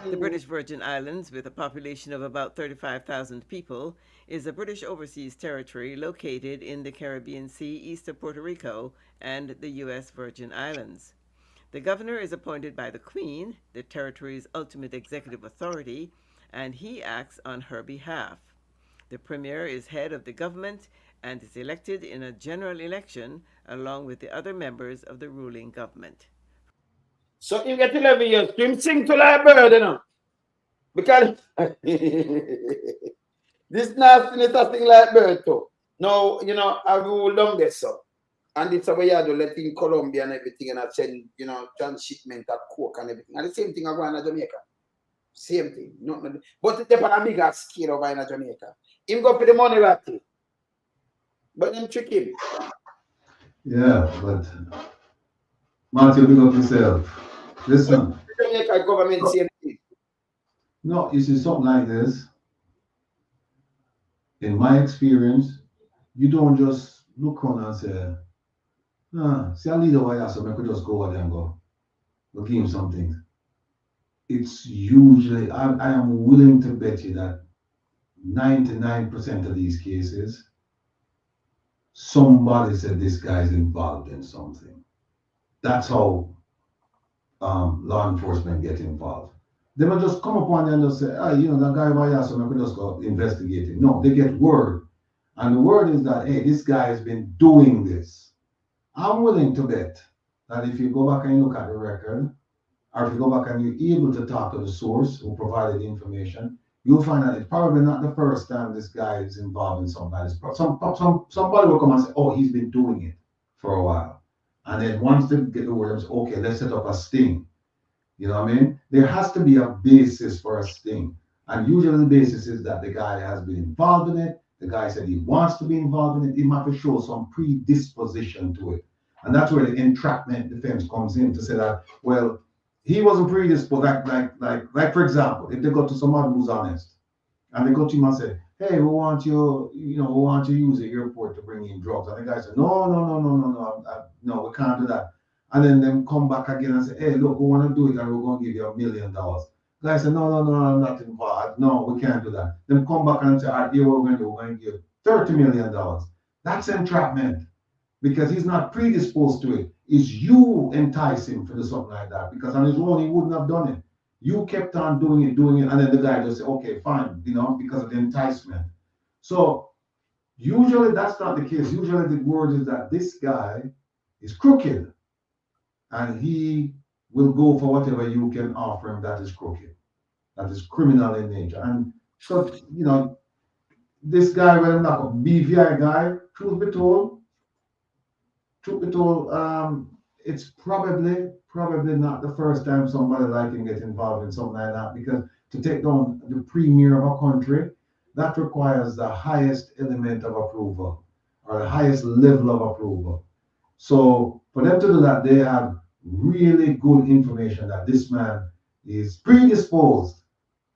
The British Virgin Islands, with a population of about 35,000 people, is a British overseas territory located in the Caribbean Sea east of Puerto Rico and the U.S. Virgin Islands. The governor is appointed by the Queen, the territory's ultimate executive authority, and he acts on her behalf. The premier is head of the government and is elected in a general election along with the other members of the ruling government. So you get 11 years, him sing to like bird, you know. Because this nastiness I sing like bird too. Now, you know, I rule long there, so. And it's over here to let in Colombia and everything, and I send, you know, transshipment of coke and everything. And the same thing I go in Jamaica. Same thing. But they're on a bigger scale over in Jamaica. Him go for the money right thing. But them trick him. Yeah, but Matthew, big up yourself. Listen. The Jamaica government same thing. No, you see something like this. In my experience, you don't just look on and say, see a leader over here, so I could just go over there and go. We'll give him something. It's usually, I am willing to bet you that 99% of these cases, somebody said this guy's involved in something. That's how law enforcement get involved. They will just come upon you and just say, you know, that guy over here, so I could just go investigate it. No, they get word. And the word is that, hey, this guy has been doing this. I'm willing to bet that if you go back and you look at the record, or if you go back and you're able to talk to the source who provided the information, you'll find that it's probably not the first time this guy is involved in somebody's problem. Somebody will come and say, oh, he's been doing it for a while. And then once they get the word, okay, let's set up a sting. You know what I mean? There has to be a basis for a sting. And usually the basis is that the guy has been involved in it. The guy said he wants to be involved in it. He might have to show some predisposition to it. And that's where the entrapment defense comes in to say that, well, he wasn't predisposed. Like for example, if they go to somebody who's honest and they go to him and say, hey, we want to use the airport to bring in drugs. And the guy said, no, we can't do that. And then them come back again and say, hey, look, we want to do it and we're going to give you $1 million. The guy said, no, I'm not involved. No, we can't do that. Then come back and say, all right, here what we're going to do. We're going to give $30 million. That's entrapment because he's not predisposed to it. It's you entice him to do something like that because on his own, he wouldn't have done it. You kept on doing it, and then the guy just said, okay, fine, you know, because of the enticement. So usually that's not the case. Usually the word is that this guy is crooked. And he will go for whatever you can offer him that is crooked, that is criminal in nature. And so, you know, this guy, when I'm not a BVI guy, truth be told, it's probably not the first time somebody like him gets involved in something like that, because to take down the premier of a country, that requires the highest element of approval or the highest level of approval. So for them to do that, they have really good information that this man is predisposed.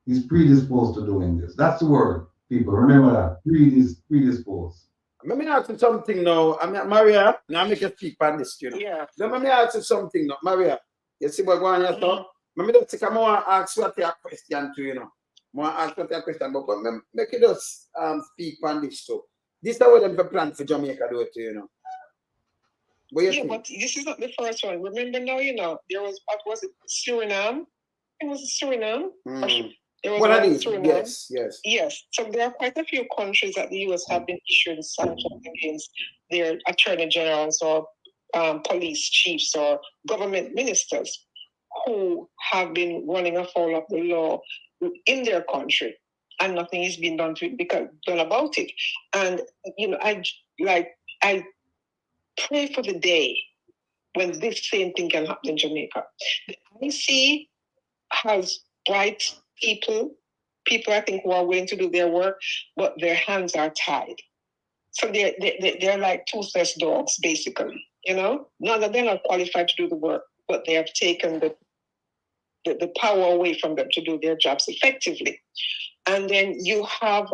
He's predisposed to doing this. That's the word, people. Remember that. Predisposed. Let me ask you something now. Maria, now make a speak on this, you know. Yeah. Let me ask you something now. Maria, you see what going on here? Let me just take a more ask what your question to, you know. More ask what your question, but make it just speak on this too. This is what them plan for Jamaica do it, you know. Yeah, but this is not the first one. Remember now, you know, there was, what was it, Suriname? It was Suriname. There was What are these? Suriname. Yes. So there are quite a few countries that the U.S. have been issuing sanctions against their attorney generals or police chiefs or government ministers who have been running afoul of the law in their country, and nothing is being done about it. And you know, I pray for the day when this same thing can happen in Jamaica. The IC has bright people I think who are willing to do their work, but their hands are tied. So they're like toothless dogs, basically. You know, not that they're not qualified to do the work, but they have taken the power away from them to do their jobs effectively. And then you have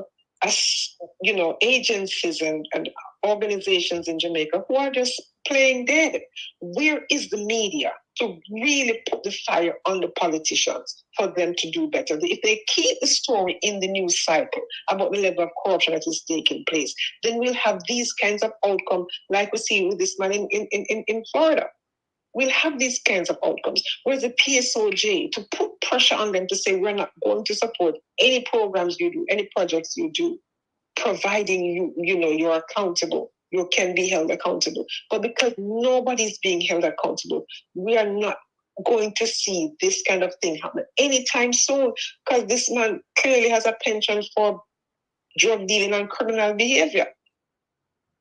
agencies and organizations in Jamaica who are just playing dead. Where is the media to really put the fire on the politicians for them to do better? If they keep the story in the news cycle about the level of corruption that is taking place, then we'll have these kinds of outcomes like we see with this man in Florida. We'll have these kinds of outcomes. Where's the PSOJ to put pressure on them to say, we're not going to support any programs you do, any projects you do, providing you're accountable. You can be held accountable. But because nobody's being held accountable, we are not going to see this kind of thing happen anytime soon, because this man clearly has a penchant for drug dealing and criminal behavior,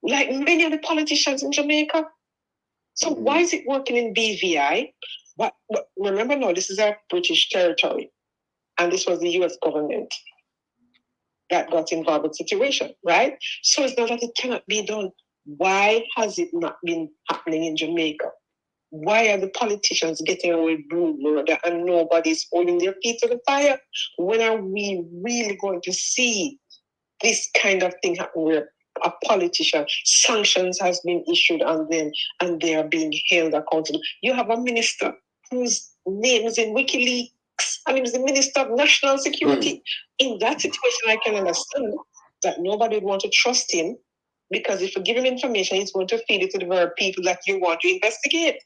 like many of the politicians in Jamaica. So why is it working in BVI? But remember, no, this is a British territory, and this was the US government that got involved in the situation, right? So it's not that it cannot be done. Why has it not been happening in Jamaica? Why are the politicians getting away with blue murder and nobody's holding their feet to the fire? When are we really going to see this kind of thing happen where a politician, sanctions has been issued on them and they are being held accountable? You have a minister whose name is in WikiLeaks. I mean, he's the Minister of National Security. In that situation, I can understand that nobody would want to trust him, because if you give him information, he's going to feed it to the very people that you want to investigate.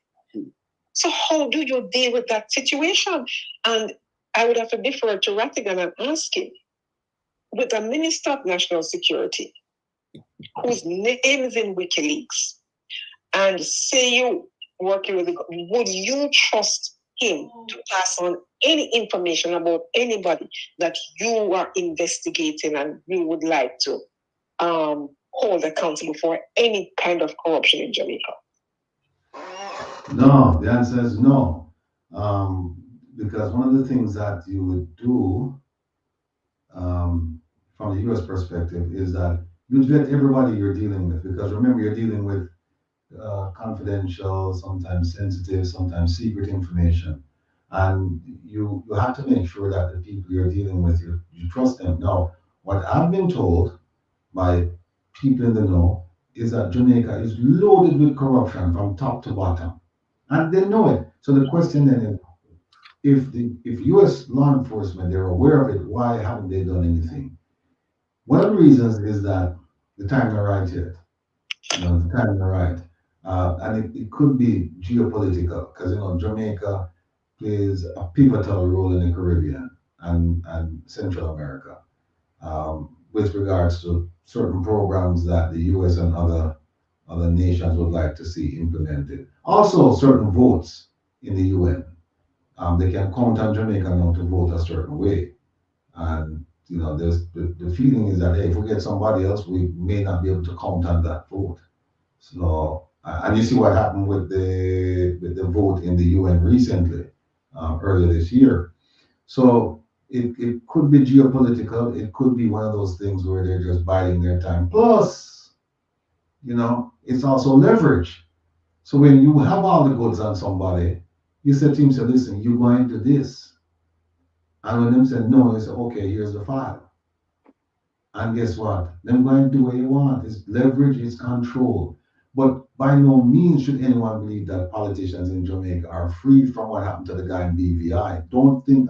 So how do you deal with that situation? And I would have to defer to Rattigan and ask him, with a Minister of National Security, whose name is in WikiLeaks, and say you working with would you trust him to pass on any information about anybody that you are investigating and you would like to hold accountable for any kind of corruption in Jamaica? No, the answer is no. Because one of the things that you would do from the US perspective is that you vet everybody you're dealing with. Because remember, you're dealing with confidential, sometimes sensitive, sometimes secret information. And you have to make sure that the people you're dealing with, you trust them. Now, what I've been told by people in the know is that Jamaica is loaded with corruption from top to bottom. And they know it. So the question then is, if US law enforcement, they're aware of it, why haven't they done anything? One of the reasons is that the time are right yet. The time are right. And it could be geopolitical, because Jamaica plays a pivotal role in the Caribbean and Central America, with regards to certain programs that the US and other nations would like to see implemented. Also, certain votes in the UN. They can count on Jamaica now to vote a certain way. And there's the feeling is that, hey, if we get somebody else, we may not be able to count on that vote. So, and you see what happened with the vote in the UN recently, earlier this year. So it could be geopolitical. It could be one of those things where they're just biding their time. Plus, it's also leverage. So when you have all the goods on somebody, you say to him, say, listen, you're going to do this. And when them said no, you say, okay, here's the file. And guess what? Them going to do what you want. It's leverage, it's control. But by no means should anyone believe that politicians in Jamaica are free from what happened to the guy in BVI. I don't think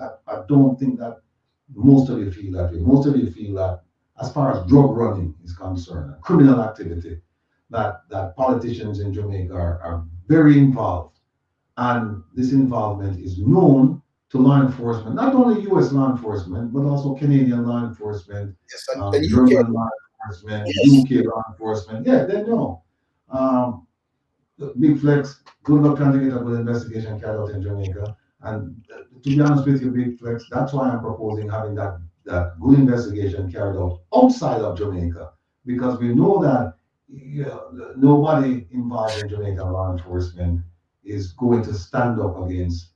that most of you feel that way. Most of you feel that as far as drug running is concerned, criminal activity, that politicians in Jamaica are very involved. And this involvement is known to law enforcement, not only US law enforcement, but also Canadian law enforcement, German law enforcement, UK law enforcement. Yeah, they know. Big Flex, good luck trying to get a good investigation carried out in Jamaica. And to be honest with you, Big Flex, that's why I'm proposing having that good investigation carried out outside of Jamaica, because we know that nobody involved in Jamaican law enforcement is going to stand up against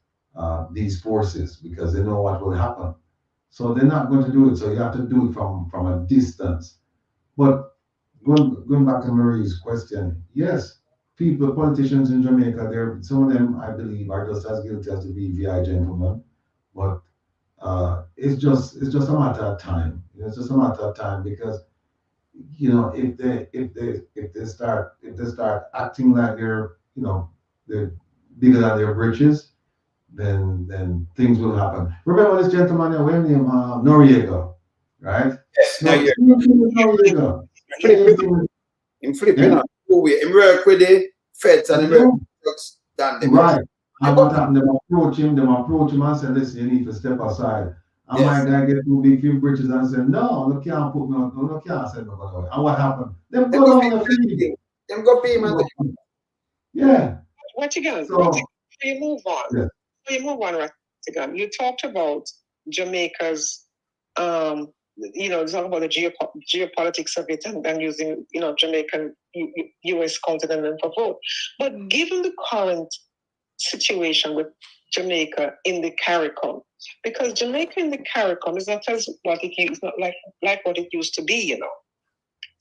these forces, because they know what will happen. So they're not going to do it. So you have to do it from a distance. But going back to Marie's question, yes, politicians in Jamaica, some of them, I believe, are just as guilty as the BVI gentlemen. But it's just a matter of time. It's just a matter of time, because if they start acting like they're bigger than their britches, then things will happen. Remember this gentleman here, when named Noriega, right? Yes, Noriega. In flipping out, in work with the feds and the drugs done them. Right. And what happened? Them approach him and say, listen, you need to step aside. And my guy get too big for bridges and say, no, you can't put me on, no, can't send me away. And what happened? Them go down the field. Them go pay man. Yeah. Ratigan, So, before you move on, yeah. before you move on, Ratigan, you talked about Jamaica's, talk about the geopolitics of it and using, Jamaican U.S. continent for vote. But given the current situation with Jamaica in the CARICOM, because Jamaica in the CARICOM is not as what it is, not like what it used to be,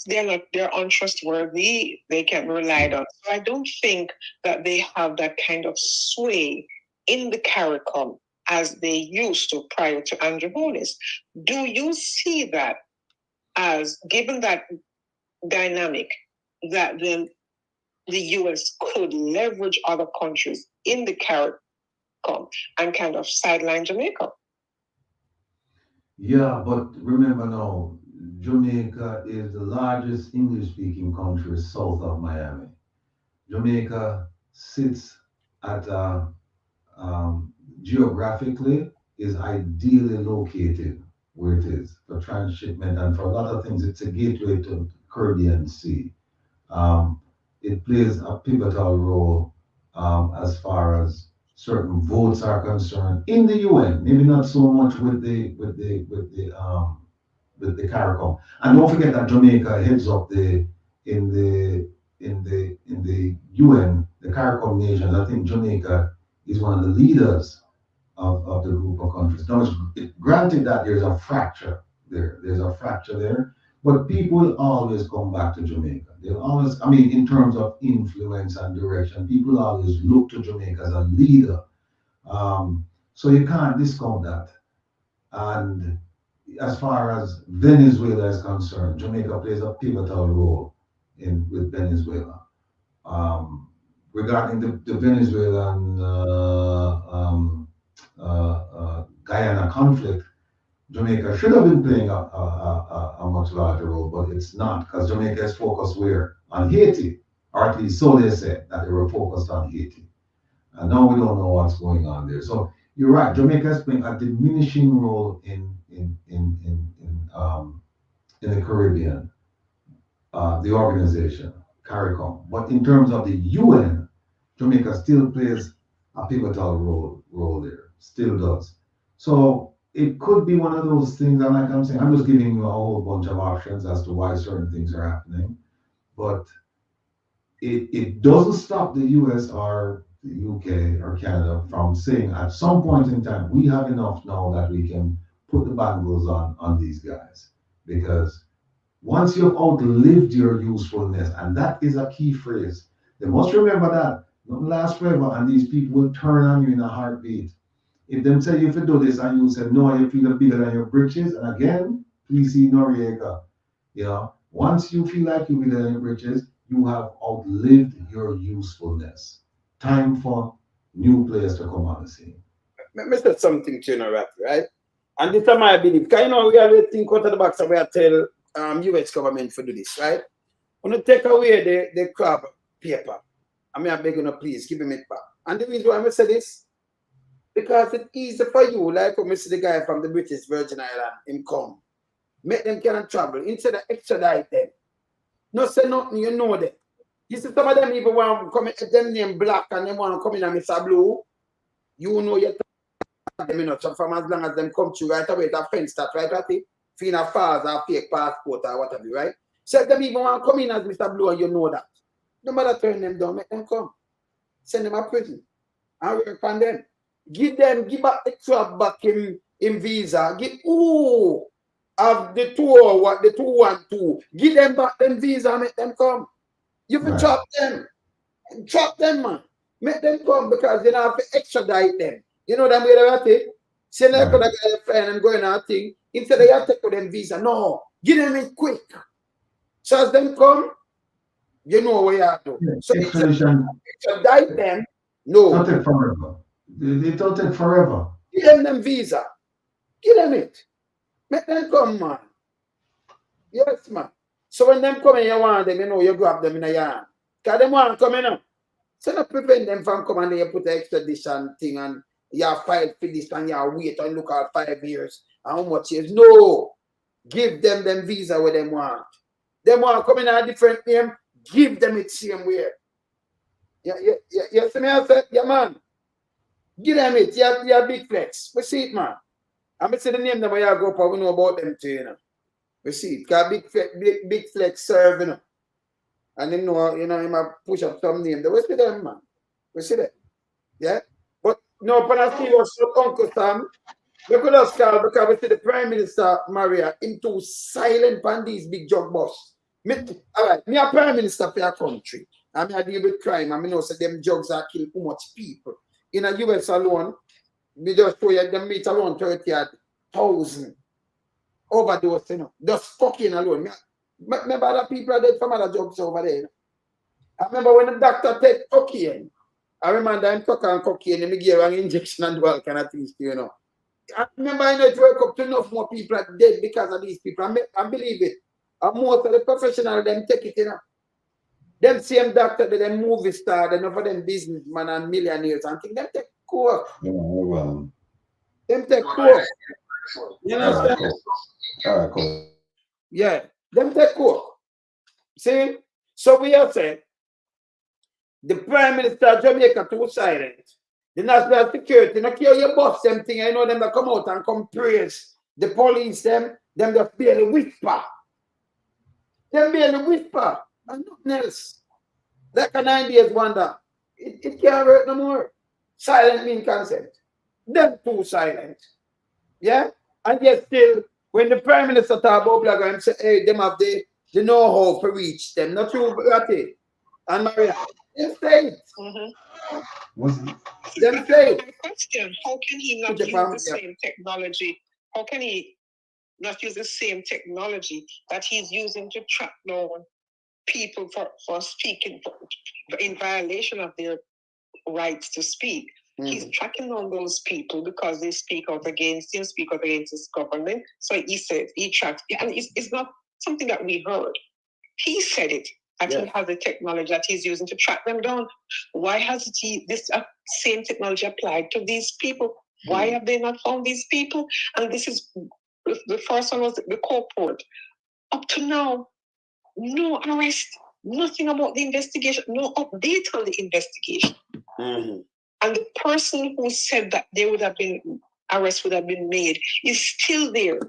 They're untrustworthy, they can't be relied on. So I don't think that they have that kind of sway in the CARICOM as they used to prior to Andrew Holness. Do you see that as, given that dynamic, that then the US could leverage other countries in the CARICOM and kind of sideline Jamaica? Yeah, but remember now, Jamaica is the largest English-speaking country south of Miami. Jamaica sits at geographically is ideally located where it is for transshipment and for a lot of things. It's a gateway to Caribbean Sea. It plays a pivotal role as far as certain votes are concerned in the UN. Maybe not so much with the CARICOM. And don't forget that Jamaica heads up in the UN, the CARICOM nations. I think Jamaica is one of the leaders of the group of countries. Now, granted that there's a fracture there, but people always come back to Jamaica. They always, in terms of influence and direction, people always look to Jamaica as a leader. So you can't discount that. And as far as Venezuela is concerned, Jamaica plays a pivotal role with Venezuela. Regarding the Venezuelan Guyana conflict, Jamaica should have been playing a much larger role, but it's not, because Jamaica is focused where? On Haiti, or at least so they said, that they were focused on Haiti. And now we don't know what's going on there. So you're right, Jamaica is playing a diminishing role in the Caribbean, the organization, CARICOM. But in terms of the UN, Jamaica still plays a pivotal role there, still does. So it could be one of those things, and like I'm saying, I'm just giving you a whole bunch of options as to why certain things are happening. But it doesn't stop the US or the UK or Canada from saying at some point in time, we have enough now that we can put the bangles on these guys. Because once you've outlived your usefulness, and that is a key phrase, they must remember that nothing lasts forever, and these people will turn on you in a heartbeat. If them say you do this and you say no, you feel bigger than your britches, and again, please see Noriega. Once you feel like you're bigger than your britches, you have outlived your usefulness. Time for new players to come on the scene. Mr. Something to right? And this time I believe, because we always think out of the box and we tell US government to do this, right? When you take away the crab paper, I beg you, please give him it back. And the reason why I say this, because it's easy for you, like when we see the guy from the British Virgin Island, him come, make them cannot travel, instead of extradite them. No say nothing, you know them. You see some of them even want to come in, them name black and them want to come in and Mr. Blue, you know you them in so from as long as them come to right away, that fence that right at it, feel a false or fake passport or whatever, right? So if them even want to come in as Mr. Blue and you know that. No matter turn them down, make them come. Send them a prison and work on them. Give back the crab back in visa. Give of the 212. Give them back them visa and make them come. You can chop them. Chop them, man. Make them come because they don't have to extradite them. You know them way they are it? Say like the guy friend and going out thing. Instead they have to take them visa. No. Give them it quick. So as them come, you know where you have to. So extradite them. No. It'll take forever. It'll take forever. Give them visa. Give them it. Make them come, man. Yes, man. So when them come in, you want them, you grab them in a yard. Because them want to come in. So not prevent them from coming and you put the extradition thing and You have filed for this and you wait and look at 5 years and how much years. No. Give them visa where them want. Them want come in a different name, give them it same way. Yeah, see me I said, yeah man. Give them it. Yeah, big flex. We see it, man. I'm see the name them where you go up, we know about them too, you know. We see it. Cause big flex serve, you know. And you know, him a push up some name. We see them, man. We see that. Yeah? But no, when I see what's Uncle Sam, we could have called because we see the Prime Minister Maria into silent on these big drug busts. All right, me a Prime Minister for your country. I mean, I deal with crime. I mean, also them drugs are killing too much people. In the US alone, we just show you them meet alone 30,000 overdose, you know. Just cocaine alone. Remember other people are dead from other drugs over there. You know? I remember when the doctor take cocaine. I remember him took on cocaine and he gave an injection and do all kind of things, you know. I remember it woke up to enough more people are dead because of these people. I believe it. And most of the professionals, them take it, you know. Them same doctor, them movie star, them for them businessmen and millionaires and things, them take coke. Yeah, well. Them take coke. You know what I'm saying? All right, cool. Yeah, them take coke. See? So we have said, the Prime Minister of Jamaica too silent. The national security, no care you bust them thing, I know them that come out and come praise the police, them just barely whisper. Them barely whisper and nothing else. Like a 9 days wonder. It can't work no more. Silent mean consent. Them too silent. Yeah? And yet still, when the Prime Minister talk about black and say, hey, them have the know-how to reach them. Not true, Ratty and Maria. Them say it. Them say it. My question, how can he not use the same technology? How can he not use the same technology that he's using to track down people for speaking in violation of their rights to speak? He's tracking down those people because they speak out against him, speak out against his government. So he said he tracks, and it's not something that we heard. He said it, that he has the technology that he's using to track them down. Why hasn't this same technology applied to these people? Why have they not found these people? And this is, the first one was the court. Up to now, no arrest, nothing about the investigation, no update on the investigation. And the person who said that they would have been, arrest would have been made, is still there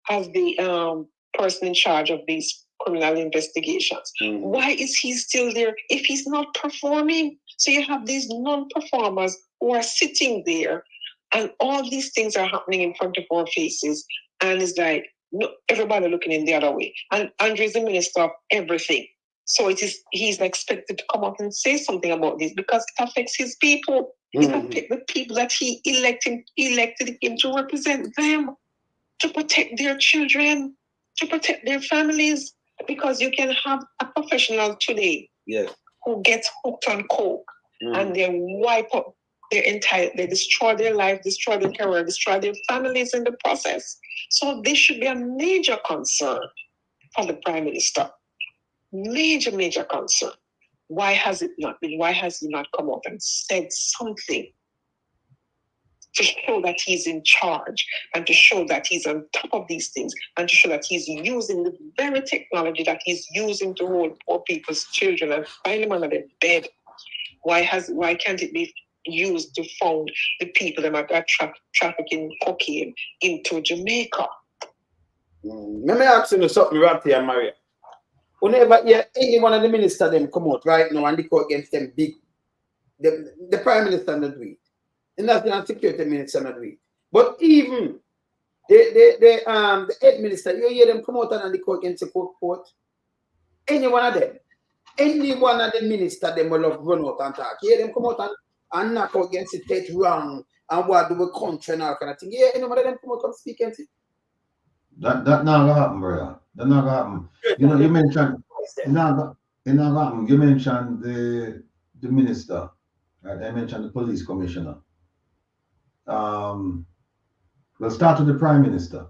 as the person in charge of these criminal investigations. Why is he still there if he's not performing? So you have these non-performers who are sitting there, and all these things are happening in front of our faces, and it's like, no, everybody looking in the other way. And Andre is the minister of everything. So he's expected to come up and say something about this because it affects his people. It affects the people that he elected him to represent them, to protect their children, to protect their families. Because you can have a professional today who gets hooked on coke and they wipe up they destroy their life, destroy their career, destroy their families in the process. So this should be a major concern for the Prime Minister. Major concern. Why has it not been? Why has he not come up and said something to show that he's in charge and to show that he's on top of these things and to show that he's using the very technology that he's using to hold poor people's children and find them under their bed? Why can't it be used to found the people that are trafficking cocaine into Jamaica? Let me ask you something right here, Maria. Whenever any one of the ministers them come out right now and they go against them big, the Prime Minister not do it. The National Security Minister not do it. But even the head minister, you hear them come out and they go against the court. Any one of them, any one of the ministers them will have run out and talk. You hear them come out and knock out against it, take wrong and what do we country and all kind of thing. Yeah, any one of them come out and speak against it. That not gonna happen, brother. That not gonna happen. You know, you mentioned you mentioned the minister, right? I mentioned the police commissioner. We'll start with the Prime Minister.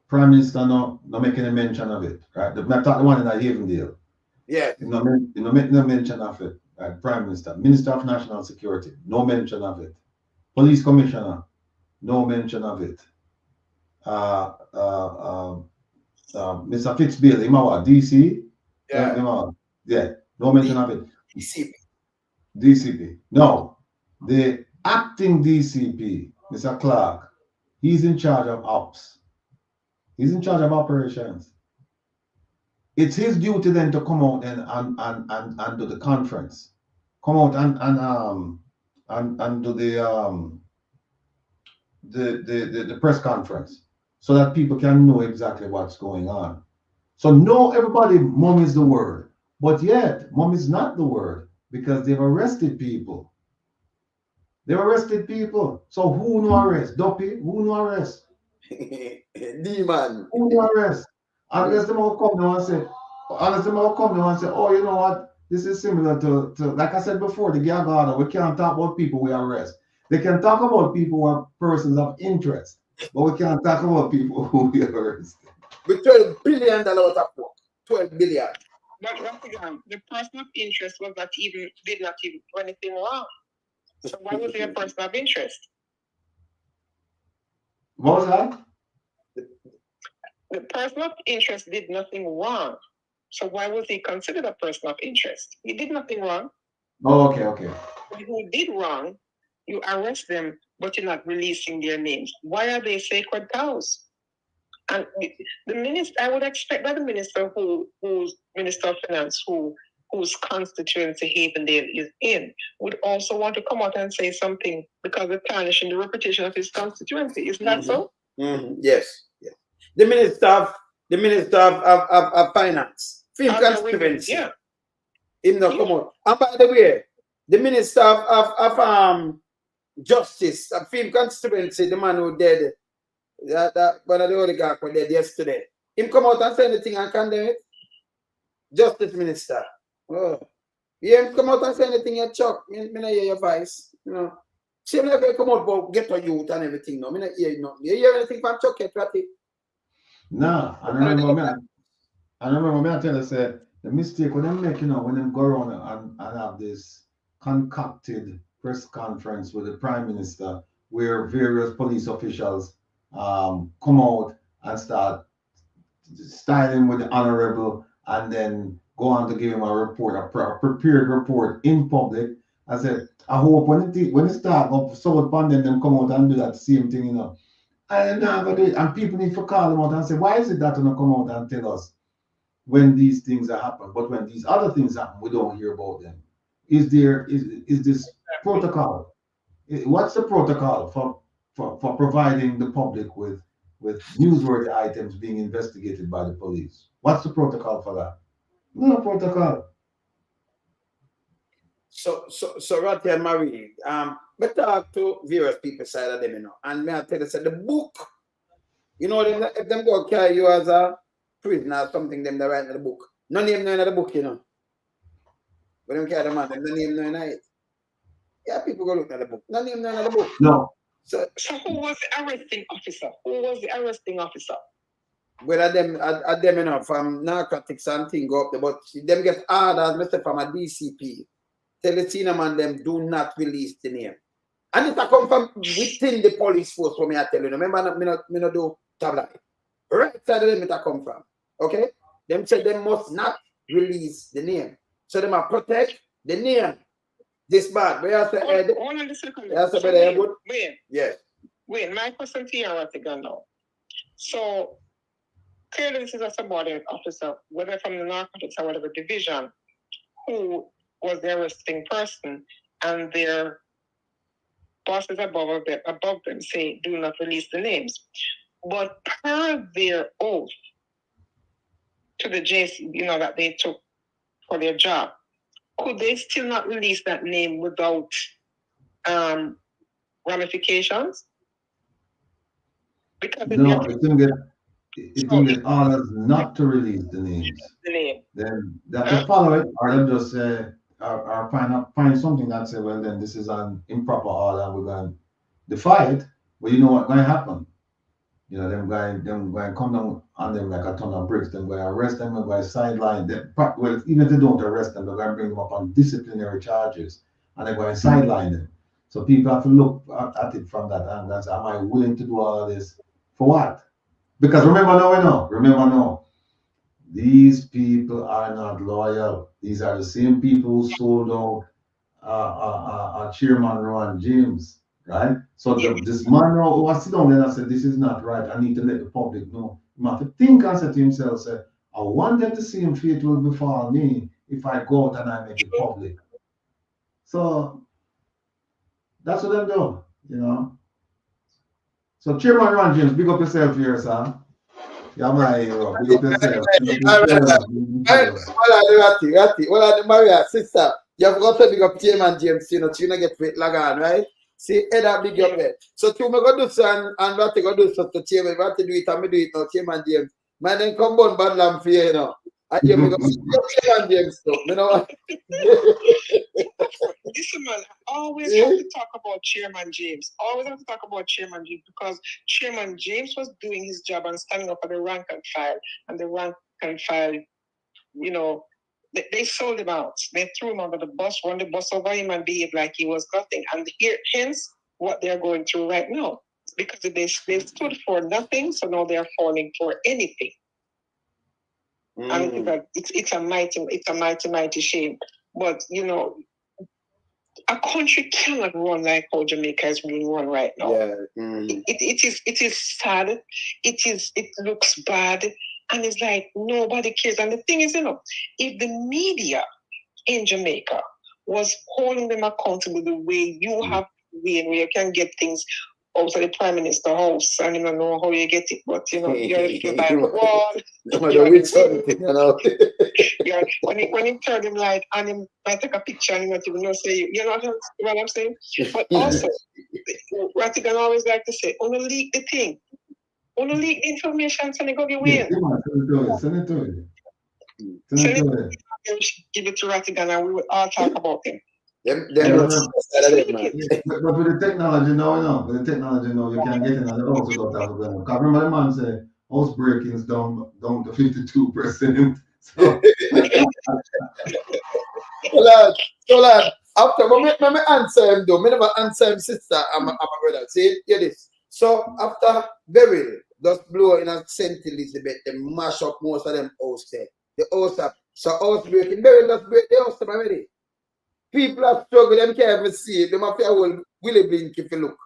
Prime Minister not making a mention of it, right? The one in Avondale. Yeah. You know, make no mention of it. Right? Prime Minister, Minister of National Security, no mention of it. Police Commissioner, no mention of it. Mr. Fitzbill, him what, DC? Yeah. Yeah, no mention of it. DCP. DCP. No, the acting DCP, Mr. Clark, he's in charge of ops. He's in charge of operations. It's his duty then to come out and do the conference. Come out and do the press conference so that people can know exactly what's going on. So no, everybody, mom is the word, but yet mom is not the word because they've arrested people. They've arrested people. So who no arrest? Duppy, who no arrest? D-man. Who no arrest? Unless them all come now and say, oh, you know what? This is similar to like I said before, the gag order. We can't talk about people we arrest. They can talk about people who are persons of interest, but we can't talk about people who we arrest. With $12 billion worth of work. 12 billion. But the person of interest did not even do anything wrong. So why was he a person of interest? What was that? The person of interest did nothing wrong. So why was he considered a person of interest? He did nothing wrong. Oh, okay. When he did wrong, you arrest them, but you're not releasing their names. Why are they sacred cows? And the minister, I would expect that the minister who's Minister of Finance, whose constituency Havendale is in, would also want to come out and say something because they're tarnishing the reputation of his constituency. Isn't that so? Mm-hmm. Yes. The minister of finance, film constituency. Yeah. Him not come out. And by the way, the minister of justice, of film constituency, the man who did that one of the oligarchs who did yesterday. Him come out and say anything and condemn it. Justice minister. Oh. Yeah, him come out and say anything you chuck. Me not hear your voice. You know. See me never come out about get a youth and everything. No, me not hear nothing. You hear anything from Chuck yet, Ratty? Nah, I remember me I tell you, say, the mistake when they make, when they go around and have this concocted press conference with the Prime Minister where various police officials come out and start styling with the honorable and then go on to give him a report, a prepared report in public. I said, I hope when it start up so upon them come out and do that same thing, And people need to call them out and say, why is it that you don't come out and tell us when these things are happening, but when these other things happen, we don't hear about them? Is this protocol? What's the protocol for providing the public with newsworthy items being investigated by the police? What's the protocol for that? No protocol. So right here, Marie, we talk to various people side of them, and me I tell you, say the book, if them go carry you as a prisoner or something, them they write in the book. No name no in the book, When them carry the man, them no name no in it. Yeah, people go look at the book. No name no in the book. No. So who was the arresting officer? Whether them, from narcotics and thing go up there, but them get orders, Mr. from a DCP. Tell the senior man them do not release the name. And it come from within the police force for me, I tell you. Remember, me not do tabloid. Right side of them it come from. Okay? Them say they must not release the name. So they must protect the name. This bad. Where else the head? Hold on a second. Wait, my question to you right again now. So clearly this is a subordinate officer, whether from the narcotics or whatever division, who was the arresting person, and their bosses above them say, do not release the names. But per their oath to the JC, that they took for their job, could they still not release that name without ramifications? Because no, it didn't get orders not to release the names. Then they have to follow it, or they'll just say, or find something that say, well, then this is an improper order, and we're going to defy it. But you know what's going to happen? Them going to come down on them like a ton of bricks. They're going to arrest them, they're going to sideline them. Well, even if they don't arrest them, they're going to bring them up on disciplinary charges, and they're going to sideline them. So people have to look at it from that angle and say, am I willing to do all of this? For what? Because remember now, these people are not loyal. These are the same people who sold out Chairman Ron James, right? So this man now who has sit down there and said, this is not right. I need to let the public know. He have to think and say to himself, say, I want them to see him fate will befall me if I go out and I make it public. So that's what I'm doing, you know. So Chairman Ron James, big up yourself here, sir. Yeah, my hero. Big up yourself. All right, Maria, sister, you have got to big up Chairman James, you know, to get with Lagan, right? See, Eda big up there. So to me go do so and what to go do so to Chairman, what to do it and me do it now, Chairman James. Man, then come on bad lamb for you know. And you go Chairman James stuff, you know. Listen, man, I always have to talk about Chairman James. Always have to talk about Chairman James because Chairman James was doing his job and standing up for the rank and file. And the rank and file, you know, they sold him out. They threw him under the bus, run the bus over him and behaved like he was nothing. And hence what they're going through right now. Because they stood for nothing, so now they're falling for anything. And it's a mighty shame. But, you know, a country cannot run like how Jamaica is being run right now. Yeah. It is sad. It looks bad, and it's like nobody cares. And the thing is, you know, if the media in Jamaica was holding them accountable the way you have to be, and where you can get things out of the Prime Minister house, and you don't know how you get it, but you know you're by the wall. When he turned him like, and him might take a picture and not even know say, you know what I'm saying? But also, Ratigan always like to say, only leak the thing. Only leak the information, so they go get win. Send it to him. Give it to Ratigan and we will all talk about him. But with the technology now, you can get in the house without having to go. Because remember the man said house breakings down to 52%. So lad, after me answer him though, me never answer him sister and my brother. See, hear this. So after burial, just blow in a St. Elizabeth, they mash up most of them house there. The house up. So house breaking, burial just break the house already. People are struggling, them can't even see it. Them have to hold Willie Blink if you look.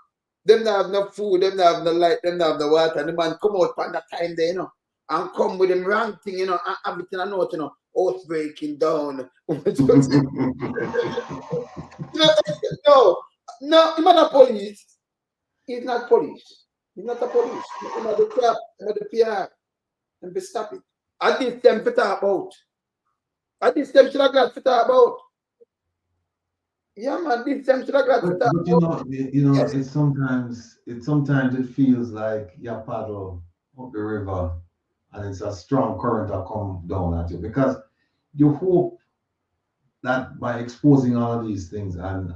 Them not have no food, them not have no light, them not have no water. And the man come out on that time there, you know, and come with them wrong thing, you know, and everything I know, you know, house breaking down. No, he's not a police. He's not police. He's not a police. He's not the crap, he's not the PR. And be stop it. At this time to talk about. At this time should I glad to talk about. Yeah, man, this time should I glad to talk about. You know, yes. It sometimes it feels like you paddle up the river and it's a strong current that come down at you, because you hope that by exposing all of these things and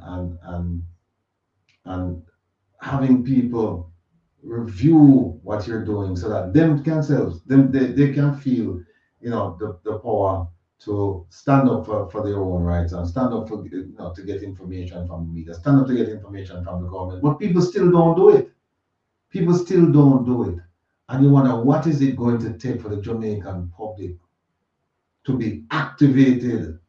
having people review what you're doing so that they can feel, you know, the power to stand up for their own rights and stand up for, you know, to get information from the media, stand up to get information from the government. But people still don't do it. People still don't do it. And you wonder, what is it going to take for the Jamaican public to be activated,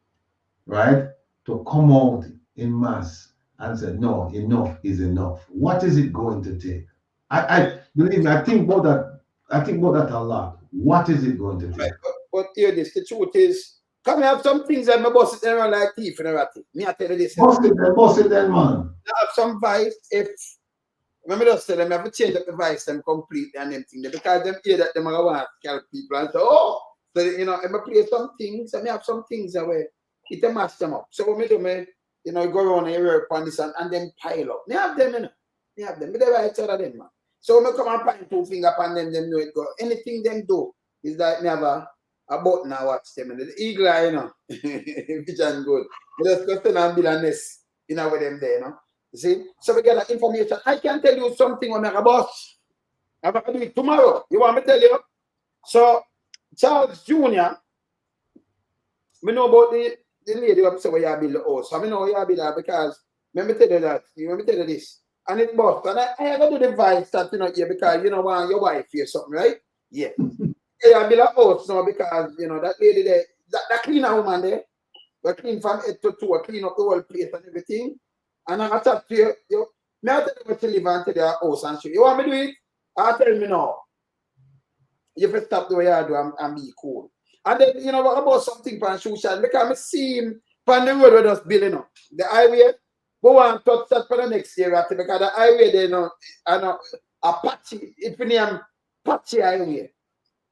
right? To come out in mass and say, no, enough is enough. What is it going to take? I believe me, I think about that a lot. What is it going to take? Right, but hear this, the truth is, come have some things that my boss is around like thief and everything. Me, I tell you this. Boss it then, man. I have some vice if remember just tell them I have to change up the vice them completely and them things because them hear that them are want to help people and so so you know, I play some things and I have some things that way it a mash them up. So what me do, you know, go around and work on this and then pile up. Me have them, you know. Me have them. Me the right side of them, man. So when I come and point two finger upon them know it go. Anything them do is like me have a button I watch them. And the eagle eye, you know, vision good. You just go stand and build a nest, you know, with them there, you know. You see? So we get that information. I can tell you something when I'm a boss. I'm going to do it tomorrow. You want me to tell you? So Charles Jr., we know about the lady up so where you build the house. So I know you build that because Let me tell you that. Let me tell you this. And it bust. And I have to do the vibe starting out here because you know want your wife here something, right? Yeah. Yeah, I be like house now because you know that lady there, that cleaner woman there, we clean from head to toe, clean up the whole place and everything. And I talk to you, may I tell you what to live and tell your house and show you. You want me to do it? I tell me now. You have to stop the way I do and be cool. And then, you know, what about something for social? Because I see him on the road with us building up. The highway, go and touch that for the next year, right? Because the highway, they know, a patchy, it's been patchy highway.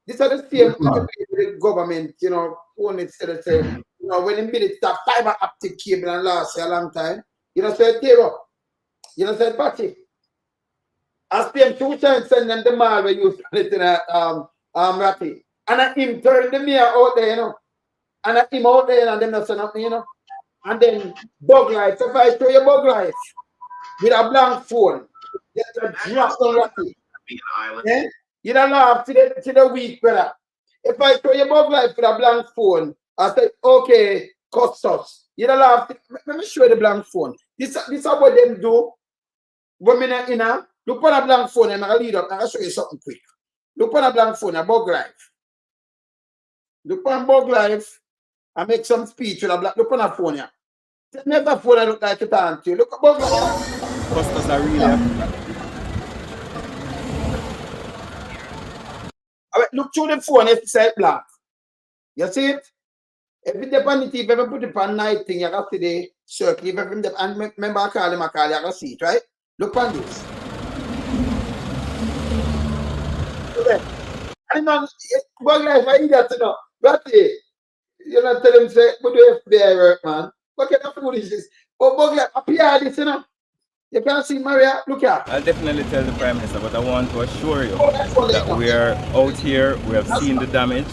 These are the same the government, you know, only instead of say, you know, when they build it, that fiber optic cable and last a long time, you know, say tear up. You know, say patchy. I spend 2 times send them the mall where you split in a Ratty. And I him turn the mirror out there, you know. And I him out there and them not send up me, you know. And then bug lights. If I show you bug lights with a blank phone, you drop on Ratty. Yeah? You don't laugh to the week, brother. If I show you bug lights with a blank phone, I say, okay, cost us. You don't laugh. Let me show you the blank phone. This is what them do. Women in a look on a blank phone and I'll lead up. I'll show you something quick. Look on a blank phone, a bug life. Look on bug life. I make some speech with a black. Look on a phone, yeah. Never phone I look like it on to you. Look at bug life. Customers are really. Look through the phone if it's black. You see it? If you depend on it, if you ever put it on night thing, you can see the circle. If you ever and remember I call him, you can see it, right? Look on this. I know bug life, I eat that, you know. But you know, tell him, say, what do FBI work, man? What kind of food is this? Oh, bug life, appear this, you know. You can't see Maria, look at. I'll definitely tell the Prime Minister, but I want to assure you that we are out here, we have seen the damage.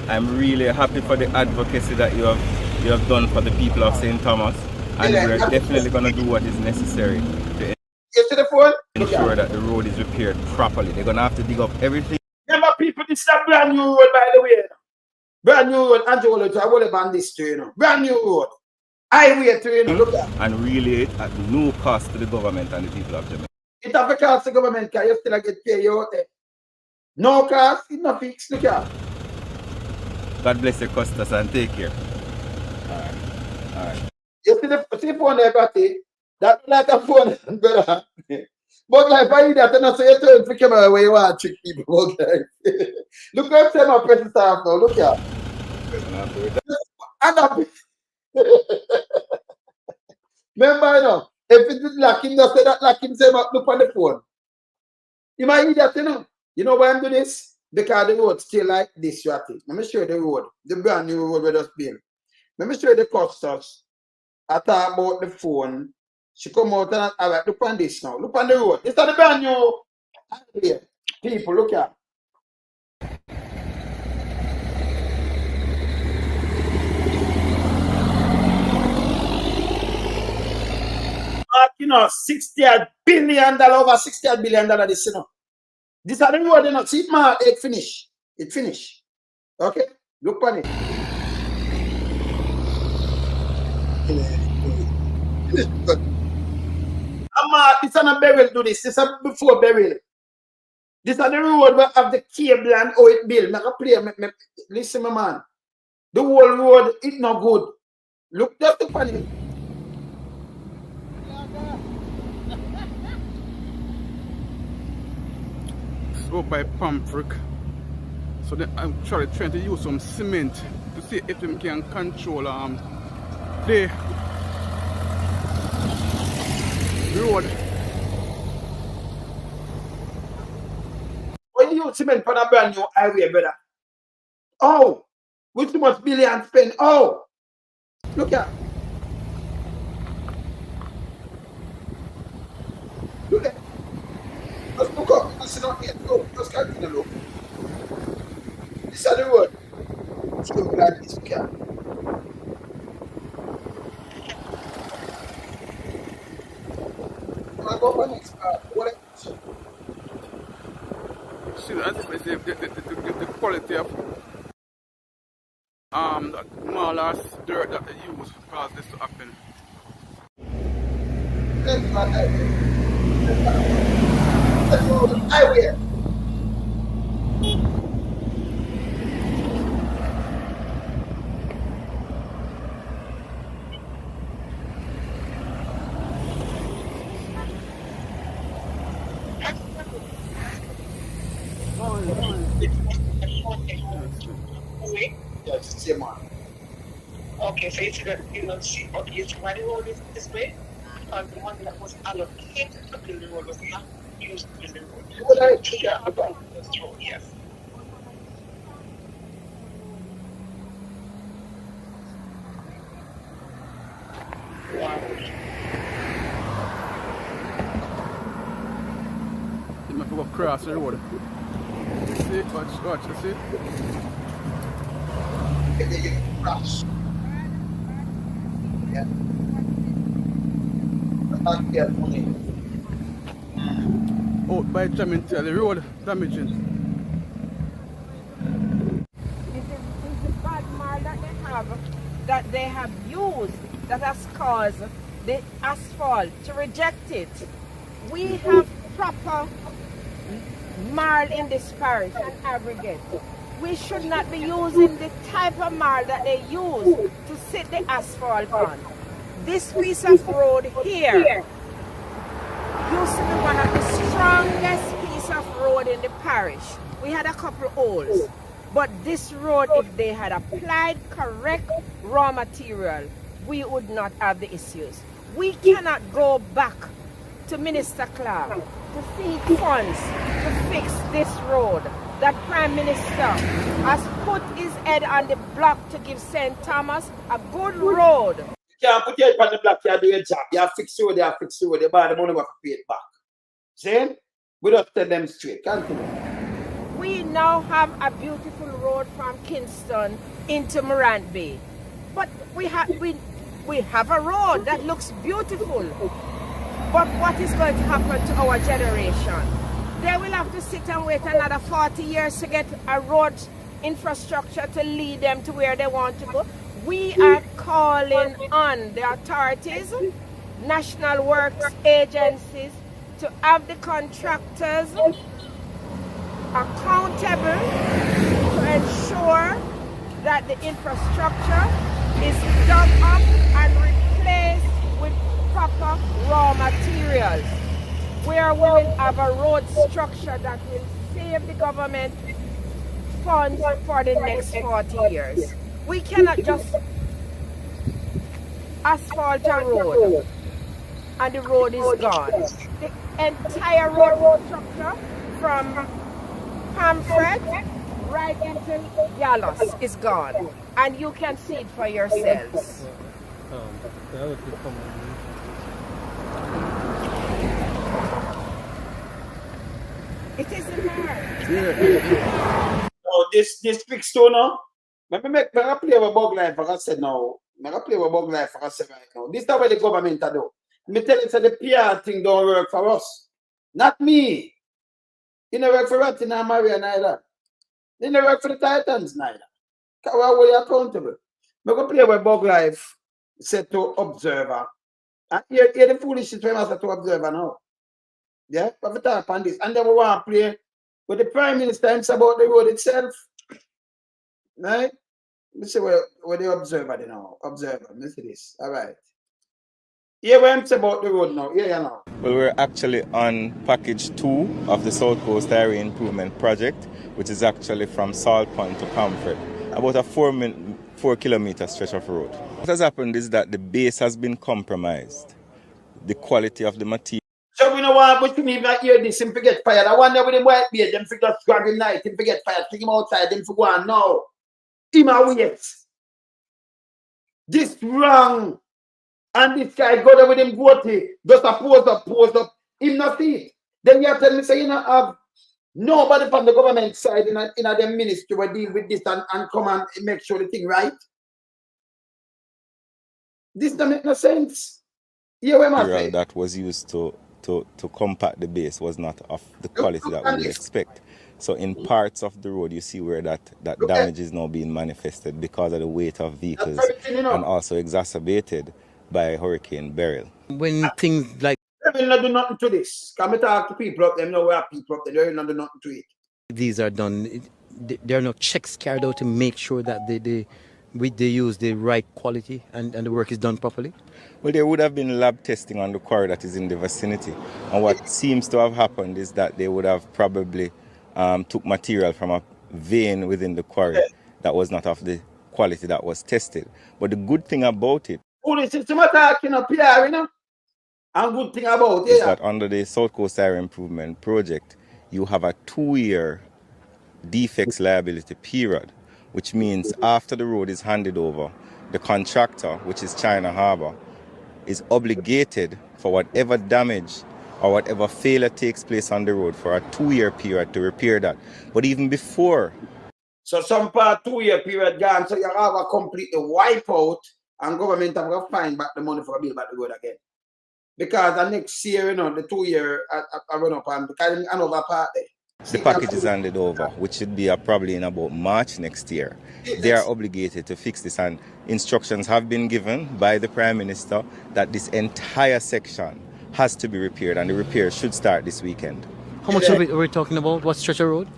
I'm really happy for the advocacy that you have done for the people of St. Thomas, and we're definitely going to do what is necessary to ensure that the road is repaired properly. They're going to have to dig up everything. Remember, people, this is a brand new road, by the way. Brand new road, Angelo, I will have this to you know. Brand new road. Highway to you know, look at. And really at no cost to the government and the people of Jamaica. It have a cost to the government because you still get paid out there. No cost, it's not fixed, look at. God bless your customers and take care. Alright. You see the phone there, Batty? That's like a phone, brother. But like I that and I say you turn to camera where you want to trick people. Okay? Look at them my press staff now, look at. And up. Remember, you know, if it is like him, just say that like him say look on the phone. You might eat that, you know. You know why I'm doing this? Because the road still like this, you have to. Let me show you the road, the brand new road we just built. Let me show you the customers. I talk about the phone. She come out and all right, look on this now. Look on the road. This is the brand new here. People, look at. You know, $60 billion, over $60 billion this, you know. This are the road, you know. See it, man, it finish. It finish. Okay? Look on it. This is not burial do this. This is before burial. This is the road where have the cable and how it build. Make a play. Listen, my man. The whole road, it's not good. Look, just look on it. Go by Pamfrick. So then I'm trying to use some cement to see if they can control the road. When you use cement for a brand new highway, brother. Oh, with too much billion spent. Oh, look at. Look at. Just look up. Just not yet. Look. Just continue to look. This is the road. Let's go like this. Look at. I go for next part. What? See, as if I say, the quality of that marl or dirt that they use cause this to happen. Highway. Yes, same one. Okay, so you don't see, okay, you see why the road is this way? Because the money that was allocated to build the road was not used to build the road. So you took it out of this road, yes. Wow. You might go across the road. You see? Watch, you see? Crash. Yeah. Not get money. Out by Jamaica, the road damaging. It's the bad marl that they have used that has caused the asphalt to reject it. We have proper marl in this parish and aggregate. We should not be using the type of marl that they use to sit the asphalt on. This piece of road here used to be one of the strongest piece of road in the parish. We had a couple holes, but this road, if they had applied correct raw material, we would not have the issues. We cannot go back to Minister Clark to seek funds to fix this road. That Prime Minister has put his head on the block to give St. Thomas a good road. You can't put your head on the block, you do your job. You have fixed road, you have fixed road, you buy the money, you have to pay it back. See? We just tell them straight. Continue. We now have a beautiful road from Kingston into Morant Bay. But we have a road that looks beautiful. But what is going to happen to our generation? They will have to sit and wait another 40 years to get a road infrastructure to lead them to where they want to go. We are calling on the authorities, national works agencies, to have the contractors accountable to ensure that the infrastructure is dug up and replaced with proper raw materials, where we will have a road structure that will save the government funds for the next 40 years. We cannot just asphalt a road and the road is gone. The entire road structure from Pamphret right into Yalos is gone, and you can see it for yourselves. It isn't hard. No, this fixed too now. Let me play with bug life, like I said now. I play with bug life, like I said right now. This is what the government do. Me tell you, so the PR thing don't work for us. Not me. It don't work for Ratina and Maria neither. It don't work for the Titans neither. Because we're accountable. I'm going to play with bug life, set to observer. And hear the foolishness when I said to observer now. Yeah, we have to talk on this. And then we want to play with the Prime Minister about the road itself. Right? Let me see where the observer they now. Observer, let me see this. All right. Yeah, what I'm saying about the road now. Yeah, now. Well, we're actually on package 2 of the South Coast Highway Improvement Project, which is actually from Salt Pond to Pamphret, about a 4 kilometer stretch of road. What has happened is that the base has been compromised. The quality of the material. So we know what we can even hear this and forget fired. I wonder with the white beard, them forget grab him night and forget fired, take him outside, them for go on now. Him a wait. This wrong. And this guy go there with him goatee, just a pose up. Him not see it. Then you have to tell me, say, you know, have nobody from the government side in the ministry will deal with this and come and make sure the thing right. This don't make no sense. Yeah, where am I? That was used to compact the base was not of the quality that we would expect. So in parts of the road, you see where that damage is now being manifested because of the weight of vehicles and also exacerbated by Hurricane Beryl. When things like They will not do nothing to this. Come and talk to people up there, know where people up there, they will not do nothing to it. these are done, there are no checks carried out to make sure that they use the right quality and the work is done properly? Well, there would have been lab testing on the quarry that is in the vicinity. And what seems to have happened is that they would have probably took material from a vein within the quarry that was not of the quality that was tested. But the good thing about it is that under the South Coast Area Improvement Project, you have a 2-year defects liability period, which means after the road is handed over, the contractor, which is China Harbour, is obligated for whatever damage or whatever failure takes place on the road for a 2-year period to repair that. But even before. So some part 2-year period gone, so you have a complete wipe out and government have to find back the money for a build back the road again. Because the next year, you know, the 2-year I run up and because another part there. The package is handed over, which should be probably in about March next year. They are obligated to fix this, and instructions have been given by the Prime Minister that this entire section has to be repaired, and the repair should start this weekend. How much of it are we talking about? What stretch of road?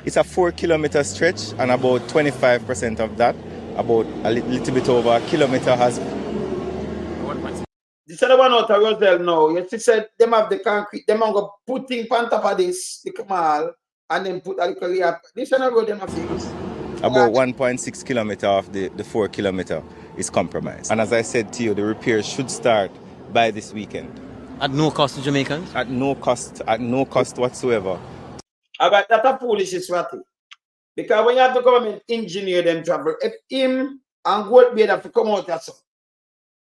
It's a 4-kilometer stretch, and about 25% of that, about a little bit over a kilometer, has. This other one out of Roselle now. You see, said them have the concrete, them going to put things on top of this, the canal, and then put a little layer. This other road them have fixed. About 1.6 kilometer of the 4 kilometer is compromised. And as I said to you, the repairs should start by this weekend. At no cost to Jamaicans? At no cost whatsoever. But that's a foolishness, Ratty. Because when you have the government engineer them travel, if him and Gold Beard have to come out as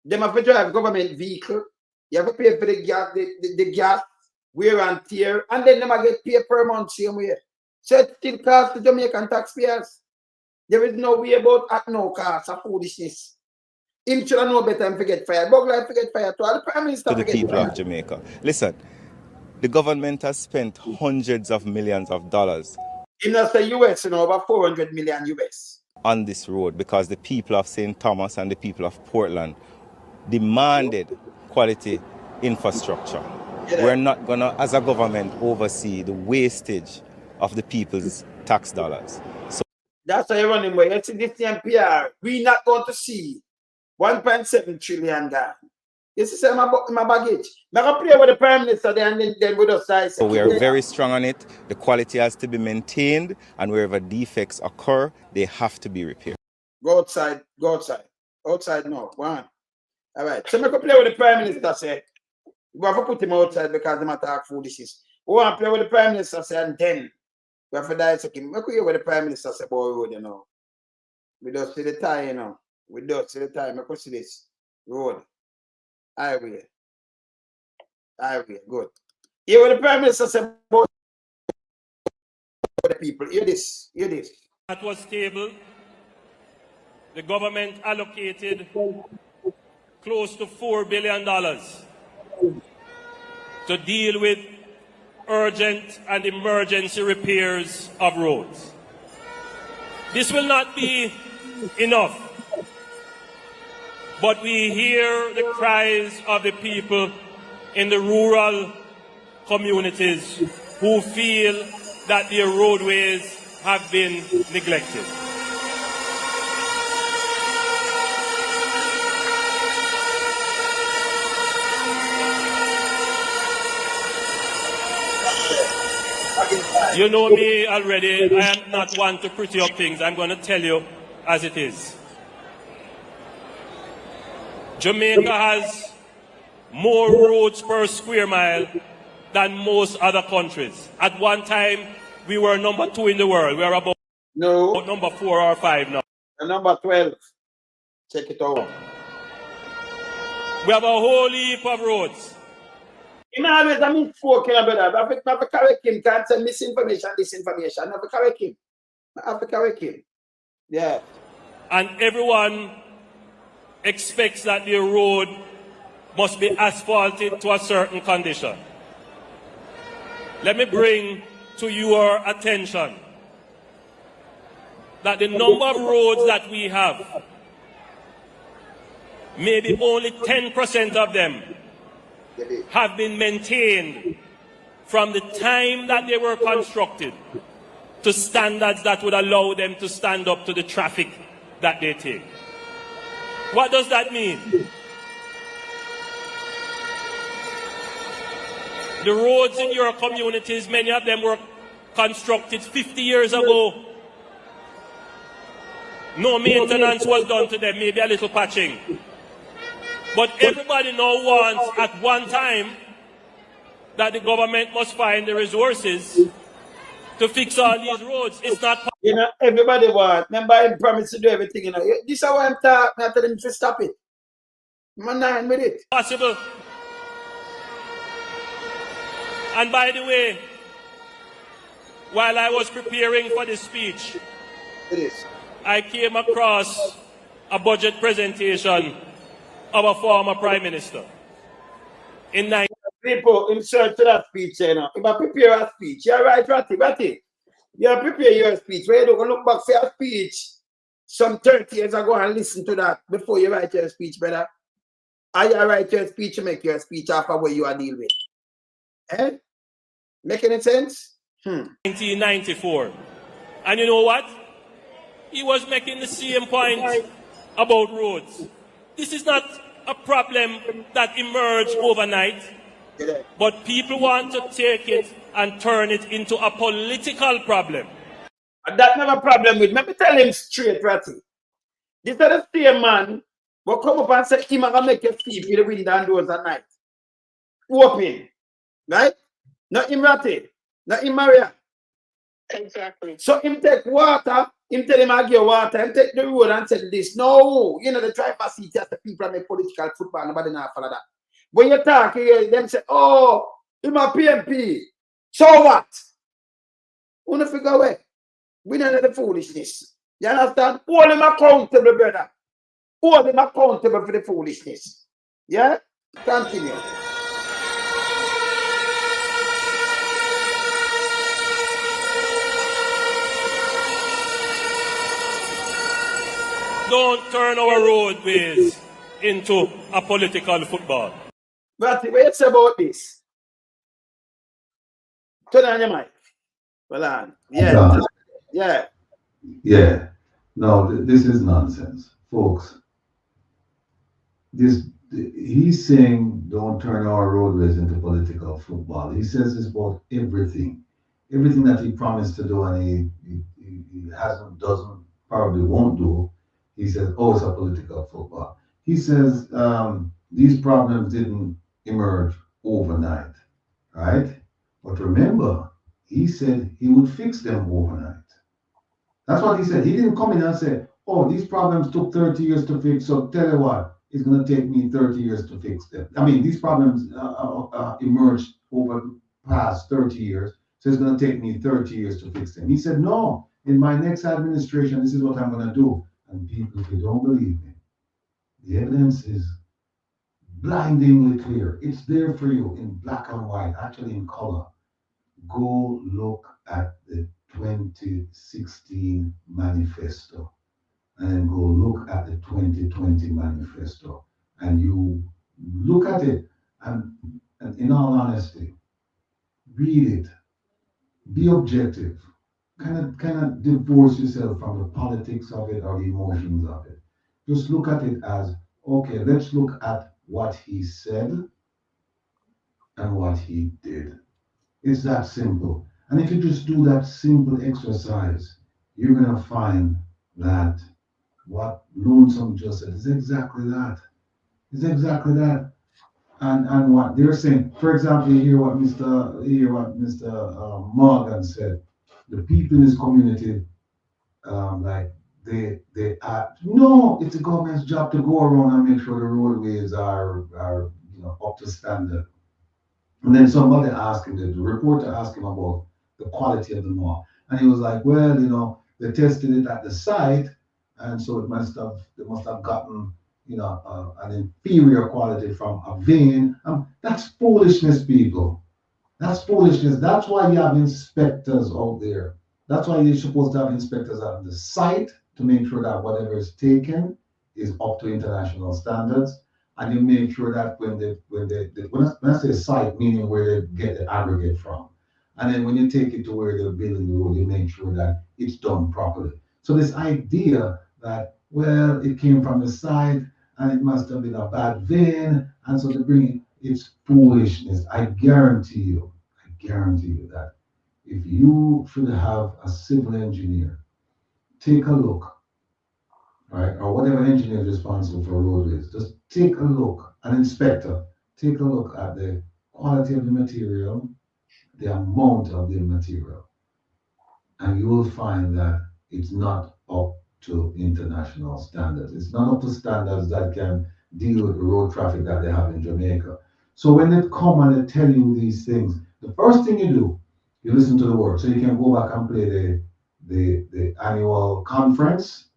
them have to drive government vehicle, you have to pay for the gas, the gas, wear and tear, and then them get paid per month same way. So it still costs the Jamaican taxpayers. There is no way about at no cost of foolishness. Him should know better and forget fire. Bugler forget fire to all the Prime Minister. To the people of Jamaica. Listen, the government has spent hundreds of millions of dollars. In the US, you know, over 400 million US. On this road because the people of St. Thomas and the people of Portland demanded quality infrastructure. Yeah. We're not going to, as a government, oversee the wastage of the people's tax dollars. So that's why you're running away. You see this NPR, we're not going to see 1.7 trillion gone. You see, my baggage. I'm going to play with the Prime Minister there and then with us. So we are very strong on it. The quality has to be maintained, and wherever defects occur, they have to be repaired. Go outside. Go outside. Outside now. Go on. All right. So I'm going to play with the Prime Minister, say. We have to put him outside because they attack foolishness. We want to play with the Prime Minister, say, and then we have to dissect him. We could hear what the Prime Minister say about road, you know. We don't see the time, you know. We don't see the time. I could see this road. Highway. Good. Hear what the Prime Minister said about the people. Hear this. That was tabled. The government allocated close to $4 billion to deal with urgent and emergency repairs of roads. This will not be enough. But we hear the cries of the people in the rural communities who feel that their roadways have been neglected. You know me already. I am not one to pretty up things. I'm going to tell you as it is. Jamaica has more roads per square mile than most other countries. At one time, we were number 2 in the world. We are about number 4 or 5 now. Number 12. Check it out. We have a whole heap of roads. You know, always I mean 4 kilometers. I have to correct him. Can't say misinformation, disinformation. I have to correct him. Yeah. And everyone expects that the road must be asphalted to a certain condition. Let me bring to your attention that the number of roads that we have maybe only 10% of them have been maintained from the time that they were constructed to standards that would allow them to stand up to the traffic that they take. What does that mean? The roads in your communities, many of them were constructed 50 years ago. No maintenance was done to them, maybe a little patching. But everybody now wants at one time that the government must find the resources to fix all these roads. It's not possible. You know, everybody wants. Remember, I promised to do everything, you know. This is how I'm talking. I tell them to stop it. I'm not with it. Possible. And by the way, while I was preparing for this speech, I came across a budget presentation of a former Prime Minister. People insert to that speech, you know. If I prepare a speech, you're right, Ratty. You prepare your speech. Where you don't look back for your speech some 30 years ago and listen to that before you write your speech, brother. Are you write your speech to make your speech after what you are dealing with? Eh? Make any sense? 1994. And you know what? He was making the same point about roads. This is not a problem that emerged overnight, but people want to take it and turn it into a political problem. And that's not a problem with me. Let me tell him straight, Ratty. This is the same man will come up and say, I'm going to make you sleep with the window and doors at night. Open. Right? Not him, Ratty. Not him, Maria. Exactly. So him take water, him tell him I give water, him take the road and say this. No, you know, the driver seat as the people that make political football, nobody now follow that. When you talk, you hear them say, oh, him a PMP. So what? Who no figure away? We don't know the foolishness. You understand? Hold him accountable, brother. Hold him accountable for the foolishness. Yeah? Continue. Don't turn our roadways into a political football. But what you say about this? Turn on your mic. Well on. Yeah. Yeah. Yeah. No, this is nonsense. Folks, he's saying don't turn our roadways into political football. He says this about everything. Everything that he promised to do and he hasn't, doesn't, probably won't do. He says, oh, it's a political football. He says these problems didn't emerge overnight, right? But remember, he said he would fix them overnight. That's what he said. He didn't come in and say, oh, these problems took 30 years to fix, so tell you what, it's going to take me 30 years to fix them. I mean, these problems emerged over the past 30 years, so it's going to take me 30 years to fix them. He said, no, in my next administration, this is what I'm going to do. And people, if you don't believe me, the evidence is blindingly clear. It's there for you in black and white, actually in color. Go look at the 2016 manifesto and then go look at the 2020 manifesto. And you look at it and in all honesty, read it, be objective. Kind of divorce yourself from the politics of it or the emotions of it. Just look at it as, okay, let's look at what he said and what he did. It's that simple. And if you just do that simple exercise, you're going to find that what Lonesome just said is exactly that. It's exactly that. And what they're saying, for example, you hear what Mr. Morgan said. The people in this community, like they act. No, it's the government's job to go around and make sure the roadways are up to standard. And then somebody asked him, the reporter asked him about the quality of the mall, and he was like, well, they tested it at the site, and so they must have gotten an inferior quality from a vein. That's foolishness, people. That's foolishness. That's why you have inspectors out there. That's why you're supposed to have inspectors at the site to make sure that whatever is taken is up to international standards, and you make sure that when I say site, meaning where they get the aggregate from, and then when you take it to where they're building the road, you make sure that it's done properly. So this idea that, well, it came from the site and it must have been a bad vein, and so they bring it's foolishness. I guarantee you that if you should have a civil engineer take a look, right, or whatever engineer is responsible for roadways, just take a look, an inspector, take a look at the quality of the material, the amount of the material, and you will find that it's not up to international standards. It's not up to standards that can deal with the road traffic that they have in Jamaica. So when they come and they tell you these things, the first thing you do, you listen to the words. So you can go back and play the annual conference.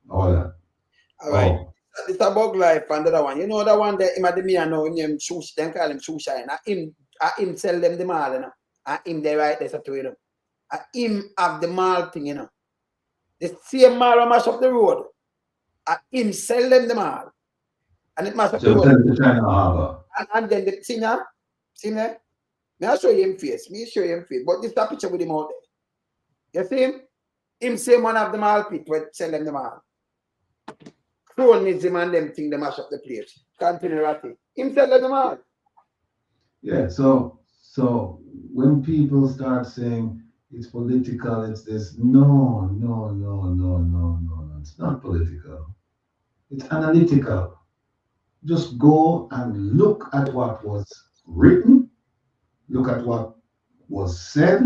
All that. All right. It's a bug life and the other one. You know the one that him at the me and now him sushi, then call him sushi. And him sell them the mall, you know. And him they right there to them. And him have the mall thing, you know. The same mall mash up the road. And him sell them the mall. And it mash up the road. And then the singer, may I show you him face? Me show you him face. But this is a picture with him out there. You see him? Him same one of the mall pit where sell them the mall. Cronism and them thing they mash up the place. Continue ratty. Him sell them all. Yeah, so when people start saying it's political, it's this, no. It's not political. It's analytical. Just go and look at what was written, look at what was said,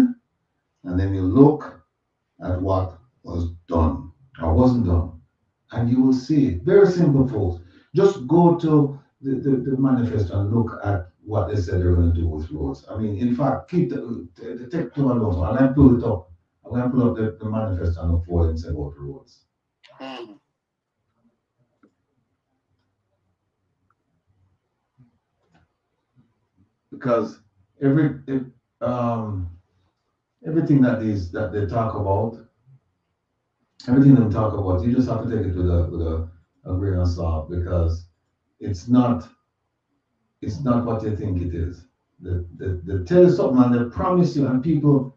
and then you look at what was done or wasn't done. And you will see it. Very simple, folks. Just go to the manifesto and look at what they said they're going to do with roads. I mean, in fact, keep the take to my notes, and I pull it up. I'm going to pull up the manifesto and look for it and say about the roads. Because everything that they talk about, everything they talk about, you just have to take it with a grain of salt, because it's not what you think it is. They tell you something and they promise you, and people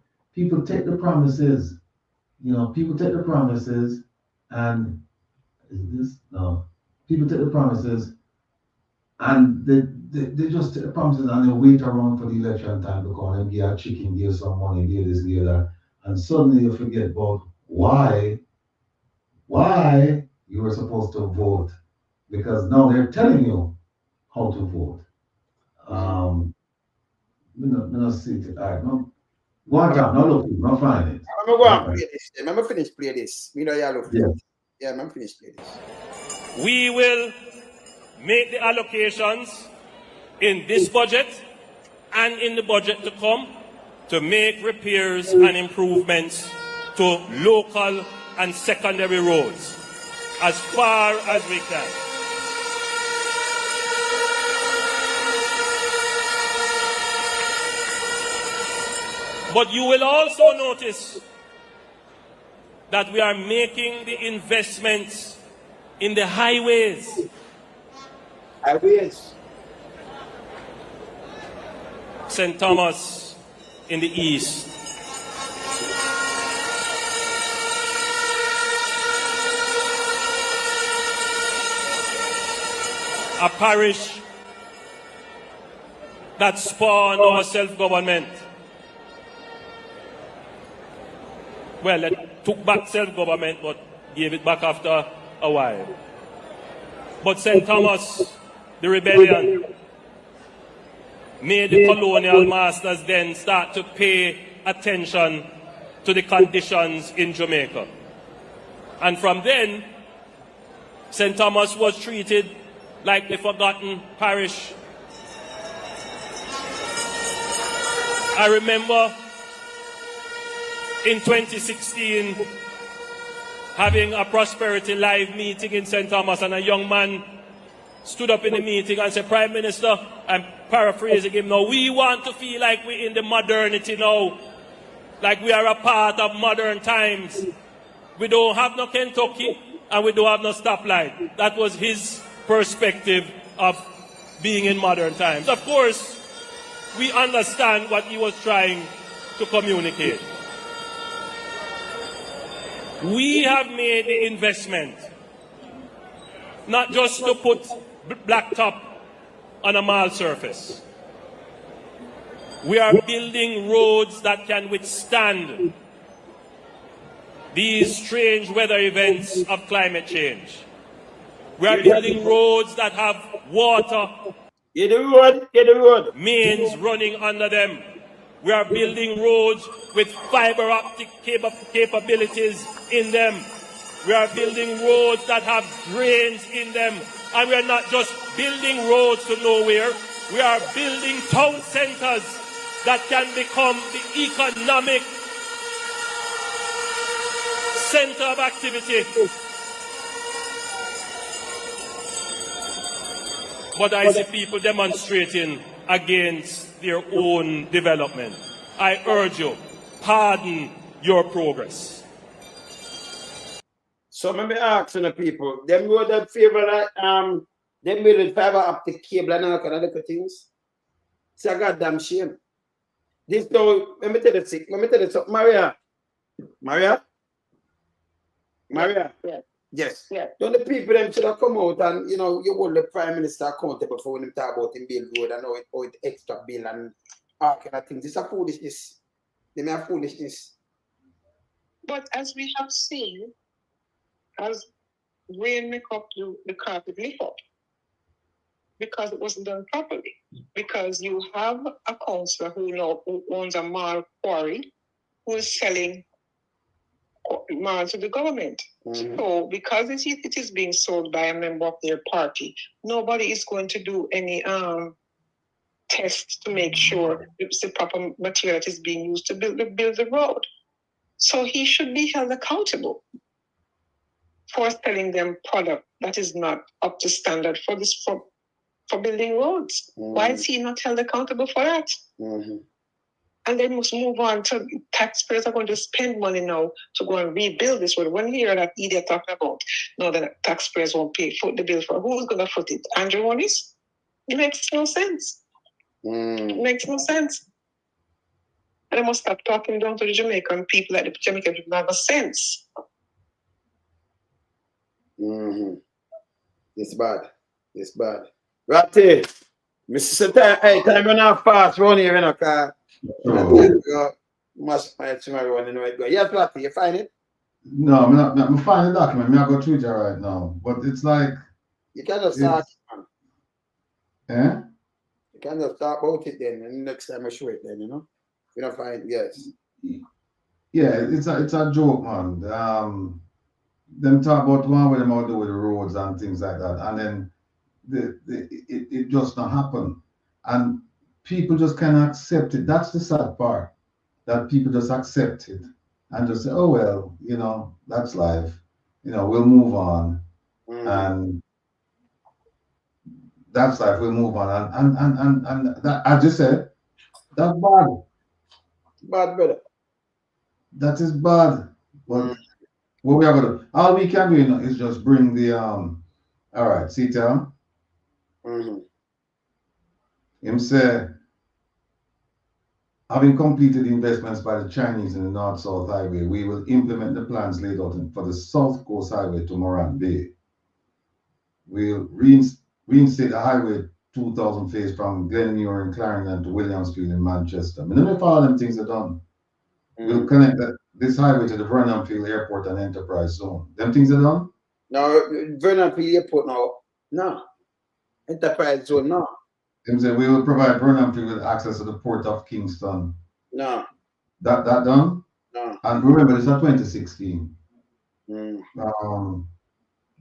take the promises. You know, people take the promises, and people take the promises, and they just take the promises and they wait around for the election time to come and give a chicken, give some money, give this, give that, and suddenly you forget about why you were supposed to vote, because now they're telling you how to vote. See it. All right, no. One time, no look, no find it. I'm gonna go and play this. I'm gonna finish play this. You know, yeah, I'm gonna finish play this. We will make the allocations in this budget and in the budget to come to make repairs and improvements to local and secondary roads as far as we can. But you will also notice that we are making the investments in the highways. St. Thomas in the east. A parish that spawned our self-government. Well, it took back self-government, but gave it back after a while. But St. Thomas, the rebellion, made the colonial masters then start to pay attention to the conditions in Jamaica. And from then, St. Thomas was treated like the forgotten parish. I remember in 2016 having a Prosperity Live meeting in St. Thomas, and a young man stood up in the meeting and said, Prime Minister, I'm paraphrasing him now, we want to feel like we're in the modernity now, like we are a part of modern times. We don't have no Kentucky, and we don't have no stoplight. That was his perspective of being in modern times. Of course, we understand what he was trying to communicate. We have made the investment not just to put blacktop on a mall surface. We are building roads that can withstand these strange weather events of climate change. We are building roads that have water mains running under them. We are building roads with fiber optic capabilities in them. We are building roads that have drains in them. And we are not just building roads to nowhere. We are building town centers that can become the economic center of activity. But I see people demonstrating against their own development. I urge you, pardon your progress. So let me ask the people, them road that favor them build fiber optic cable and all kind of little things. It's a goddamn shame. This though, let me tell you something, Maria. Yeah. Yes. Yeah. Don't the people them should have come out and you hold the Prime Minister accountable for when they talk about him build road and how it extra bill and all kind of things. It's a foolishness. They may have foolishness. But as we have seen, as rain make up the carpet lift up, because it wasn't done properly. Because you have a councillor who owns a mall quarry who is selling malls to the government. Mm-hmm. So because it is being sold by a member of their party, nobody is going to do any tests to make sure it's the proper material that is being used to build the road. So he should be held accountable for selling them product that is not up to standard for building roads. Mm-hmm. Why is he not held accountable for that? Mm-hmm. And they must move on to taxpayers are going to spend money now to go and rebuild this road. When you hear that idiot talking about no, the taxpayers won't foot the bill for who's going to foot it? Andrew Wallace? It makes no sense. It makes no sense. And they must stop talking down to the Jamaican people like the Jamaican people have a sense. Mm-hmm. It's bad. It's bad. Ratty, Mr. Time run out fast, run here, car. Must find tomorrow and it go. Yes, Ratty, you find it? No, I'm not find the document. I'm going to Twitter right now. But it's like you can just start, man. Eh? You can just talk about it then, and next time I show it then, You don't find yes. Yeah, it's a joke, man. Them talk about one way them out do with the roads and things like that, and then it just not happen, and people just cannot accept it. That's the sad part, that people just accept it and just say, oh well, that's life, we'll move on. And that's life, we'll move on, and that, I just said, that's bad, brother. That is bad. But what we are going to, all we can do is just bring the all right, see Tom? Him say, having completed investments by the Chinese in the North-South Highway, we will implement the plans laid out for the South Coast Highway to Moran Bay. We'll reinstate the Highway 2000 phase from Glenmuir in Clarendon to Williamsfield in Manchester. I mean, if all them things are done, we'll connect this highway to the Vernonfield Airport and Enterprise Zone. Them things are done? No, Vernonfield Airport now. No. Enterprise Zone, no. Them say we will provide Vernonfield with access to the Port of Kingston. No. That done? No. And remember, this is 2016.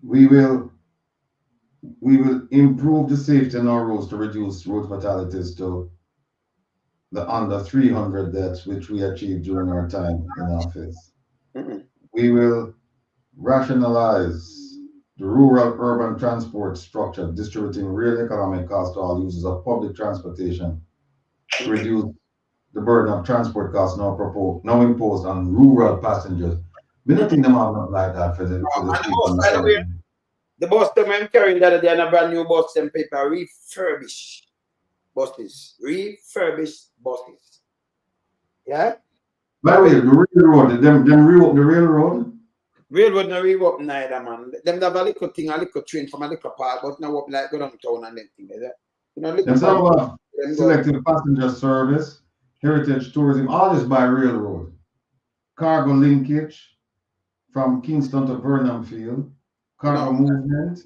We will improve the safety on our roads to reduce road fatalities to the under 300 deaths, which we achieved during our time in office. We will rationalize the rural-urban transport structure, distributing real economic cost to all users of public transportation to reduce the burden of transport costs now imposed on rural passengers. We don't think them have not like that for the people. By the way, the bus them I'm carrying that they are a brand new bus, them paper refurbished buses. Refurbished buses. Yeah? By the way, the railroad, them reopen the railroad? Railroad no reopen neither, man. Them have a little thing, a little train from a little part, but now up like go downtown and them thing. You know, Them have selective passenger service, heritage tourism, all this by railroad. Cargo linkage from Kingston to Burnham Field, cargo movement,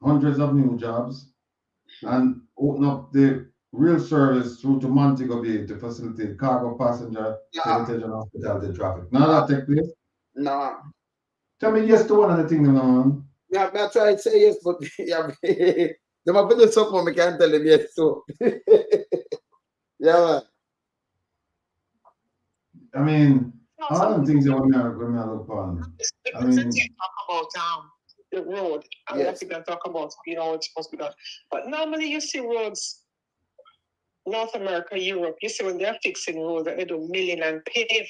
hundreds of new jobs, and open up the rail service through to Montego Bay to facilitate cargo passenger, heritage and hospitality traffic. None of that take place? No. Tell me yes to one of the things, man. Yeah, I try to say yes, but yeah, them have been something I can't tell them yes to. Yeah, man. I mean, all the things that when I look on. I mean, talk about the road. I mean, people talk about, you know, it's supposed to be done. But normally you see roads, North America, Europe, you see when they're fixing roads, they do milling and paving.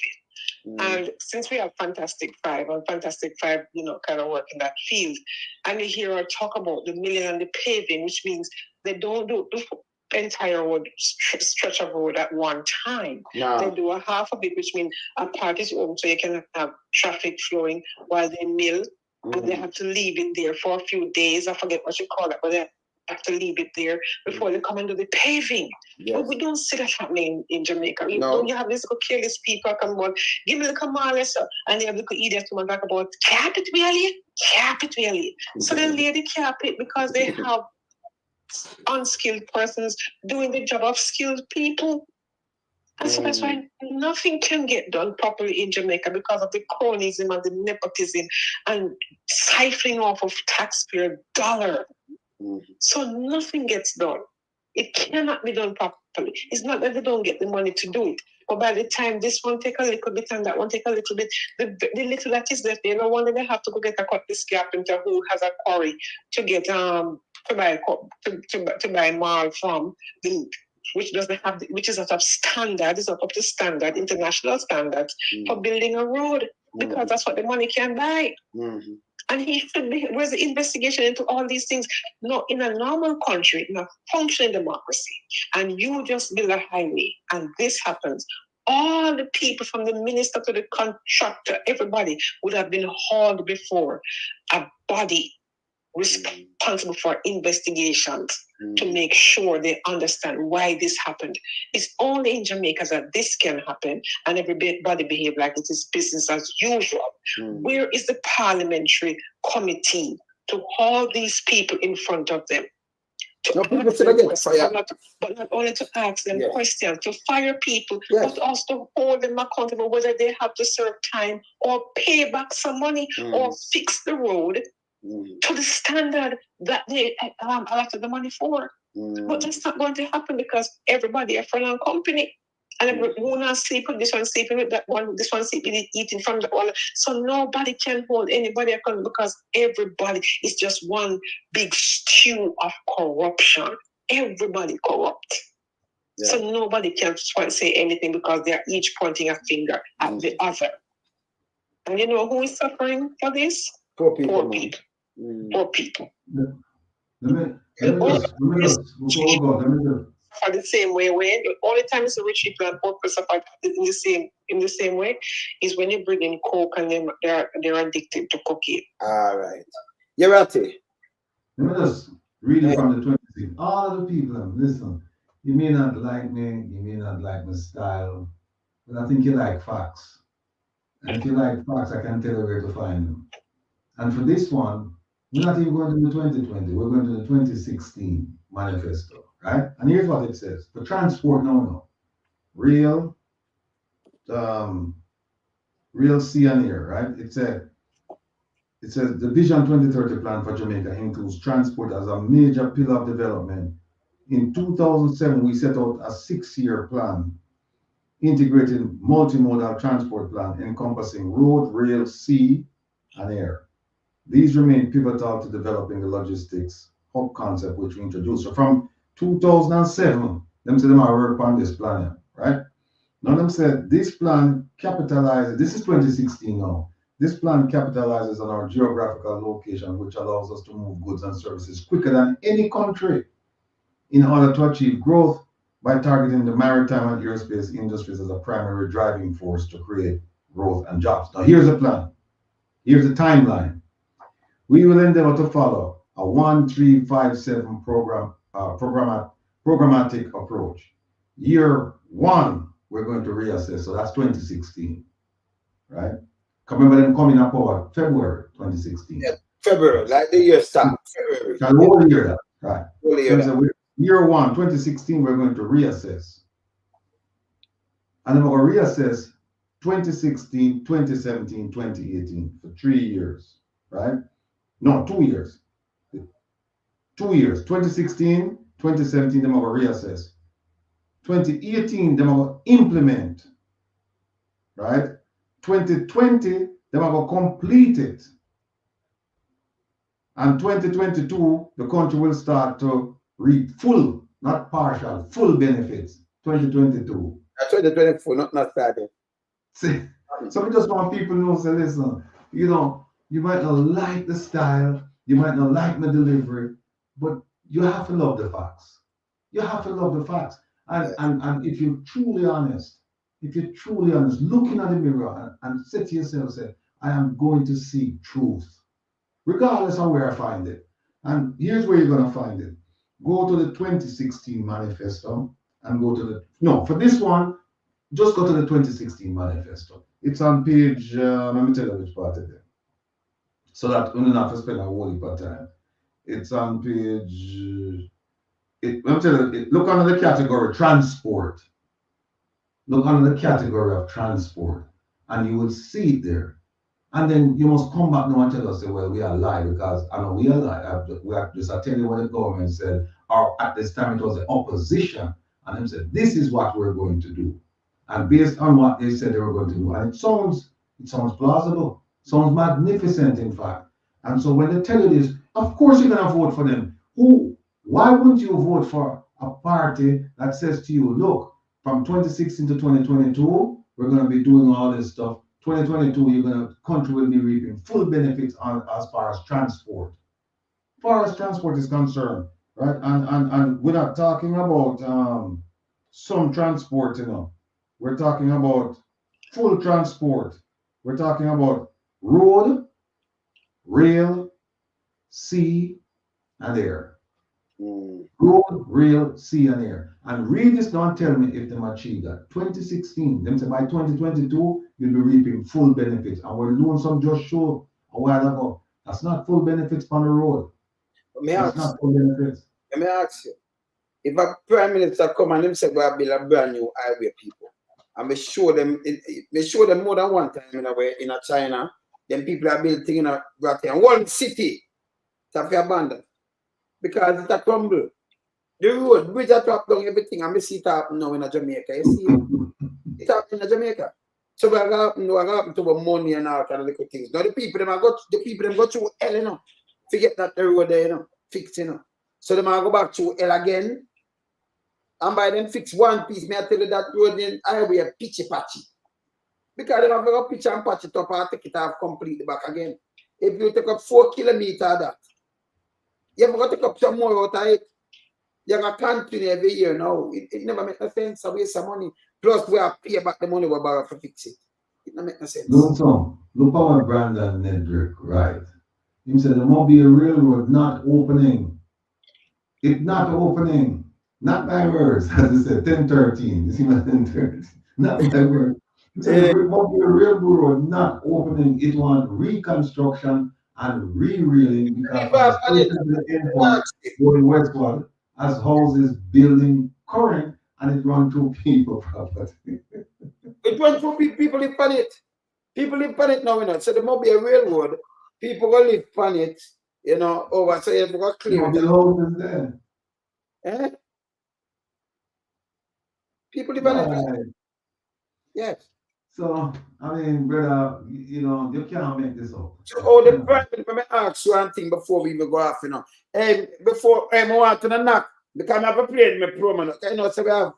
And since we have Fantastic Five, and Fantastic Five, you know, kind of work in that field, and you hear her talk about the milling and the paving, which means they don't do the entire road stretch of road at one time. No. They do a half of it, which means a part is open so you can have traffic flowing while they mill, and they have to leave it there for a few days. I forget what you call it, but they have to leave it there before they come and do the paving. Yes. But we don't see that happening in Jamaica. You have these little careless people come on, give me the command, and they have little idiots come and talk about carpet really. So they lay the carpet because they have unskilled persons doing the job of skilled people. And so that's why nothing can get done properly in Jamaica because of the cronyism and the nepotism and siphoning off of taxpayer dollar. So nothing gets done. It cannot be done properly. It's not that they don't get the money to do it, but by the time this one take a little bit and that one take a little bit, the little that is left, no wonder they have to go get a cut this gap into who has a quarry to get to buy marl from, which doesn't have which is out of standard, is not up to standard, international standards for building a road, because that's what the money can buy. And he should be, where's the investigation into all these things? No, in a normal country, in a functioning democracy, and you just build a highway, and this happens, all the people from the minister to the contractor, everybody would have been hauled before a body responsible for investigations to make sure they understand why this happened. It's only in Jamaica that this can happen and everybody behave like it is business as usual. Where is the parliamentary committee to haul these people in front of them? But not only to ask them questions, to fire people, but also to hold them accountable, whether they have to serve time or pay back some money or fix the road to the standard that they allotted the money for. But that's not going to happen because everybody is from a company. And everyone is sleeping, this one sleeping with that one, this one sleeping, eating from the other. So nobody can hold anybody accountable because everybody is just one big stew of corruption. Everybody corrupt. So nobody can say anything because they're each pointing a finger at the other. And you know who is suffering for this? Poor people. Poor people. Poor people. For the same way, the only time it's a rich people and poor people suffer in the same way is when you bring in coke and they're addicted to cocaine. All right. You're right. Let me just read it from the 20th. All of the people, listen, you may not like me, you may not like my style, but I think you like facts. And if you like facts, I can tell you where to find them. And for this one, we're not even going to the 2020, we're going to the 2016 Manifesto, right? And here's what it says. For transport, real sea and air, right? It says the Vision 2030 plan for Jamaica includes transport as a major pillar of development. In 2007, we set out a 6-year plan integrating multimodal transport plan encompassing road, rail, sea, and air. These remain pivotal to developing the logistics hub concept which we introduced. So from 2007, them said them are work on this plan, right? Now them said this plan capitalizes, this is 2016 now, This plan capitalizes on our geographical location, which allows us to move goods and services quicker than any country in order to achieve growth by targeting the maritime and aerospace industries as a primary driving force to create growth and jobs. Now, here's the plan. Here's the timeline. We will endeavor to follow a 1-3-5-7 programmatic approach. Year one, we're going to reassess. So that's 2016, right? Remember them coming up over February 2016. Yeah, February, like the year start. February. The whole year, that, right? Whole year. So year one, 2016, we're going to reassess. And then we're going to reassess 2016, 2017, 2018 for 3 years, right? No, 2 years. 2 years. 2016, 2017, then we're going to reassess. 2018, then we're going to implement, right? 2020, then we're going to complete it. And 2022, the country will start to reap full, not partial, full benefits. 2022. 2024, not started. See, so we just want people to know, say, listen, you know, you might not like the style, you might not like my delivery, but you have to love the facts. You have to love the facts. And if you're truly honest, looking at the mirror and say to yourself, say, I am going to seek truth, regardless of where I find it. And here's where you're going to find it. Go to the 2016 Manifesto and go to the, no, for this one, just go to the 2016 Manifesto. It's on page, let me tell you which part of it. So that we don't have to spend a whole heap of time. It's on page, let me tell you, look under the category transport. Look under the category of transport, and you will see it there. And then you must come back now and tell us, say, well, we are lying, because I know we are lying. We are just telling you what the government said, or at this time it was the opposition, and they said, this is what we're going to do. And based on what they said they were going to do, and it sounds plausible, sounds magnificent, in fact. And so when they tell you this, of course you're going to vote for them. Why wouldn't you vote for a party that says to you, look, from 2016 to 2022, we're going to be doing all this stuff. 2022, country will be reaping full benefits as far as transport. As far as transport is concerned, right? And we're not talking about some transport, you know. We're talking about full transport. We're talking about road, rail, sea, and air. Road, rail, sea, and air. And read this, don't tell me if they achieve that. 2016, them say by 2022, you'll be reaping full benefits. And we're doing some just show a while ago. That's not full benefits on the road. That's not full benefits. Let me ask you, if a prime minister come and him say we have build a brand new highway, people, and we show them more than one time in a way in a China, then people are building in a one city to be abandoned. Because it's a crumble. The road, bridge are dropped down, everything, and we see it happen now in Jamaica. You see it? It happened in Jamaica. So we are going to money and all kind of little things. Now the people go through hell, you know. Forget that the road there, you know, fix, you know. So they might go back to hell again. And by then fix one piece, may I tell you that road in highway are pitchy patchy. Because they have to go pitch and patch it up and take it off completely back again. If you take up 4 kilometers of that, you have got to take up some more out of it. You have to continue every year now. It never makes no sense. A waste of money. Plus, we have to pay back the money we borrow to fix it. It never makes no sense. Look how Brandon Nedrick, right? He said the Mobile Railroad not opening. It's not opening. Not by words, as he said, 1013. You see my 1013? Not by words. He said the Mobile Railroad not opening. It wants reconstruction and re-railing because the endpoint going westward as houses building current and it runs through people property. It runs through people live on it. People live on it now, you know. So there might be a railroad. People will live on it, you know, over so you have got clear. The houses there. Eh? People live on it. Yes. So, I mean, brother, you know, you can't make this up. So, the prime, let me ask you one thing before we even go off, you know. Before I want to knock, because I have played my promo, you know, so we have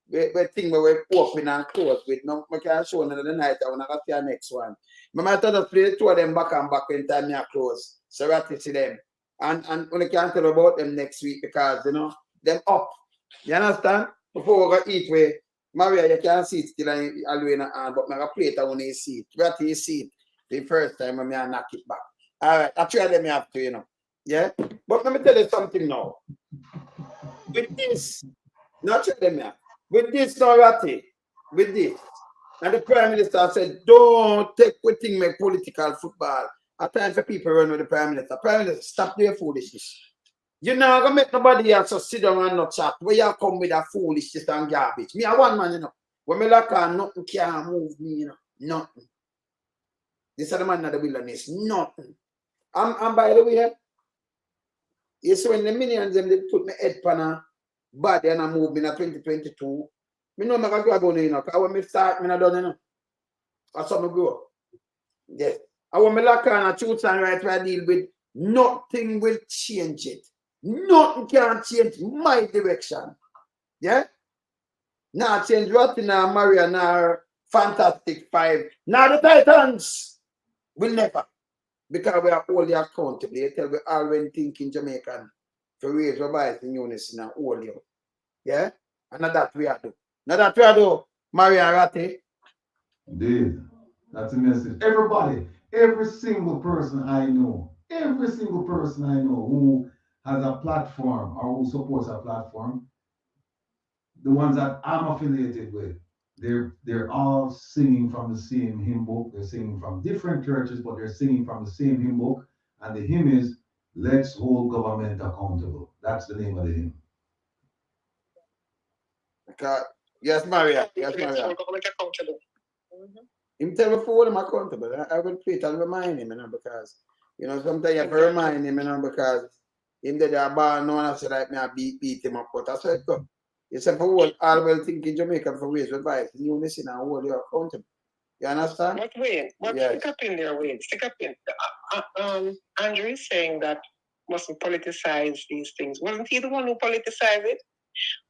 the thing where we open and close with, no, I can show another night, I want to see our next one. I might just play two of them back and back when time are close. So ratty see them. And we can't tell about them next week because, you know, them up. You understand? Before we go eat with Maria, you can't see it still always in the hand, but I got plate I want to see it. Ratty see it the first time when I knock it back. Alright, I try them have to, you know. Yeah? But let me tell you something now. With this, not try them here. With this now, Ratty, with this. And the Prime Minister said, don't take with thing make political football. At time for people run with the Prime Minister. Prime Minister, stop doing foolishness. You're not going to make nobody else so sit down and not chat. Where you come with that foolishness and garbage. Me, I one man, you know. When me lock on, nothing can move me, you know. Nothing. This is the man of the wilderness. Nothing. And by the way, you see when the minions them they put my head pan a body and I move me in 2022. Me know I can grab on you know, because when me start, me not done, you know. That's how me grow. Yes. And when me lock on a truth and right where I deal with, nothing will change it. Nothing can change my direction. Yeah? Now change Rotten now Maria now Fantastic Five. Now the Titans will never. Because we are only accountable. You tell we all when thinking Jamaican to raise our voice in unison and all you. Yeah? And not that we are do. Not that we are do, Maria Ratty. Indeed. That's a message. Everybody, every single person I know who has a platform or who supports a platform, the ones that I'm affiliated with, they're all singing from the same hymn book. They're singing from different churches, but they're singing from the same hymn book. And the hymn is, let's hold government accountable. That's the name of the hymn. Okay. Yes, Maria. Yes, Maria. Let's hold government accountable. Him tell me for him accountable. I will play it and remind him, you know, because, you know, sometimes you have to remind him, you know, because him did a bar, no one has said like me, I beat him up, but I said, go. You said for all well thinking Jamaican for ways advice. You listen and hold you accountable. You understand? But wait, stick up in there, stick up in. Andrew is saying that mustn't politicize these things. Wasn't he the one who politicized it?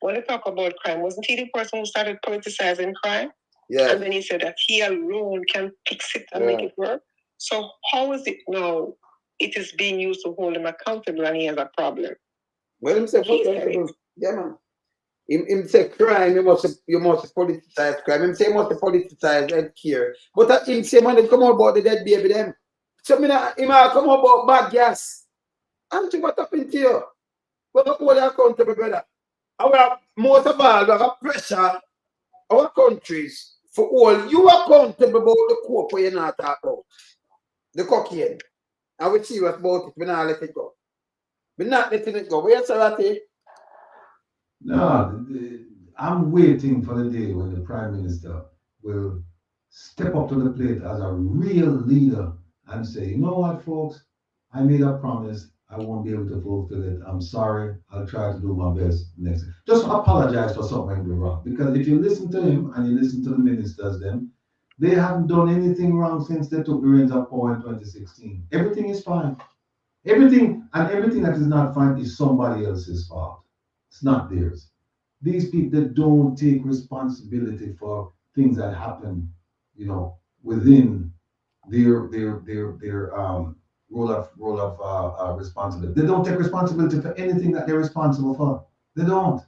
When they talk about crime, wasn't he the person who started politicizing crime? Yeah. And then he said that he alone can fix it and make it work. So how is it now? It is being used to hold him accountable and he has a problem. Well, him say accountable. Yeah, man. Him say crime, you must politicize crime. Him say you must politicize health care. But him say man, they come out about the dead baby them. So him come out about bad gas. And what happened to you? But not hold you accountable, brother. Our most of all, we have pressure our countries for all you accountable about the coke where you're not talking about. The cocaine. And we serious about it. We're not letting it go. We're not letting it go. Where's Sarati? No, I'm waiting for the day when the Prime Minister will step up to the plate as a real leader and say, you know what, folks, I made a promise. I won't be able to fulfill it. I'm sorry. I'll try to do my best next. Just apologize for something went wrong. Because if you listen to him and you listen to the ministers, then they haven't done anything wrong since they took the reins of power in 2016. Everything is fine. Everything that is not fine is somebody else's fault. It's not theirs. These people that don't take responsibility for things that happen, you know, within their role of responsibility. They don't take responsibility for anything that they're responsible for. They don't.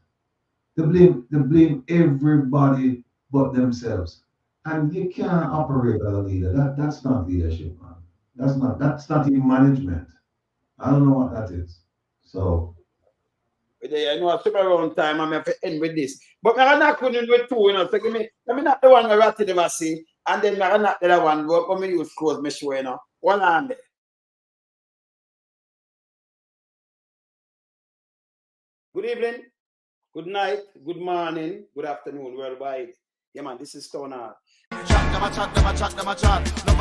They blame everybody but themselves. And you can't operate as a leader. That's not leadership, man. That's not even management. I don't know what that is. So I know I took around time and I have to end with this. But I'm not going to do two, you know. So give me, let me not the one I ratted ever see, and then I'm not the other one, but I'm going to use close my show, you know. One hand there. Good evening, good night, good morning, good afternoon, worldwide. Yeah, man, this is Stoner. Chat them a chat. None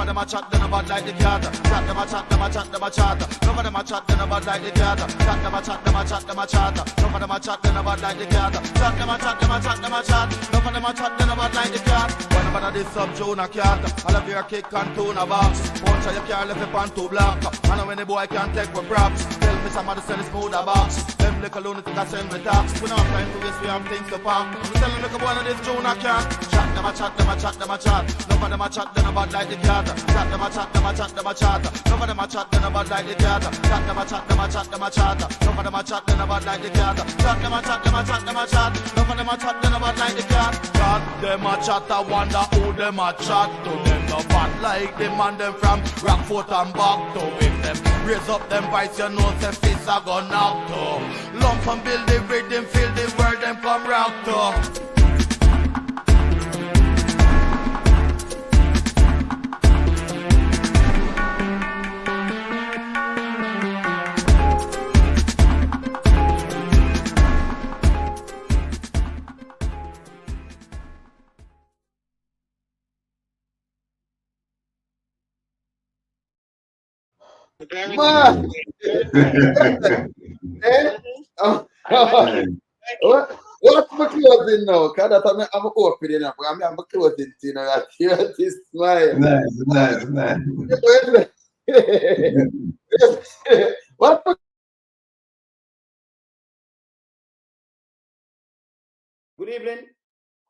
of them a chat, then about like the cat. Chat them a chat. None of them a chat, then about like the cat. Chat them a chat. None of them a chat, then about like the cat. Chat them a chat. None of them a chat, then about like the cat. One about this sub-tune a cat. I love your kick and tune a box. Punch you can't left it on two block. And when the boy can't take for props. me somebody send a smooth a box. Them little lunatic I send me docs. We don't have time to waste, we have things to pack. We tell them look up one of this June I can't. Chat them a chat, them a chat, them a chat. None of them a chat, then a bad like the cat. Chat them a chat, them a chat, them a chat. None of them a chat, then a bad like the cat. Chat them a chat, them a chat, them a chat. None of them a chat, then a bad like the cat. Chat them a chat, them a chat, them a chat. None of them a chat, then a bad like the cat. Chat them a chat, I wonder who them a chat to. Them no bad like them and them from Rockfort and back to. If them raise up them voice, you know them fists are gone out to. Lump and build the rhythm, feel the word them come round to. Man! Eh? What's my clothing now? Because I'm opening up. I'm my clothing, you know. I feel this smile. Nice. What? Good evening,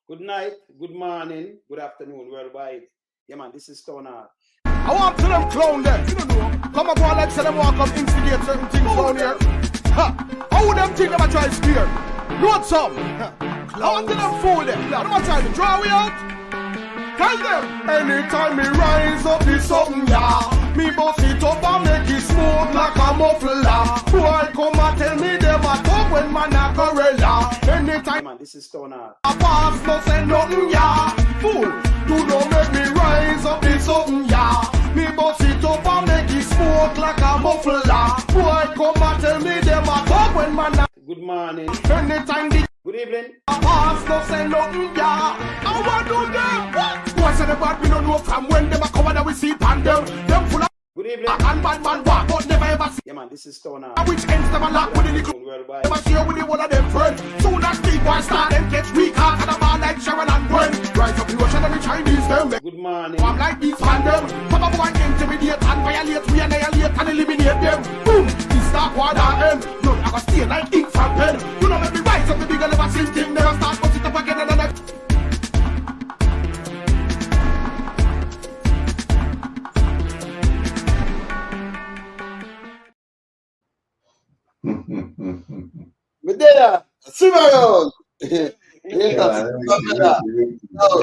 good night, good morning, good afternoon, worldwide. Yeah, man, this is Stoner. I want to them clown them. You don't know. Come and go and let's say them walk up, instigate certain things down here. Ha! How would them think them a try to spear? Note some. I want to them fool them. Them a try to draw we out. Tell them. Anytime me rise up this something, yeah. Me bust it up and make it smoke like a muffler. Boy, come and tell me them a talk when man a gorilla. Anytime. Yeah, man, this is Stoner. A pass no say nothing, yeah. Fool. Do not make me rise up this something, yeah. Me bust it up and make it smoke like a muffler. Boy, come and tell me them a talk when man a. Good morning. Anytime the. Good evening. A pass no say nothing, yeah. I want to them. What? Boy say the bad we don't know from when them a cover that we see pan them. Them full of. Good evening. And bad man walk, but never ever see. Yeah, man, this is Stoner. Which ends them a lock with the little. Worldwide. Them a share with the one of them friends. Soon as the boys start them get weak heart and a ball like Sharon and Gwen. Rise up the ocean and the Chinese them. Good morning. I'm like these pan them. Papa boy intimidate and violate. We annihilate and eliminate them. Boom. This dark water end. Yo, I got stay like ink from pen. You know make me rise up the bigger never seen thing. Never start put it up again and then. Medea, Sumaron.